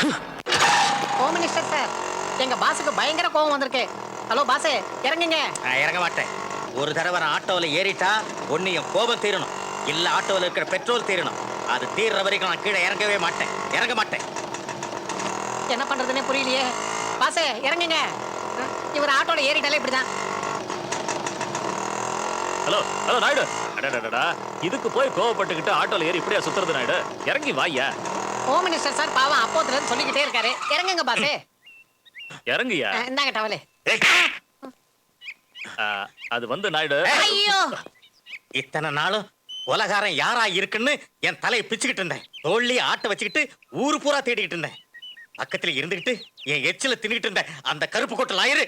ஹோம் மினிஸ்டர் சார், எங்க பாஸுக்கு பயங்கர கோவம் வந்திருக்கு. ஹலோ பாஸே, இறங்குங்க. நான் இறங்க மாட்டேன். ஒரு தடவை நான் ஆட்டோவில் ஏறிட்டா ஒன்னு என் கோபம் தீரணும், இல்ல ஆட்டோவில் இருக்கிற பெட்ரோல் தீரணும். அது தீர்ற வரைக்கும் நான் கீழே இறங்கவே மாட்டேன். இறங்க மாட்டேன். என்ன பண்றதுன்னே புரியலையே. பாஸே இறங்குங்க. இவர் ஆட்டோல ஏறிட்டாலே இப்படிதான். ஹலோ ஹலோ நாயுடு, அடடடடா, இதுக்கு போய் கோவப்பட்டுக்கிட்டு ஆட்டோல ஏறி இப்படியா சுத்துறது நாயுடு? இறங்கி வாயா. ஹோம் மினிஸ்டர் சார் பாவம் அப்போத்துல இருந்து சொல்லிக்கிட்டே இருக்காரு. இறங்குங்க பாஸே. இறங்குயா. இந்தாங்க டவலே. அது வந்து நாயுடு, ஐயோ, இத்தனை நாளும் உலகாரம் யாரா இருக்குன்னு என் தலையை பிச்சுக்கிட்டு இருந்தேன். தோள்ளி ஆட்ட வச்சுக்கிட்டு ஊரு பூரா தேடிக்கிட்டு இருந்தேன். பக்கத்துல இருந்துகிட்டு என் எச்சில தின்னுட்டு இருந்தேன் அந்த கருப்பு கோட்டை லாயரு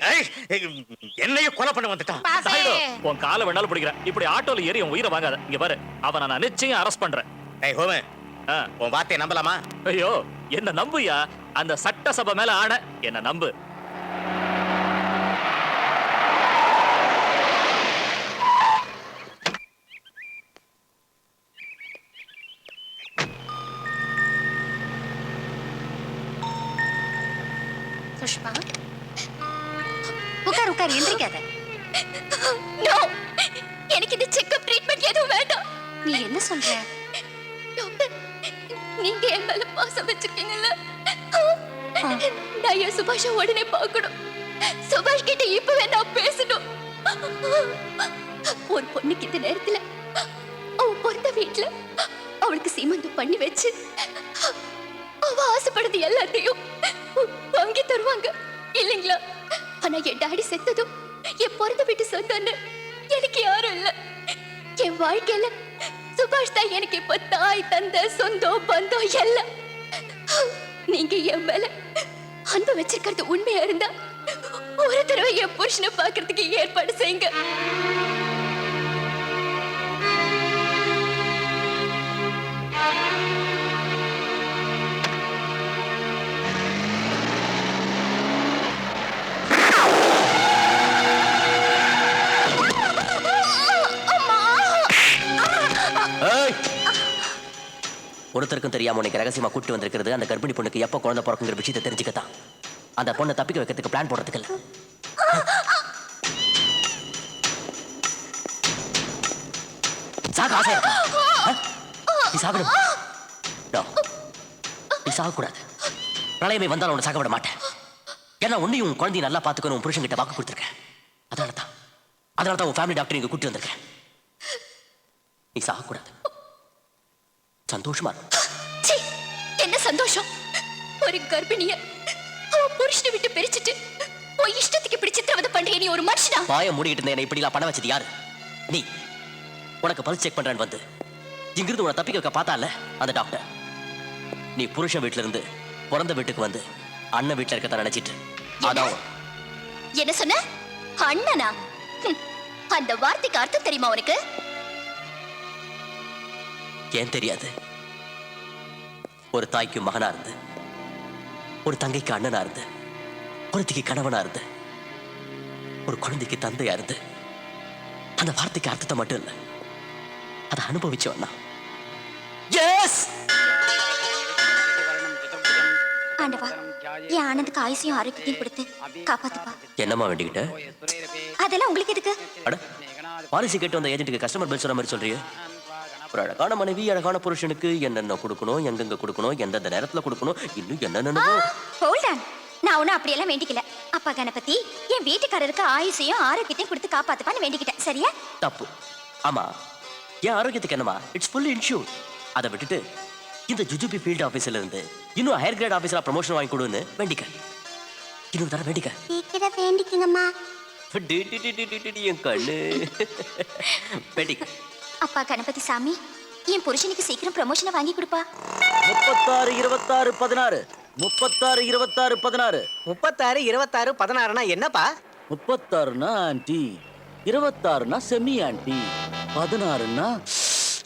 என்னைய கொலை பண்ண வந்துட்டான். பாஸே. நாயுடு, உன் காலை வேணாலும் பிடிக்கிறேன். இப்படி ஆட்டோல ஏறி உன் உயிரை வாங்காத. இங்க பாரு, அவனை நான் நிச்சயம் அரெஸ்ட் பண்றேன். ஏய் ஹோமே, உன் வார்த்தையை நம்பலாமா? ஐயோ, என்ன நம்புயா. அந்த சட்டசபை மேல ஆன என்ன நம்பு. சுஷ்மா, உட்கார் உட்கார், எந்திரிக்காத. நோ, எனக்கு இந்த செக்கப் ட்ரீட்மெண்ட் எதுவும் வேண்டாம். நீ என்ன சொல்ற? டாக்டர், நீங்க என் மேல பாசம் வச்சிருக்கீங்கல்ல, நான் என் சுபாஷ உடனே பார்க்கணும். சுபாஷ் கிட்ட இப்பவே நான் பேசணும். ஒரு பொண்ணுக்கு இந்த நேரத்துல அவ பிறந்த வீட்டுல அவளுக்கு சீமந்தம் பண்ணி வச்சு அவ ஆசைப்படுறது எல்லாத்தையும் வாங்கி தருவாங்க இல்லைங்களா? ஆனா என் டாடி செத்ததும் என் பிறந்த வீட்டு சொந்தன்னு எனக்கு யாரும் இல்ல. என் வாழ்க்கையில சுபாஷ் தான் எனக்கு இப்ப தாய் தந்தை சொந்தம் பந்தம் எல்லாம். நீங்க என் மேல அன்பு வச்சிருக்கிறது உண்மையா இருந்தா ஒரு தடவை என் புருஷனை பாக்குறதுக்கு ஏற்பாடு செய்யுங்க. ஒருத்தருக்கும் தெரியாம உனக்கு ரகசியமா கூட்டி வந்திருக்கிறது அந்த கர்ப்பிணி பொண்ணுக்கு எப்ப குழந்தை பிறக்குங்கிற விஷயத்தை தெரிஞ்சுக்கத்தான். அந்த பொண்ணை தப்பிக்க வைக்கிறதுக்கு பிளான் போடுறதுக்கு இல்ல. சாக ஆசை இருக்கா? நீ சாகணும். நீ சாகக்கூடாது. பிரளயமே வந்தாலும் உன்னை சாக விட மாட்டேன். ஏன்னா உன்னையும் உன் குழந்தைய நல்லா பார்த்துக்கணும் உன் புருஷன் கிட்ட வாக்கு கொடுத்துருக்கேன். அதனால தான் உன் ஃபேமிலி டாக்டர் இங்க கூட்டி வந்திருக்கேன். நீ சாகக்கூடாது. சந்தோஷமா என்ன சந்தோஷம்? ஒரு கர்ப்பிணிய அவ புருஷனை விட்டு பிரிச்சுட்டு உன் இஷ்டத்துக்கு இப்படி சித்திரவதை பண்றிய நீ ஒரு மனுஷனா? பாய மூடிக்கிட்டு இருந்த என்ன இப்படி எல்லாம் பண்ண வச்சது யாரு? நீ. உனக்கு பல்ஸ் செக் பண்றேன்னு வந்து இங்கிருந்து உன்னை தப்பிக்க வைக்க பார்த்தால அந்த டாக்டர். நீ புருஷன் வீட்டுல இருந்து பிறந்த வீட்டுக்கு வந்து அண்ணன் வீட்டுல இருக்கத்தான் நினைச்சிட்டு. அதான் என்ன சொன்ன? அண்ணனா? அந்த வார்த்தைக்கு அர்த்தம் தெரியுமா உனக்கு? ஏன் தெரியாது? ஒரு தாய்க்கு மகனா இருந்து, ஒரு தங்கைக்கு அண்ணனா இருந்து, ஒருத்திக்கு கணவனா இருந்து, ஒரு குழந்தைக்கு தந்தையா இருந்து, அந்த வார்த்தைக்கு அர்த்தத்தை மட்டும் இல்ல அதை அனுபவிச்சவனா. எஸ் ஆண்டவா, என் ஆனந்துக்கு ஆயுசையும் ஆரோக்கியத்தையும் கொடுத்து காப்பாத்துப்பா. என்னம்மா வேண்டிக்கிட்ட? அதெல்லாம் உங்களுக்கு எதுக்கு? அட, பாலிசி கேட்டு வந்த ஏஜென்ட்டுக்கு கஸ்டமர் பில் சொல்ற மாதிரி சொல்றியே. ஒரு அழகான மனைவி அழகான புருஷனுக்கு என்னென்ன கொடுக்கணும், எங்கெங்க கொடுக்கணும், எந்தெந்த நேரத்துல கொடுக்கணும், இன்னும் என்னென்ன. ஹோல்ட் ஆன், நான் ஒன்னும் அப்படியெல்லாம் வேண்டிக்கல. அப்பா கணபதி, என் வீட்டுக்காரருக்கு ஆயுசையும் ஆரோக்கியத்தையும் கொடுத்து காப்பாத்துப்பான்னு வேண்டிக்கிட்டேன். சரியா? தப்பு. ஆமா, என் ஆரோக்கியத்துக்கு என்னமா, இட்ஸ் ஃபுல்லி இன்ஷூர். அதை விட்டுட்டு இந்த ஜுஜுபி ஃபீல்ட் ஆபீஸ்ல இருந்து இன்னும் ஹையர் கிரேட் ஆபீஸ்ல ப்ரமோஷன் வாங்கி கொடுன்னு வேண்டிக்க. இன்னொரு தடவை வேண்டிக்க. சீக்கிரம் வேண்டிக்குங்கம்மா. என் கண்ணு வேண்டிக்க. அப்பா கணபதி சாமி, என் புருஷனுக்கு சீக்கிரம் ப்ரமோஷனை வாங்கி கொடுப்பா. 36 26 16 36 26 16 36 26 16னா என்னப்பா? 36னா ஆன்ட்டி, 26னா செமி ஆன்ட்டி, 16னா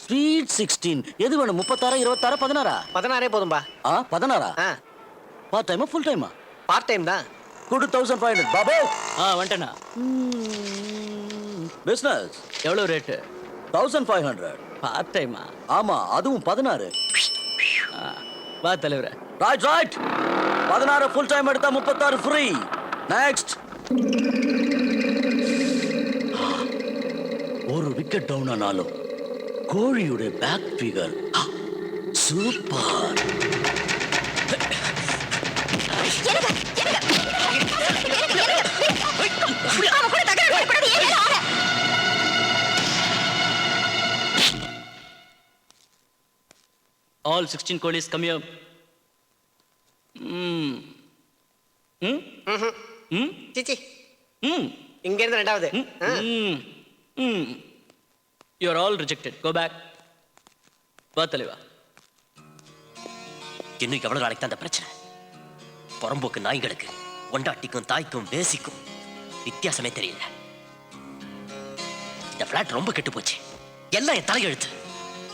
ஸ்வீட் 16. எது வேணும்? 36 26 16? 16 போதும்பா. 16? பார்ட் டைமா ஃபுல் டைமா? பார்ட் டைம் தான். குடு 1500. பாபு வந்துட்டேண்ணா. பிசினஸ் எவ்வளவு ரேட்டு? 1500. பார்ட் டைமா? ஆமா, அதுவும் 16. வா தலைவரே. ரைட். 16 ஃபுல் டைம் எடுத்தா 36 ஃப்ரீ. நெக்ஸ்ட். ஒரு விக்கெட் டவுன் ஆனாலும் கோழியுடைய back figure super. All 16 coolies come here. சிச்சி இங்க இருந்து ரெண்டாவது You are all rejected. Go back. வா தலைவா. இன்னும் எவ்வளவு நாளைக்கு தான் அந்த பிரச்சனை? புறம்போக்கு நாய்களுக்கு ஒண்டாட்டிக்கும் தாய்க்கும் வேசிக்கும் வித்தியாசமே தெரியல. இந்த பிளாட் ரொம்ப கெட்டு போச்சு. எல்லாம் என் தலையெழுத்து.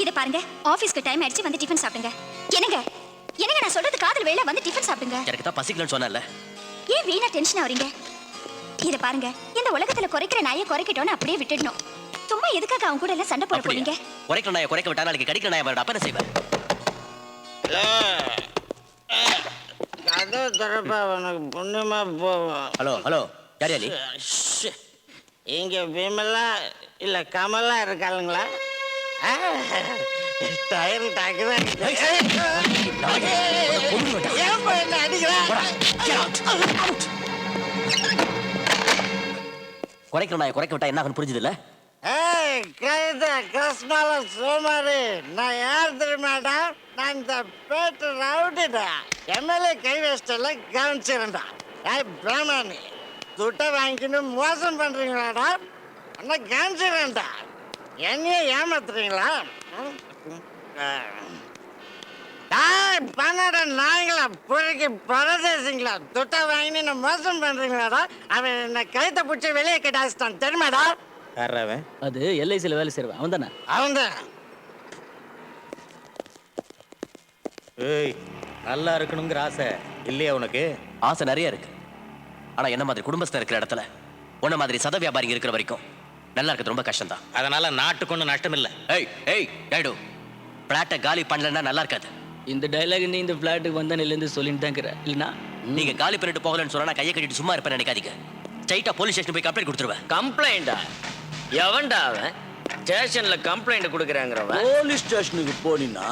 இத பாருங்க, ஆபீஸ்க்கு டைம் ஆயிடுச்சு, வந்து டிஃபன் சாப்பிடுங்க. என்னங்க என்னங்க நான் சொல்றது காதுல வேளை, வந்து டிஃபன் சாப்பிடுங்க. எனக்கு தான் பசிக்கலன்னு சொன்னேன்ல. ஏன் வீணா டென்ஷன் ஆவறீங்க? இத பாருங்க, இந்த உலகத்துல குறைக்கிற நாயை குறைக்கட்டோன்னு அப்படியே விட்டுடணும். சும்மா எதுக்காக அவங்க கூட எல்லாம் சண்டை போட போறீங்க? குறைக்கிற நாயை குறைக்க விட்டா நாளைக்கு கடிக்கிற நாயை அப்ப என்ன செய்வேன்? கதவு திறப்பா, உனக்கு புண்ணியமா போவோம். ஹலோ ஹலோ, யாரியா நீ? இங்க விமலா இல்ல கமலா இருக்காளுங்களா? டயர் டாக்குதான் குறைக்கிற நாயை குறைக்க விட்டா என்ன ஆகுன்னு புரிஞ்சது இல்ல? கிருஷ்ணால சோமாரி, நான் யார் தெரியுமாடா? நான் இந்த பேட்டு ரவுடிடா. எம்எல்ஏ கை வச்சிட்டல கவனிச்சிருந்தா. பிராமணி துட்டை வாங்கின்னு மோசம் பண்றீங்களாடா? அண்ணா கவனிச்சிருந்தா. என்னையே ஏமாத்துறீங்களா? பண்ணாட நாய்களா, புறக்கி பரதேசிங்களா, துட்டை வாங்கின்னு மோசம் பண்றீங்களாடா? அவன் என்ன கைத்த பிடிச்சி வெளியே கட்டாச்சிட்டான் தெரியுமாடா? அது எல்ஐசியில் வேலை செய்வேன் அவன் தானே? அவன்தான். ஏய், நல்லா இருக்கணுங்கிற ஆசை இல்லையா உனக்கு? ஆசை நிறைய இருக்கு. ஆனா என்ன மாதிரி குடும்பஸ்தர் இருக்கிற இடத்துல உன்ன மாதிரி சத வியாபாரிங்க இருக்கிற வரைக்கும் நல்லா இருக்கிறது ரொம்ப கஷ்டம் தான். அதனால நாட்டுக்கு ஒன்றும் நஷ்டம் இல்லை. ஏய் ஏய் டைடு, பிளாட்டை காலி பண்ணலன்னா நல்லா இருக்காது. இந்த டைலாக் நீ இந்த ஃபிளாட்டுக்கு வந்த நிலையிலேருந்து சொல்லிட்டு தான் இருக்கிற இல்லைன்னா? நீங்க காலி பண்ணிட்டு போகலன்னு சொன்னா நான் கையை கட்டிட்டு சும்மா இருப்பேன் நினைக்காதீங்க. ஸ்ட்ரைட்டா போலீஸ் ஸ்டேஷன் போய் கம்ப்ளைண்ட் கொடுத்துருவேன். கம்ப்ளைண்டா? எவன்டா அவன்? ஸ்டேஷன்ல கம்ப்ளைண்ட் கொடுக்குறாங்கிறவன். போலீஸ் ஸ்டேஷனுக்கு போனீங்கன்னா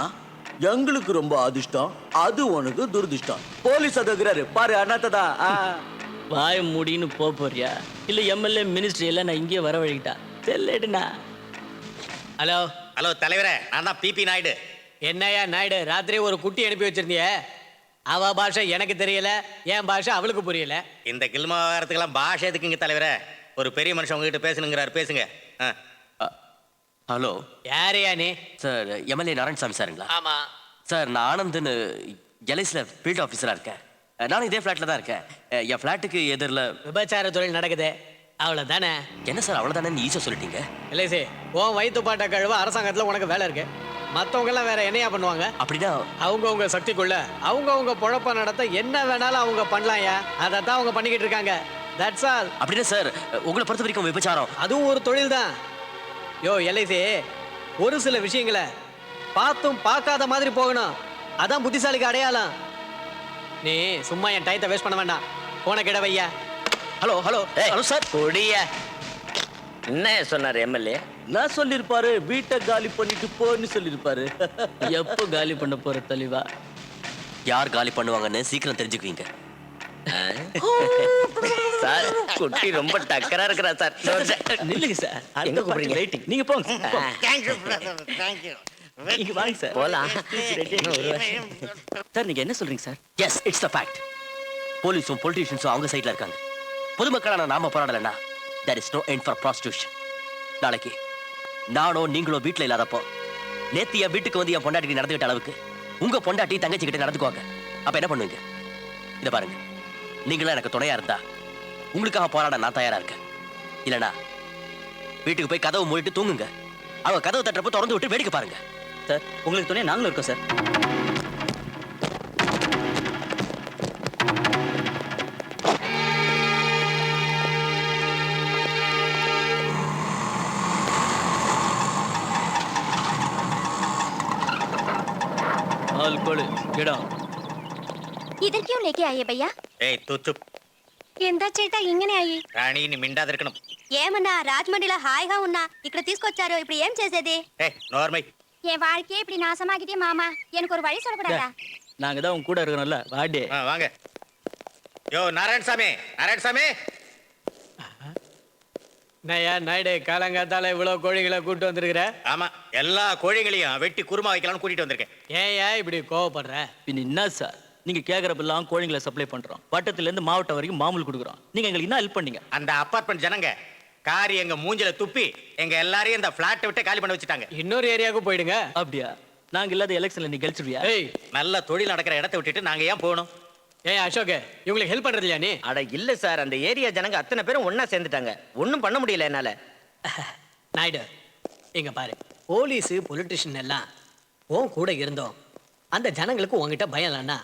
எங்களுக்கு ரொம்ப அதிர்ஷ்டம், அது உனக்கு துரதிர்ஷ்டம். போலீஸ் அதுக்குறாரு பாரு, அண்ணாத்ததா. வாய முடின்னு போறியா இல்ல எம்எல்ஏ மினிஸ்ட்ரி எல்லாம் நான் இங்கே வரவழைக்கிட்டா தெரியலடுண்ணா. ஹலோ ஹலோ தலைவரே, நான் தான் பிபி நாயுடு. என்னையா நாயுடு, ராத்திரி ஒரு குட்டி அனுப்பி வச்சிருந்திய? அவ பாஷை எனக்கு தெரியல, என் பாஷை அவளுக்கு புரியல. இந்த கில்மா விவகாரத்துக்கெல்லாம் பாஷை எதுக்குங்க தலைவரே? ஒரு பெரிய மனுஷன் உங்ககிட்ட பேசணுங்கிறாரு, பேசுங்க. ஹலோ, யாரையா நீ? சார் எம்எல்ஏ நாராயணசாமி சாருங்களா? ஆமா சார், நான் ஆனந்த்னு எல்ஐசியில் ஃபீல்ட் ஆஃபீஸராக இருக்கேன். நானும் இதே ஃப்ளாட்டில் தான் இருக்கேன். என் ஃப்ளாட்டுக்கு எதிரில் விபச்சார தொழில் நடக்குது, அவ்வளவுதானே? என்ன சார் அவ்வளோதானே ஈஸியாக சொல்லிட்டீங்க? இல்லை சார், உன் வயிற்று பாட்ட கழுவ அரசாங்கத்தில் உனக்கு வேலை இருக்கு. மற்றவங்க எல்லாம் வேற என்னையா பண்ணுவாங்க? அப்படின்னா அவங்கவுங்க சக்திக்குள்ள அவங்கவுங்க பொழப்ப நடத்த என்ன வேணாலும் அவங்க பண்ணலாம்யா. அதைத்தான் அவங்க பண்ணிக்கிட்டு இருக்காங்க. That's all. அப்படின்னா சார், உங்களை பொறுத்த வரைக்கும் விபச்சாரம் அதுவும் ஒரு தொழில் தான். யோ எல்ஐசி, ஒரு சில விஷயங்களை பார்த்தும் பார்க்காத மாதிரி போகணும். அதான் புத்திசாலிக்கு அடையாளம். நீ சும்மா என் டயத்தை வேஸ்ட் பண்ண வேண்டாம். போன கிட வையா. Hello hello hello sir. கொடிய என்ன சொன்னார் எம்எல்ஏ? நான் சொல்லிருப்பாரு, வீட்டை காலி பண்ணிட்டு போன்னு சொல்லிருப்பாரு. எப்போ காலி பண்ண போற தலைவா? யார் காலி பண்ணுவாங்கன்னு சீக்கிரம் தெரிஞ்சுக்குவீங்க. சார், குட்டி ரொம்ப டக்கரா இருக்கிறா சார். நில்லுங்க சார், எங்க கூப்பிடுறீங்க? வெயிட்டிங். நீங்க போங்க. Thank you brother, thank you. நீங்க வாங்க சார். போலாம். சார் நீங்க என்ன சொல்றீங்க sir? Yes, it's the fact. போலீஸும் பொலிட்டீஷியன்ஸும் அவங்க சைட்ல இருக்காங்க. பொதுமக்களான நாம போராடலன்னா there is no end for prostitution. நாளைக்கு நானோ நீங்களோ வீட்டுல இல்லாதப்போ நேத்து என் வீட்டுக்கு வந்து என் பொண்டாட்டி நடந்துகிட்ட அளவுக்கு உங்க பொண்டாட்டி தங்கச்சி கிட்ட நடந்துக்குவாங்க. அப்ப என்ன பண்ணுவீங்க? இத பாருங்க, நீங்களும் எனக்கு துணையா இருந்தா உங்களுக்காக போராட நான் தயாரா இருக்கேன். இல்லனா வீட்டுக்கு போய் கதவு மூடிட்டு தூங்குங்க. அவங்க கதவு தட்டுறப்ப திறந்து விட்டு வேடிக்கை பாருங்க. சார், உங்களுக்கு துணை நாங்களும் இருக்கோம் சார். इधर क्यों लेके आए भैया? ഏയ് तू चुप എന്താ ചേട്ടാ ഇങ്ങനെ ആയി? రాణి ని మిండాదిరకడం ఏమన్నా రాజమండ్రిలో హాయిగా ఉన్నా ఇక్కడ తీసుకొచ్చారు ఇప్పుడు ఏం చేసేది? ஏய் நார்மல் என் வாழ்க்கையே இப்படி நாசமாக்கிட்டே மாமா எனக்கு ஒரு வழி சொல்லக்கூடாதா? நாங்க தான் உங்க கூட இருக்கணும்ல வாடி. வாங்க யோ நாராயணசாமி நாராயணசாமி நயா நாயுடு காலங்காத்தால இவ்வளவு கோழிகளை கூட்டு வந்திருக்கிற? ஆமா எல்லா கோழிகளையும் வெட்டி குருமா வைக்கலாம்னு கூட்டிட்டு வந்திருக்கேன். ஏயா இப்படி கோவப்படுற? பின்ன என்ன சார் நீங்க கேக்குறப்பெல்லாம் கோழிங்களை சப்ளை பண்றோம், பட்டத்துல இருந்து மாவட்டம் வரைக்கும் மாமூல் கொடுக்குறோம், நீங்க எங்களுக்கு என்ன ஹெல்ப் பண்ணீங்க? அந்த அபார்ட்மெண்ட் ஜனங்க காரி எங்க மூஞ்சில துப்பி எங்க எல்லாரையும் இந்த பிளாட்டை விட்டு காலி பண்ண வச்சுட்டாங்க. இன்னொரு ஏரியாவுக்கு போயிடுங்க. அப்படியா? நாங்க இல்லாத எலெக்ஷன்ல நீ கழிச்சிருவியா? ஏய் நல்ல தொழில் நடக்கிற இடத்தை விட்டுட்டு நாங்க ஏன் போகணும்? ஏய் அசோக் இவங்களுக்கு ஹெல்ப் பண்றது இல்லையா நீ? அட இல்ல சார், அந்த ஏரியா ஜனங்க அத்தனை பேரும் ஒண்ணா சேர்ந்துட்டாங்க, ஒண்ணும் பண்ண முடியல என்னால. நாயுடு இங்க பாரு, போலீஸ் பொலிட்டிஷியன் எல்லாம் உன் கூட இருந்தோம், அந்த ஜனங்களுக்கு உங்ககிட்ட பயம் இல்லைன்னா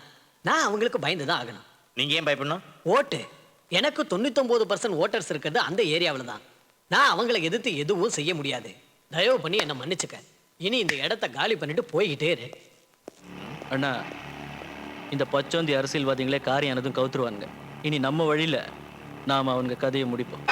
நான் அவங்களுக்கு பயந்து தான் ஆகணும். நீங்க ஏன் பயப்படணும்? ஓட்டு எனக்கு 99% ஓட்டர்ஸ் இருக்கிறது அந்த ஏரியாவில் தான். நான் அவங்களை எதிர்த்து எதுவும் செய்ய முடியாது. தயவு பண்ணி என்னை மன்னிச்சுக்க. இனி இந்த இடத்த காலி பண்ணிட்டு போய்கிட்டே இரு. அண்ணா இந்த பச்சோந்தி அரசியல்வாதிகளே காரியானதும் கவுத்துருவாங்க. இனி நம்ம வழியில நாம அவங்க கதையை முடிப்போம்.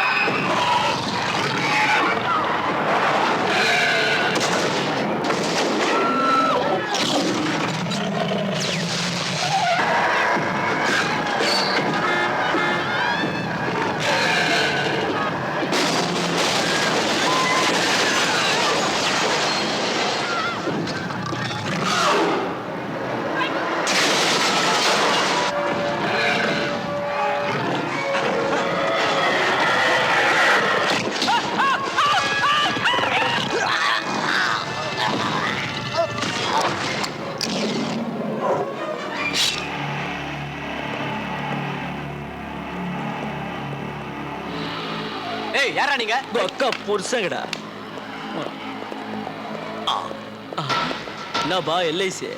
ஏய் யாரா நீங்க? அக்கா புருஷங்கடா. என்னப்பா எல்ஐசி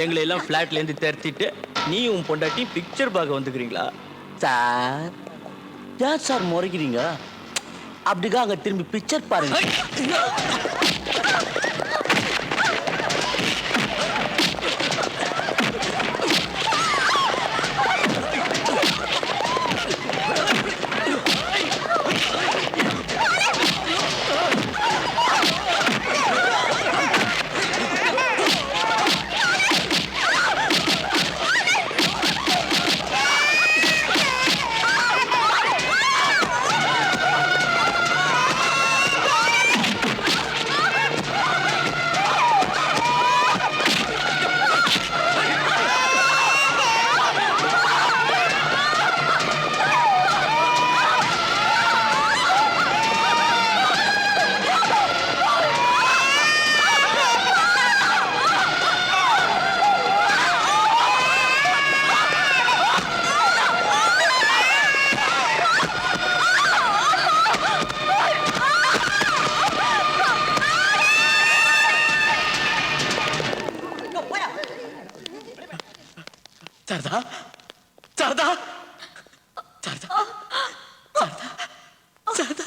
எங்களை எல்லாம் பிளாட்ல இருந்து திரட்டிட்டு நீ உன் பொண்டாட்டி பிக்சர் பார்க்க வந்துக்கிறீங்களா? சார் ஏன் சார் முறைக்கிறீங்க? அப்படிக்கா அங்க திரும்பி பிக்சர் பாருங்க. சாரதா சாரதா சாரதா சாரதா சாரதா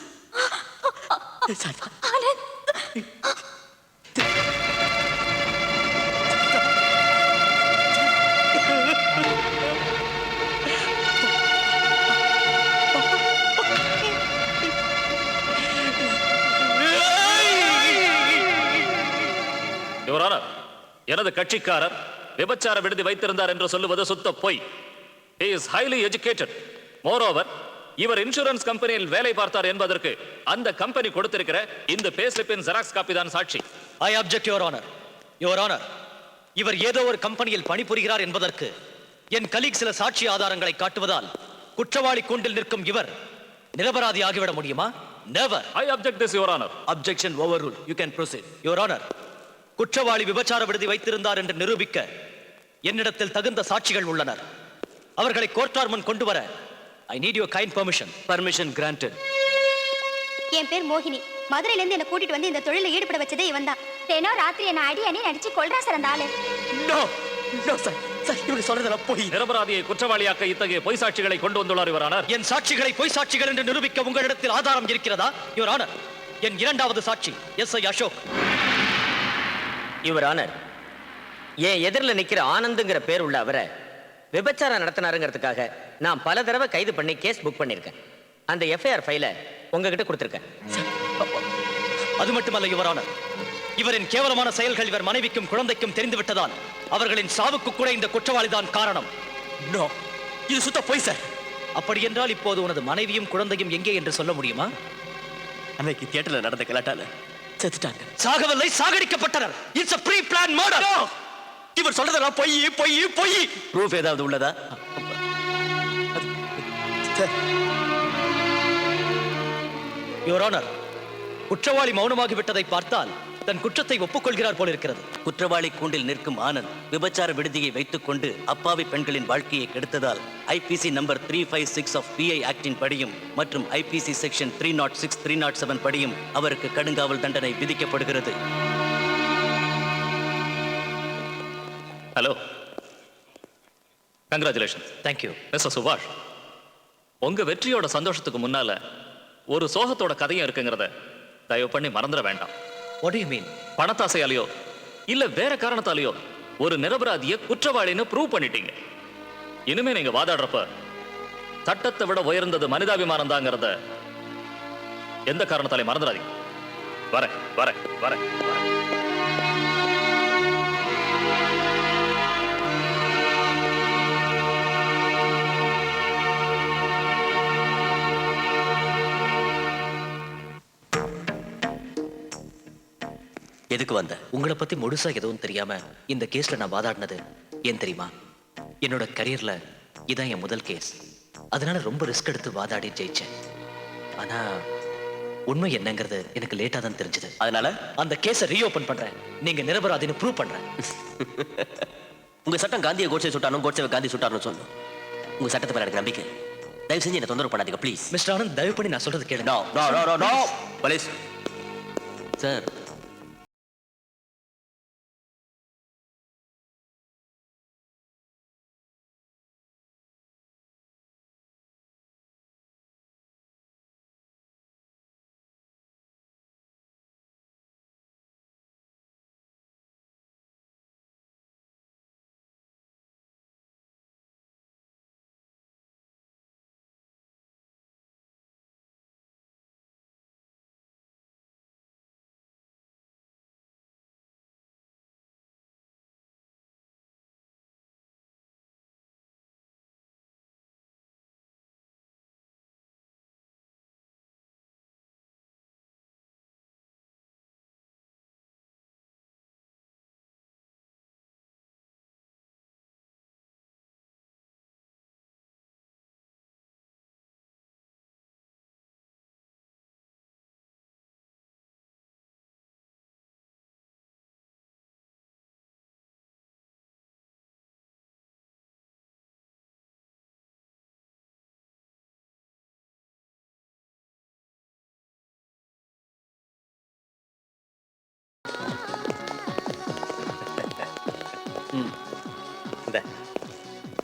சாரதா எனது கட்சிக்காரர் விபச்சார விடுதி வைத்திருந்தார் என்று சொல்லுவது சுத்த பொய். He is highly educated. Moreover, இவர் இன்சூரன்ஸ் கம்பெனியில் வேலை பார்த்தார் என்பதற்கு அந்த கம்பெனி கொடுத்திருக்கிற இந்த பே ஸ்லிப்பின் ஜெராக்ஸ் காப்பி தான் சாட்சி. ஐ object your honour. Your honour, இவர் ஏதோ ஒரு கம்பெனியில் பணிபுரிகிறார் என்பதற்கு என் கலீக் சில சாட்சி ஆதாரங்களை காட்டுவதால் குற்றவாளி கூண்டில் நிற்கும் இவர் நிரபராதி ஆகிவிட முடியுமா? Never. I object this, Your Honor. Objection overrule. You can proceed. Your honour, குற்றவாளி விபச்சார விடுதி வைத்திருந்தார் என்று நிரூபிக்க என்னிடத்தில் தகுந்த சாட்சிகள் உள்ளனர். அவர்களை கோர்ட்டார் முன் கொண்டு வர I need your kind permission. Permission granted. என் பேர் மோகினி. மதுரையில இருந்து என்ன கூட்டிட்டு வந்து இந்த தொழில ஈடுபட வச்சதே இவன் தான். தினோ ராத்திரி என்ன அடி அணி நடிச்சு கொல்றா சார் அந்த ஆளு. நோ நோ சார், சார் இவங்க சொல்றதெல்லாம் போய். நிரபராதியை குற்றவாளியாக்க இத்தகைய பொய் சாட்சிகளை கொண்டு வந்துள்ளார் யுவர் ஆனர். என் சாட்சிகளை பொய் சாட்சிகள் என்று நிரூபிக்க உங்களிடத்தில் ஆதாரம் இருக்கிறதா? யுவர் ஆனர், என் இரண்டாவது சாட்சி எஸ்.ஐ. அசோக். யுவர் ஆனர், என் எதிரில் நிக்கிற ஆனந்துங்கிற பேர் உள்ள அவரை விபச்சாரம் நடத்தினாருங்கிறதுக்காக நான் பல தடவை கைது பண்ணி கேஸ் புக் பண்ணியிருக்கேன். அந்த எஃப்ஐஆர் ஃபைலை உங்ககிட்ட கொடுத்துருக்கேன். அது மட்டுமல்ல யுவரான, இவரின் கேவலமான செயல்கள் இவர் மனைவிக்கும் குழந்தைக்கும் தெரிந்து விட்டதால் அவர்களின் சாவுக்கு கூட இந்த குற்றவாளிதான் காரணம். இது சுத்த பொய் சார். அப்படி என்றால் இப்போது உனது மனைவியும் குழந்தையும் எங்கே என்று சொல்ல முடியுமா? அன்னைக்கு தியேட்டர்ல நடந்த கலாட்டால செத்துட்டாங்க. சாகவில்லை, சாகடிக்கப்பட்டனர். It's a pre-planned murder. இவர் சொல்றதெல்லாம் பொய் பொய் பொய். ப்ரூஃப் ஏதாவது உள்ளதா? யுவர் ஆனர், குற்றவாளி மௌனமாகி விட்டதை பார்த்தால் தன் குற்றத்தை ஒப்புக்கொள்கிறார் போல இருக்கிறது. குற்றவாளி கூண்டில் நிற்கும் ஆனந்த் விபச்சார விடுதியை வைத்துக் கொண்டு அப்பாவி பெண்களின் வாழ்க்கையை கெடுத்ததால் ஐபிசி நம்பர் 356 ஆஃப் பிஐ ஆக்டின் படியும் மற்றும் ஐபிசி செக்ஷன் 306, 307 படியும் அவருக்கு கடுங்காவல் தண்டனை விதிக்கப்படுகிறது. Hello, congratulation. தேங்க்யூ மிஸ்டர் சுபாஷ். உங்க வெற்றியோட சந்தோஷத்துக்கு முன்னால ஒரு சோகத்தோட கதையும் இருக்குங்கிறத தயவு பண்ணி மறந்துட வேண்டாம். What do you mean? பணத்தாசையாலேயோ இல்ல வேற காரணத்தாலேயோ ஒரு நிரபராதிய குற்றவாளின்னு ப்ரூவ் பண்ணிட்டீங்க. இனிமே நீங்க வாதாடுறப்ப சட்டத்தை விட உயர்ந்தது மனிதாபிமானம் தாங்கிறத எந்த காரணத்தாலே மறந்துடாதீங்க. வரேன் வரேன் வரேன் வரேன். எதுக்கு வந்த? உங்களை பத்தி முழுசா எதுவும் தெரியாம இந்த கேஸ்ல நான் வாதாடினது ஏன் தெரியுமா? என்னோட கரியர்ல இதான் என் முதல் கேஸ். அதனால ரொம்ப ரிஸ்க் எடுத்து வாதாடி ஜெயிச்சேன். ஆனா உண்மை என்னங்கிறது எனக்கு லேட்டா தான் தெரிஞ்சது. அதனால அந்த கேஸை ரீஓபன் பண்றேன். நீங்க நிரபராதின்னு ப்ரூவ் பண்றேன். உங்க சட்டம் காந்தியை கோட்சை சுட்டானும் கோட்சை காந்தி சுட்டாருன்னு சொல்லணும். உங்க சட்டத்தை மேல எனக்கு நம்பிக்கை. தயவு செஞ்சு என்ன தொந்தரவு பண்ணாதீங்க ப்ளீஸ். மிஸ்டர் ஆனந்த், தயவு பண்ணி நான் சொல்றது கேளுங்க. No no no no no please sir.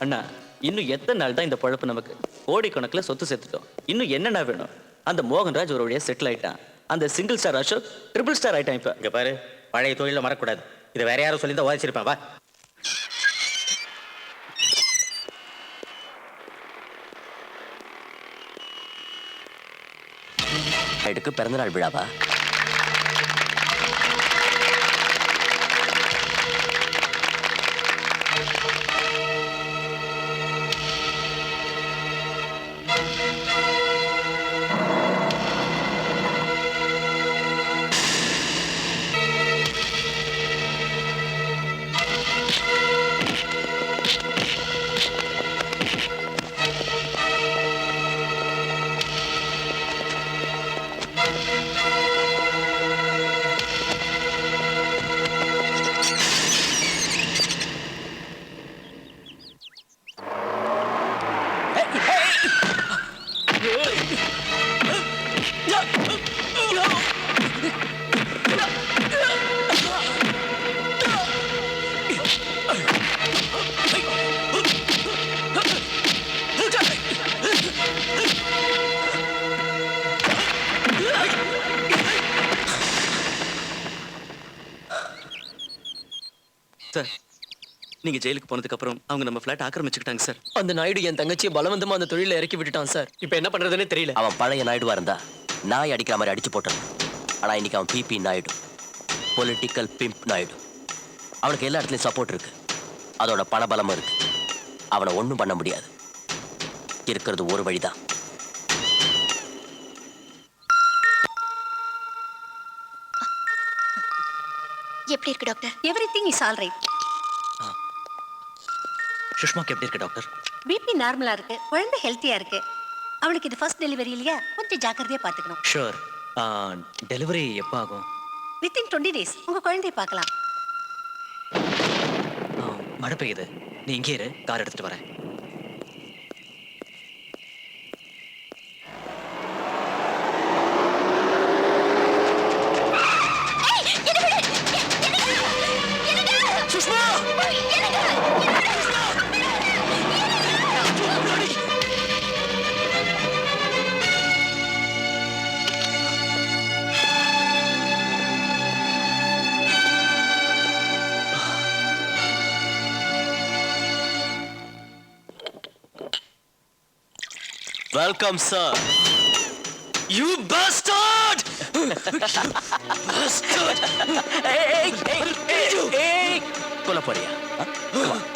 அண்ணா, இன்னும் எத்தனை நாள் தான் இந்த பழப்பு நமக்கு? கோடிக்கணக்கில் சொத்து சேர்த்துட்டோம். இன்னும் என்னென்ன வேணும்? அந்த மோகன்ராஜ் ஒரு வழியா செட்டில் ஆயிட்டான். அந்த single star Ashok triple star ஆயிட்டான். இப்ப இங்க பாரு, பழைய தொழில மறக்கூடாது. இது வேற யாரும் சொல்லி தான் உதச்சிருப்பேன். வா. எடுக்கு பிறந்தநாள் விழாவா? நீங்க ஜெயிலுக்கு போனதுக்கு அப்புறம் அவங்க நம்ம ஃபிளாட் ஆக்கிரமிச்சுக்கிட்டாங்க சார். அந்த நாயுடு என் தங்கச்சியை பலவந்தமா அந்த தொழில இறக்கி விட்டுட்டான் சார். இப்போ என்ன பண்றதுன்னே தெரியல. அவன் பழைய நாயுடுவா இருந்தா நாய் அடிக்கிற மாதிரி அடிச்சு போட்டான். ஆனா இன்னைக்கு அவன் BP Naidu, political pimp Naidu. அவனுக்கு எல்லா இடத்துலயும் சப்போர்ட் இருக்கு, அதோட பணபலமும் இருக்கு. அவனை ஒண்ணும் பண்ண முடியாது. இருக்கிறது ஒரு வழிதான். எப்படி இருக்கு doctor? Everything is all right. சுஷ்மாக்கு எப்படி இருக்கு டாக்டர்? பிபி நார்மலா இருக்கு, குழந்தை ஹெல்த்தியா இருக்கு. அவளுக்கு இது ஃபர்ஸ்ட் டெலிவரி இல்லையா, கொஞ்சம் ஜாக்கிரதையா பாத்துக்கணும். ஷூர். டெலிவரி எப்போ ஆகும்? வித்தின் 20 days உங்க குழந்தையை பார்க்கலாம். மழை பெய்யுது, நீ இங்கே இரு, கார் எடுத்துட்டு வரேன். Welcome, sir. You bastard! Bastard! Hey! Kolla poriya?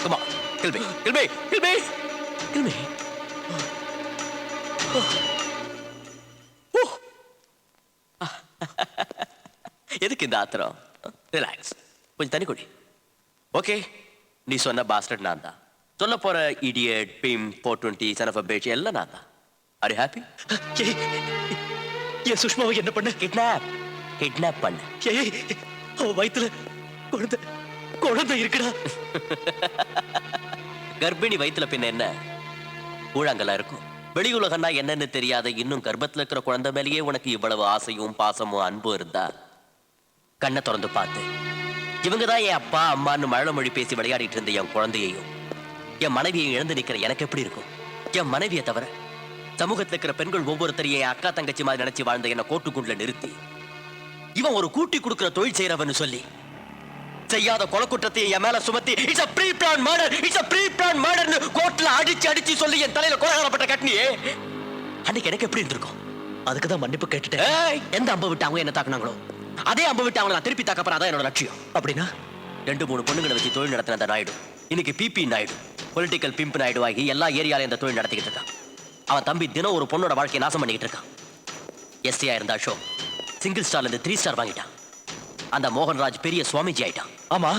Come on. Kill me. எதுக்கு இந்த ஆத்திரம்? ரிலாக்ஸ், கொஞ்சம் தண்ணி குடி. ஓகே, நீ சொன்ன பாஸ்டர்ட் நான் தான். சொல்ல போற idiot, pimp, 420, son of a bitch எல்லாம் நான் தான். Are you happy? ஏன் சுஷ்மாவை என்ன பண்ண? கிட்னாப் பண்ண. அவ வயித்துல குழந்தை இருக்குடா. கர்ப்பிணி வயித்துல பின்ன என்ன ஊழாங்கலா இருக்கும்? வெளி உலகம்னா என்னன்னு தெரியாத இன்னும் கர்ப்பத்துல இருக்கிற குழந்தை மேலேயே உனக்கு இவ்வளவு ஆசையும் பாசமும் அன்பும் இருந்தா கண்ணை திறந்து பார்த்து, இவங்கதான் என் அப்பா அம்மான்னு மழை மொழி பேசி விளையாடிட்டு இருந்த என் குழந்தையையும் என் மனைவியை இழந்து நிக்கிற எனக்கு எப்படி இருக்கும்? என் மனைவியை தவிர சமூகத்தில் இருக்கிற பெண்கள் ஒவ்வொருத்தரையும் என் அக்கா தங்கச்சி மாதிரி நினைச்சு வாழ்ந்த என்ன கோட்டுக்குள்ள நிறுத்தி இவன் ஒரு கூட்டி கொடுக்கிற தொழில் செய்யறவன்னு சொல்லி செய்யாத கொலைக்குற்றத்தை என் மேல சுமத்தி it's a pre-planned murder, it's a pre-planned murderன்னு கோர்ட்ல அடிச்சு சொல்லி என் தலையில கொலைகாரப்பட்ட கட்னியே அன்னைக்கு எனக்கு எப்படி இருந்திருக்கும்? அதுக்கு தான் மன்னிப்பு கேட்டுட்டேன். எந்த அம்பு விட்டு அவங்க என்ன தாக்குனாங்களோ அதே அம்பு விட்டு அவங்களை நான் திருப்பி தாக்கப்படுறா தான் என்னோட லட்சியம். அப்படின்னா 2-3 பொண்ணுங்களை வச்சு தொழில் நடத்தின அந்த நாயுடு இன்னைக்கு BP Naidu, political pimp Naidu ஆகி எல்லா ஏரியாலையும் இந்த தொழில் நடத்திக்கிட்டு இருக்கான். அவன் தம்பி தினம் ஒரு பொண்ணோட வாழ்க்கையை நாசம் பண்ணிக்கிட்டு இருக்கான். எஸ்டியா இருந்தா ஷோ சிங்கிள் ஸ்டார்ல இருந்து 3 ஸ்டார் வாங்கிட்டான். அந்த மோகன்ராஜ் பெரிய சுவாமிஜி ஆயிட்டான். ஆமா,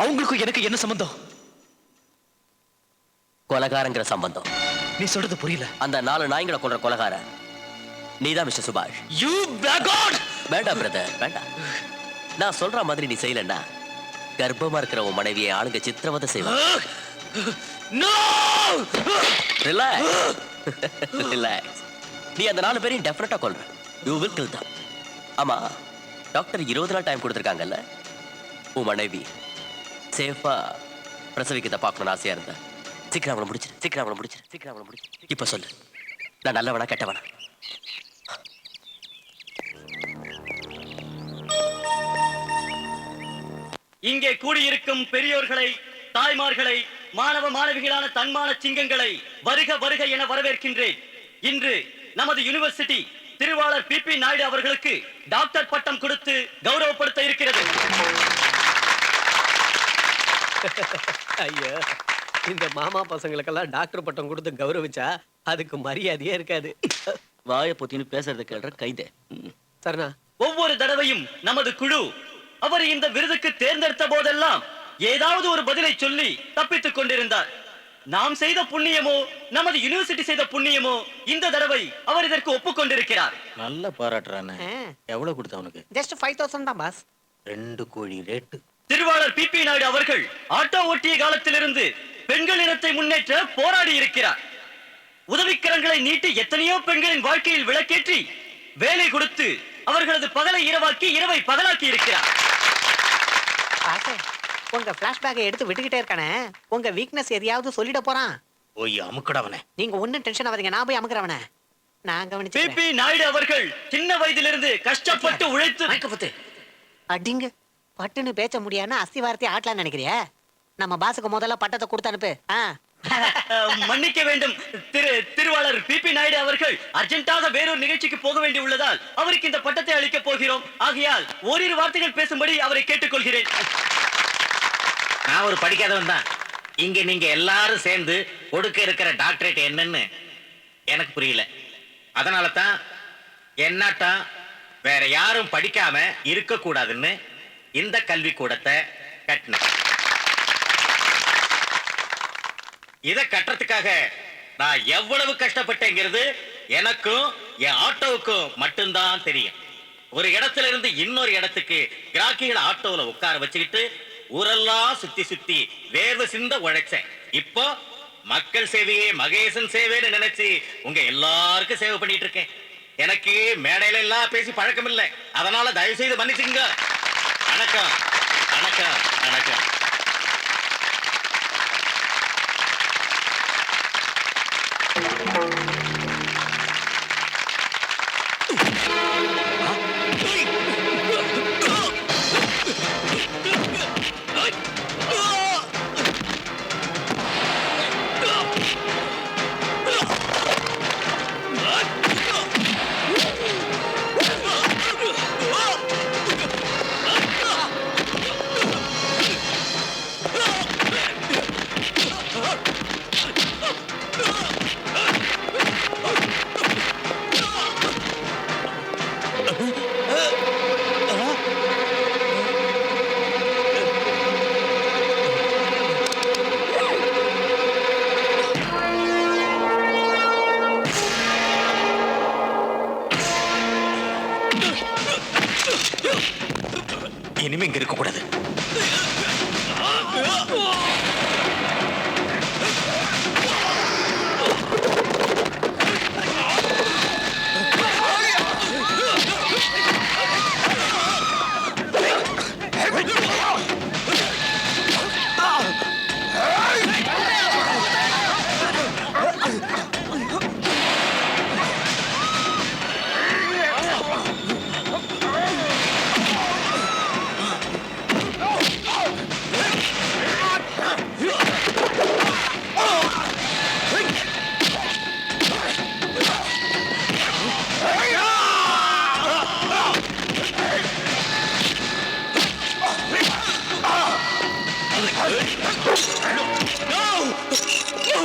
அவங்களுக்கும் எனக்கு என்ன சம்பந்தம்? கொலகாரங்கிற சம்பந்தம். நீ சொல்றது புரியல. அந்த 4 நாய்களை கொல்ற கொலகார நீதான் மிஸ்டர் சுபாஷ். யூ பேகாட்! வேண்டாம் பிரதர், வேண்டாம். நான் சொல்ற மாதிரி நீ செய்யலன்னா கர்ப்பமா இருக்கிற உன் மனைவியை ஆளுங்க சித்திரவதை செய்வாங்க. ரிலாக்ஸ். நீ அந்த 4 பேரையும் டெஃபினட்டா கொல்ற. You will kill them. ஆமா, டாக்டர் 20 நாள் டைம் கொடுத்துருக்காங்கல்ல. உன் மனைவி சேஃபா பிரசவிக்கத்தை பார்க்கணும்னு ஆசையா இருந்தா சீக்கிரம் அவளை முடிச்சிரு. இப்ப சொல்லு, நான் நல்லவனா கெட்டவனா? இங்கே கூடியிருக்கும் பெரியோர்களை, தாய்மார்களை, மாணவ மாணவிகளான தன்மான சிங்கங்களை வருக வருக என வரவேற்கின்றேன். இன்று நமது யூனிவர்சிட்டி திருவாளர் பிபி நாயுடு அவர்களுக்கு டாக்டர் பட்டம் கொடுத்து கௌரவப்படுத்த இருக்கிறது. ஐயா, இந்த மாமா பசங்களுக்கெல்லாம் டாக்டர் பட்டம் கொடுத்து கௌரவிச்சா அதுக்கு மரியாதையே இருக்காது. வாயை பொத்தின்னு பேசுறத கேள்ற கைதே. சரணா, ஒவ்வொரு தடவையும் நமது குழு அவர் இந்த விருதுக்கு தேர்ந்தெடுத்த போதெல்லாம் ஏதாவது ஒரு பதிலை சொல்லி தப்பித்துக் கொண்டிருந்தார். நாம் செய்த புண்ணியமோ நமது யூனிவர்சிட்டி செய்த புண்ணியமோ இந்த தடவை அவர் இதற்கு ஒப்புக்கொண்டிருக்கிறார். நல்ல பாராட்டுறானே. எவ்வளவு கொடுத்த அவனுக்கு? ஜஸ்ட் 5000 தான் பாஸ். 2 கோடி ரேட்டு. திருவாளர் பிபி நாயுடு அவர்கள் ஆட்டோ ஓட்டிய காலத்திலிருந்து பெண்கள் இனத்தை முன்னேற்ற போராடி இருக்கிறார். உதவிக்கரங்களை நீட்டி எத்தனையோ பெண்களின் வாழ்க்கையில் விளக்கேற்றி வேலை கொடுத்து அவர்களது பகலை இரவாக்கி இரவை பகலாக்கி இருக்கிறார். உங்க பிளாஷ்பேக்கை எடுத்து விட்டுக்கிட்டே இருக்கானே, உங்க வீக்னஸ் எதையாவது சொல்லிட போறான். ஓய் அமுக்கடவனே. நீங்க ஒன்னும் டென்ஷன் ஆகாதீங்க, நான் போய் அமுக்குறவனே. நான் கவனிச்சேன். பிபி நாயுடு அவர்கள் சின்ன வயதிலிருந்து கஷ்டப்பட்டு உழைத்து அடிங்க பட்டுன்னு பேச முடியாதுன்னா அஸ்திவாரத்தை ஆட்டலான்னு நினைக்கிறியா? நம்ம பாஸுக்கு முதல்ல பட்டத்தை கொடுத்து அனுப்பு. மன்னிக்க வேண்டும் திருவாளர் பிபி நாயுடு அவர்கள் அர்ஜென்ட்டாக வேறொரு நிகழ்ச்சிக்கு போக வேண்டி உள்ளதால் அவருக்கு இந்த பட்டத்தை அளிக்க போகிறோம். ஆகையால் ஓரிரு வார்த்தைகள் பேசும்படி அவரை கேட்டுக்கொள்கிறேன். நான் ஒரு படிக்காதவன் தான். இங்க நீங்க எல்லாரும் சேர்ந்து கொடுக்க இருக்கிற டாக்டரேட் என்னன்னு எனக்கு புரியல. அதனால தான் என்னட்டா வேற யாரும் படிக்காம இருக்க கூடாதுன்னு இந்த கல்வி கூடத்தை கட்டினேன். இத கட்டுறதுக்காக நான் எவ்வளவு கஷ்டப்பட்டேங்கிறது எனக்கும் என் ஆட்டோவுக்கும் மட்டும்தான் தெரியும். ஒரு இடத்துல இருந்து இன்னொரு இடத்துக்கு கிராக்கிகளை ஆட்டோல உட்கார வச்சுக்கிட்டு ஊரெல்லாம் சுத்தி சுத்தி வேர்வை சிந்த உழைச்சேன். இப்போ மக்கள் சேவையே மகேசன் சேவைன்னு நினைச்சு உங்க எல்லாருக்கும் சேவை பண்ணிட்டு இருக்கேன். எனக்கு மேடையில எல்லாம் பேசி பழக்கம் இல்லை. அதனால தயவு செய்து மன்னிச்சுங்க. வணக்கம் வணக்கம் வணக்கம். இனிமே இங்க இருக்க கூடாது.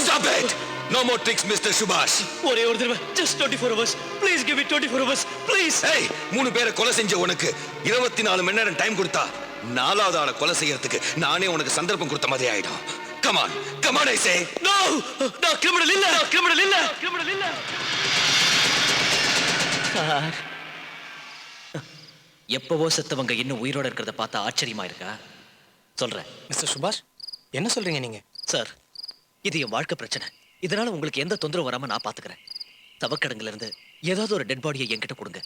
Stop it! No more tricks, Mr. Subhash. ஒரே ஒரு தடவை just 24 hours. Please give me 24 hours. Please. Hey, 3 பேரை கொலை செஞ்ச உனக்கு 24 மணி நேரம் டைம் கொடுத்தா 4வது ஆளை கொலை செய்யறதுக்கு நானே உனக்கு சந்தர்ப்பம் கொடுத்த மாதிரி ஆயிடும். Come on. Come on, I say. No! நான் கிரிமினல் இல்ல. கிரிமினல் இல்ல. கிரிமினல் இல்ல. சார். எப்பவோ செத்தவங்க இன்னும் உயிரோட இருக்கிறத பார்த்தா ஆச்சரியமா இருக்கா? சொல்றேன். மிஸ்டர் சுபாஷ், என்ன சொல்றீங்க நீங்க? சார், இது என் வாழ்க்கை பிரச்சனை. இதனால உங்களுக்கு எந்த தொந்தரவு வராம நான் பாத்துக்கிறேன். தவக்கடங்குல இருந்து ஏதாவது ஒரு டெட் பாடியை என்கிட்ட கொடுங்க.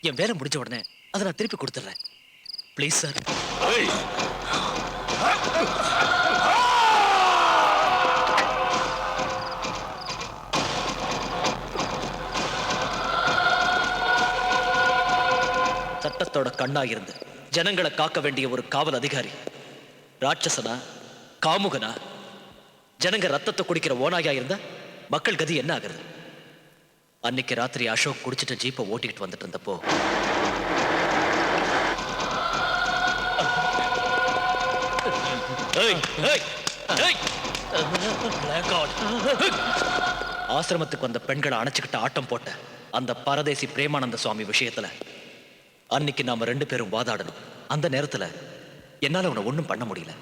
என் வேலை முடிஞ்ச உடனே அதை நான் திருப்பி கொடுத்துறேன். Please sir. சட்டத்தோட கண்ணா இருந்து ஜனங்களை காக்க வேண்டிய ஒரு காவல் அதிகாரி ராட்சசனா காமுகனா ஜனங்க ரத்தத்தை குடிக்கிற ஓனாயா இருந்தா மக்கள் கதி என்ன ஆகுறது? அன்னைக்கு ராத்திரி அசோக் குடிச்சிட்டு ஜீப்பை ஓட்டிக்கிட்டு வந்துட்டு இருந்தப்போ ஆசிரமத்துக்கு வந்த பெண்களை அணைச்சுக்கிட்ட ஆட்டம் போட்ட அந்த பரதேசி பிரேமானந்த சுவாமி விஷயத்துல அன்னைக்கு நாம 2 பேரும் வாதாடணும். அந்த நேரத்துல என்னால அவனை ஒண்ணும் பண்ண முடியல.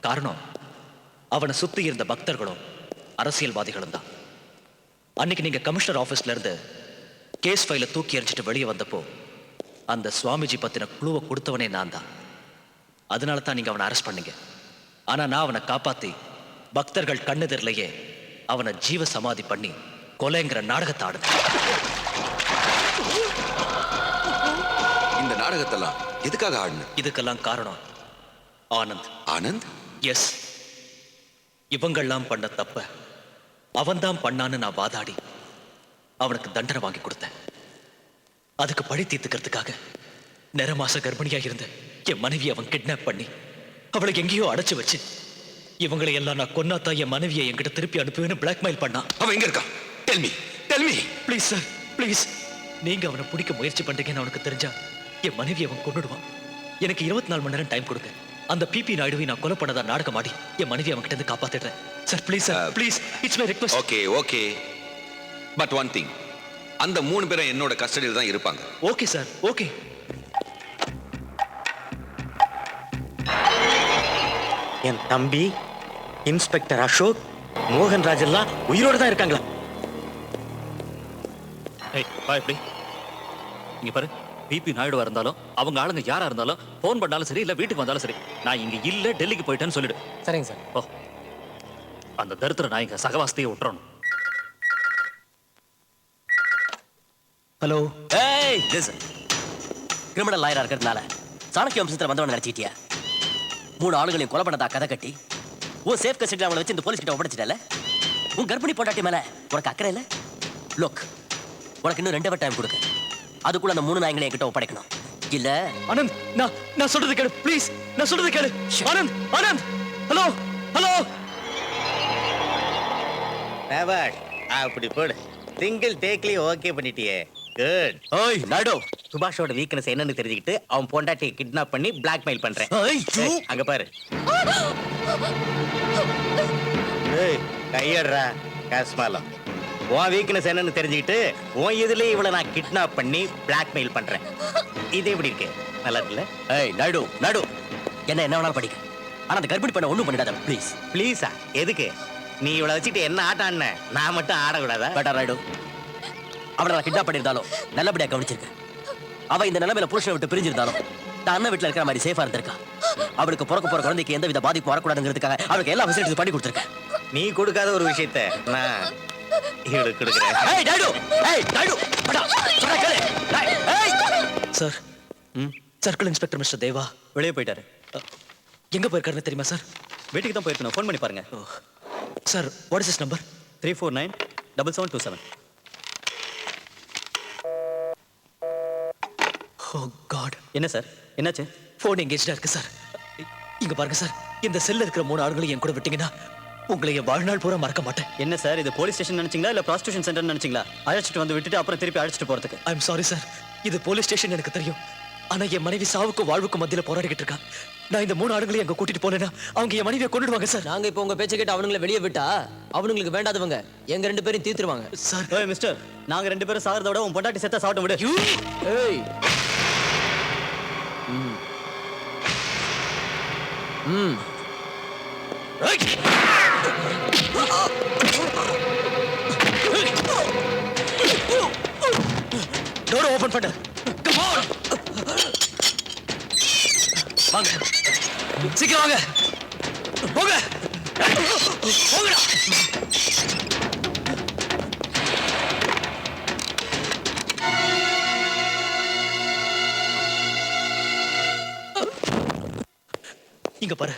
காரணம், அவனை சுத்தி இருந்த பக்தர்களும் அரசியல்வாதிகளும் தான். அன்னைக்கு நீங்க கமிஷனர் ஆபீஸ்ல இருந்து கேஸ் ஃபைல தூக்கி எறிஞ்சிட்டு வெளியே வந்தப்போ அந்த சுவாமிஜி பத்தின குழுவை கொடுத்தவனே நான் தான். அதனால தான் நீங்க அவனை அரெஸ்ட் பண்ணீங்க. ஆனா நான் அவனை காப்பாத்தி பக்தர்கள் கண்ணெதிரிலேயே அவனை ஜீவ சமாதி பண்ணி கொலைங்கிற நாடகத்தை ஆடுனேன். இந்த நாடகத்தெல்லாம் எதுக்காக ஆடுன? இதுக்கெல்லாம் காரணம் ஆனந்த். ஆனந்த்? எஸ். இவங்கெல்லாம் பண்ண தப்ப அவன்தான் பண்ணான்னு நான் வாதாடி அவனுக்கு தண்டனை வாங்கி கொடுத்தேன். அதுக்கு பழி தீர்த்துக்கிறதுக்காக நிறமாச கர்ப்பிணியா இருந்த என் மனைவி அவன் கிட்னாப் பண்ணி அவளை எங்கேயோ அடைச்சு வச்சு இவங்களை எல்லாம் நான் கொன்னாத்தா என் மனைவியை என்கிட்ட திருப்பி அனுப்புவேன்னு பிளாக்மெயில் பண்ணான். அவன் எங்க இருக்கான்? Tell me please sir, please. நீங்க அவனை பிடிக்க முயற்சி பண்றீங்கன்னு அவனுக்கு தெரிஞ்சா என் மனைவியை அவன் கொன்னுடுவான். எனக்கு 24 மணி நேரம் டைம் கொடுங்க. அந்த பிபி நாயுடுவை நான் கொலை பண்ணதா நாடகம் ஆடி என் மனைவி அவன்கிட்ட இருந்து காப்பாத்திடுறேன் சார். Please sir, please. It's my request. Okay but one thing, அந்த 3 பேரும் என்னோட கஸ்டடியில் தான் இருப்பாங்க. Okay sir, okay. என் தம்பி இன்ஸ்பெக்டர் அசோக், மோகன்ராஜ் எல்லாம் உயிரோட தான் இருக்காங்களா? எப்படி இங்க பாரு, பிபி நாயுடுவா இருந்தாலும் அவங்க ஆளுங்க யாரா இருந்தாலும் போன் பண்ணாலும் சரி இல்ல வீட்டுக்கு வந்தாலும் சரி, நான் இங்க இல்ல டெல்லிக்கு போயிட்டேன்னு சொல்லிடு. சரிங்க சார். ஓ, அந்த தரித்திர நாயங்க சகவாசத்தையே விட்டுறணும். ஹலோ. ஏய், லிசன். கிரிமினல் லாயரா இருக்கிறதுனால சாணக்கிய வம்சத்துல வந்தவன் நினைச்சிட்டியா? 3 ஆளுகளையும் கொலை பண்ணதா கதை கட்டி உன் சேஃப் கஸ்டடியில் அவங்களை வச்சு இந்த போலீஸ் கிட்ட ஒப்படைச்சிட்டல. உன் கர்ப்பிணி பொண்டாட்டி மேல உனக்கு அக்கறை இல்ல? லுக், உனக்கு இன்னும் 2 டைம் கொடுக்க. அதுக்குள்ள அந்த 3 நாயங்களை என்கிட்ட ஒப்படைக்கணும். இல்ல ஆனந்த், நான் சொல்றது கேளு ப்ளீஸ். நான் சொல்றது கேளு. ஆனந்த், ஹலோ. அப்படி போடு. சிங்கிள் டேக்லயே ஓகே பண்ணிட்டியே. குட். ஓய் நாயுடு, சுபாஷோட வீக்னஸ் என்னன்னு தெரிஞ்சுக்கிட்டு அவன் பொண்டாட்டியை கிட்னாப் பண்ணி பிளாக்மெயில் பண்றேன். அங்க பாரு. ஏய், கையடுறா காஸ்மாலம். உன் வீக்னஸ் என்னன்னு தெரிஞ்சுக்கிட்டு உன் இதுலயே இவளை நான் கிட்னாப் பண்ணி பிளாக்மெயில் பண்றேன். இது எப்படி இருக்கு? நல்லா இருக்குல்ல? ஏய் நாயுடு, என்ன வேணாலும் படிக்க. ஆனா அந்த கர்ப்பிணி பண்ண ஒண்ணும் பண்ணிடாத ப்ளீஸ். ப்ளீஸா? எதுக்கு? நீ இவளை வச்சுட்டு என்ன ஆட்டம் ஆடின? நான் மட்டும் ஆடக்கூடாதா? பேட்டா நாயுடு, அவளை நான் கிட்னாப் பண்ணியிருந்தாலும் நல்லபடியா கவனிச்சிருக்கேன். அவ இந்த நிலைமையில புருஷனை விட்டு பிரிஞ்சிருந்தாலும் தான் அண்ணன் வீட்டுல இருக்கிற மாதிரி சேஃபா இருந்திருக்கா. அவளுக்கு பிறக்க போற குழந்தைக்கு எந்த வித பாதிப்பு வரக்கூடாதுங்கிறதுக்காக அவளுக்கு எல்லா ஃபெசிலிட்டிஸ் பண்ணி கொடுத்துருக்கேன். நீ கொடுக்காத ஒரு விஷயத்த நான் இவளுக்கு கொடுக்குறேன். சார், சர்க்கிள் இன்ஸ்பெக்டர் மிஸ்டர் தேவா வெளியே போயிட்டாரு. எங்க போயிருக்காருன்னு தெரியுமா சார்? வீட்டுக்கு தான் போயிருக்கணும். ஃபோன் பண்ணி பாருங்க. Sir, what is this number? 349-7727. Oh god. என்ன சார், என்னாச்சு? ஃபோன் எங்கேஜ்டா இருக்கு சார். இங்க பாருங்க சார், இந்த செல்ல இருக்கிற 3 ஆளுங்களையும் என் கூட விட்டீங்கன்னா உங்களை என் வாழ்நாள் பூரா மறக்க மாட்டேன். என்ன சார், இது போலீஸ் ஸ்டேஷன் நினைச்சீங்களா இல்ல ப்ராஸ்டியூஷன் சென்டர் நினைச்சீங்களா? அழைச்சிட்டு வந்து விட்டுட்டு அப்புறம் திருப்பி அழைச்சிட்டு போறதுக்கு? ஐ எம் சாரி சார், இது போலீஸ் ஸ்டேஷன் எனக்கு தெரியும். ஆனா என் மனைவி சாவுக்கும் வாழ்வுக்கும் மத்தியில போராடிக்கிட்டு இருக்கா. நான் இந்த 3 ஆளுங்களையும் அங்க கூட்டிட்டு போனேன்னா அவங்க என் மனைவியை கொண்டுடுவாங்க சார். நாங்க இப்போ உங்க பேச்ச கேட்டு அவனுங்களை வெளியே விட்டா அவனுங்களுக்கு வேண்டாதவங்க எங்க 2 பேரையும் தீர்த்துருவாங்க சார். ஏய் மிஸ்டர், நாங்க 2 பேரும் சாகிறத விட உன் பொண்டாட்டி செத்தா சாப்பிட்டு விடு. ஏய், டோர் ஓபன் பண்ணு. Come on. வாங்க, சீக்கிரம் வாங்க. போங்க, போங்கடா. இங்க பாரு,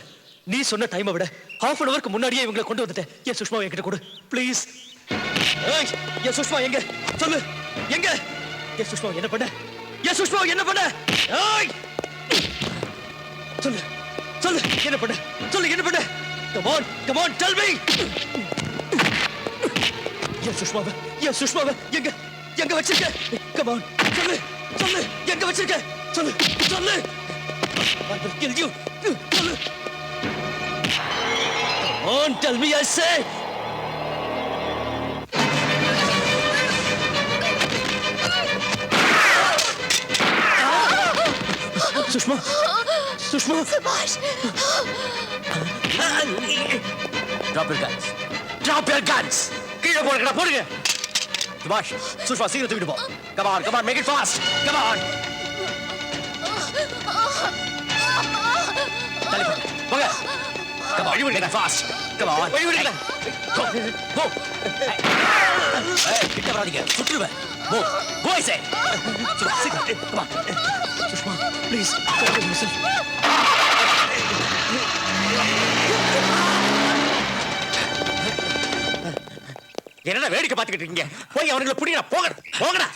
நீ சொன்ன டைமை விட half an hour முன்னாடியே இவங்களை கொண்டு வந்துட்டேன். என் சுஷ்மா என்கிட்ட கொடு ப்ளீஸ். ஏய், என் சுஷ்மா எங்க? சொல்லு, எங்க? என் சுஷ்மா என்ன பண்ண? என் சுஷ்மா என்ன பண்ண? ஏய், சொல்லு, என்ன பண்ண? சொல்லு, என்ன பண்ண? Come on, tell me. என் சுஷ்மாவை எங்க வச்சிருக்க? Come on, சொல்லு, எங்க வச்சிருக்க? சொல்லு. I will kill you. சொல்லு. Come on, tell me, I say. Sushma. சுபாஷ். Drop your guns. கீழே போடுங்க. சுபாஷ், சுஷ்மா சீக்கிரம் தூக்கிட்டு போ. Come on, make it fast. Come on. போங்க. Come on, make it fast. Come on. Go. கிட்ட வராதீங்க, சுற்றுவேன். Go, I say. சுஷ்மா, சீக்கிரம். Come on. சுஷ்மா, please. என்னடா வேடிக்கை பார்த்துக்கிட்டு இருக்கீங்க? போய் அவங்களை பிடிங்கடா. போங்கடா.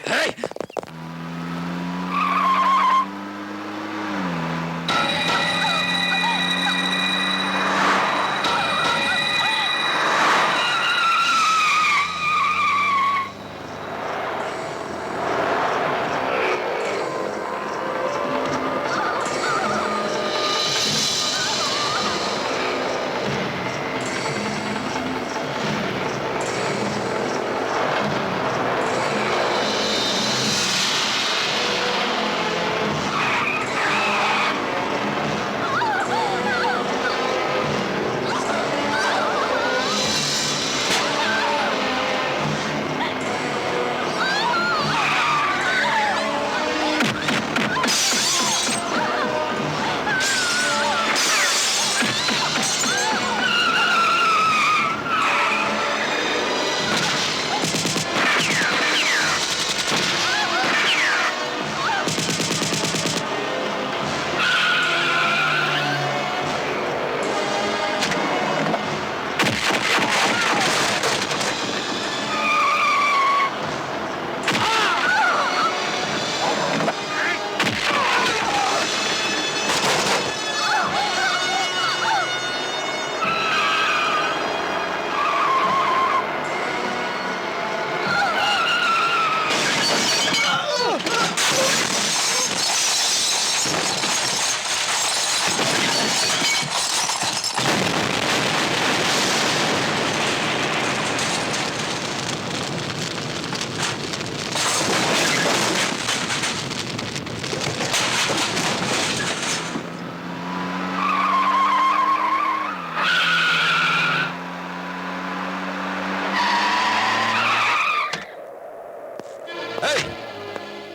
Hey,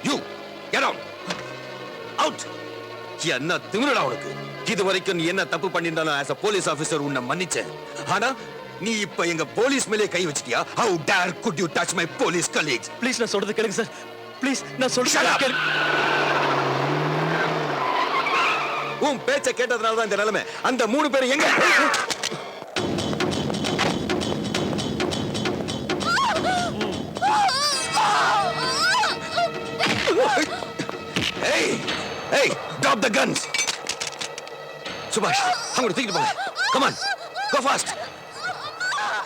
you, get out. Out. என்ன திமிரடா உனக்கு? இது வரைக்கும் நீ என்ன தப்பு பண்ணிருந்தாலும் as a police officer உன்னை மன்னிச்சேன். ஆனா நீ இப்ப எங்க போலீஸ் மேலே கை வச்சிட்டியா? How dare could you touch my police colleagues? Please நான் சொல்றது கேளுங்க சார். ப்ளீஸ் நான் சொல்றது கேளுங்க. உன் பேச்ச கேட்டதனால தான் இந்த நிலைமை. அந்த 3 பேர் எங்க? Hey, hey, drop the guns. Subhash, அவங்களை தூக்கிட்டு போங்க. Come on, go fast.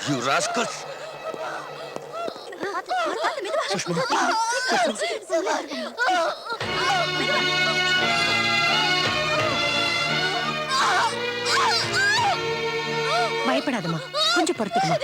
You rascals. பயப்படாதம்மா, கொஞ்சம் பொறுத்துக்கமா.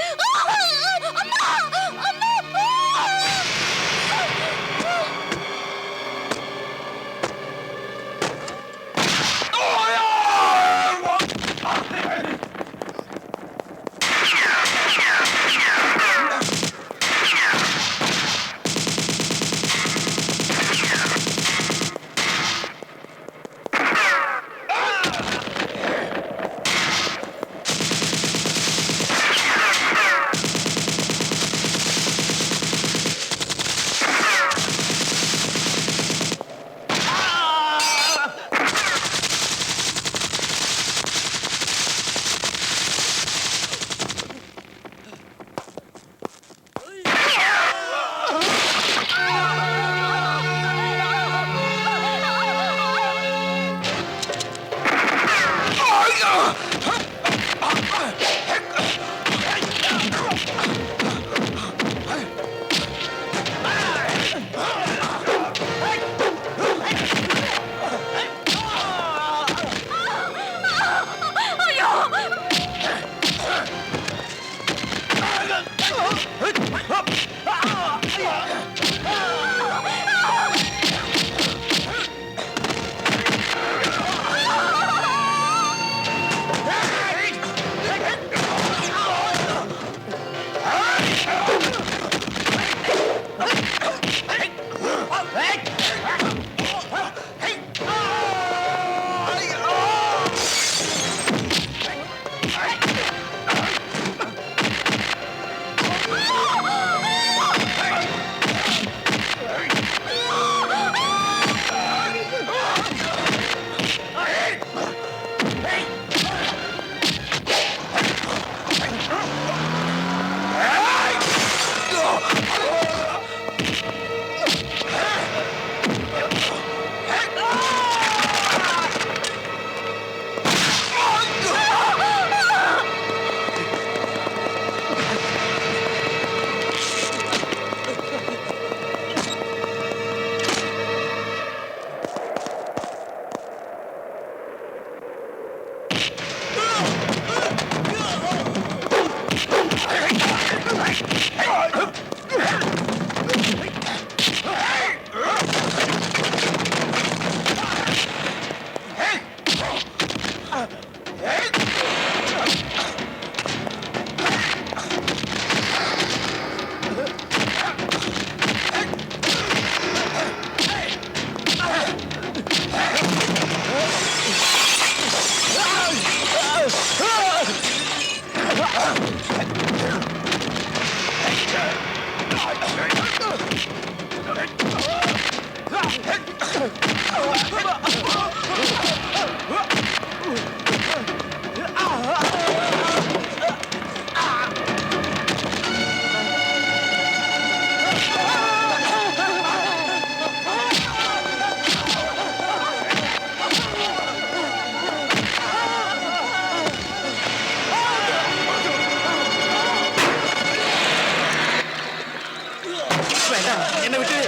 என்ன விட்டு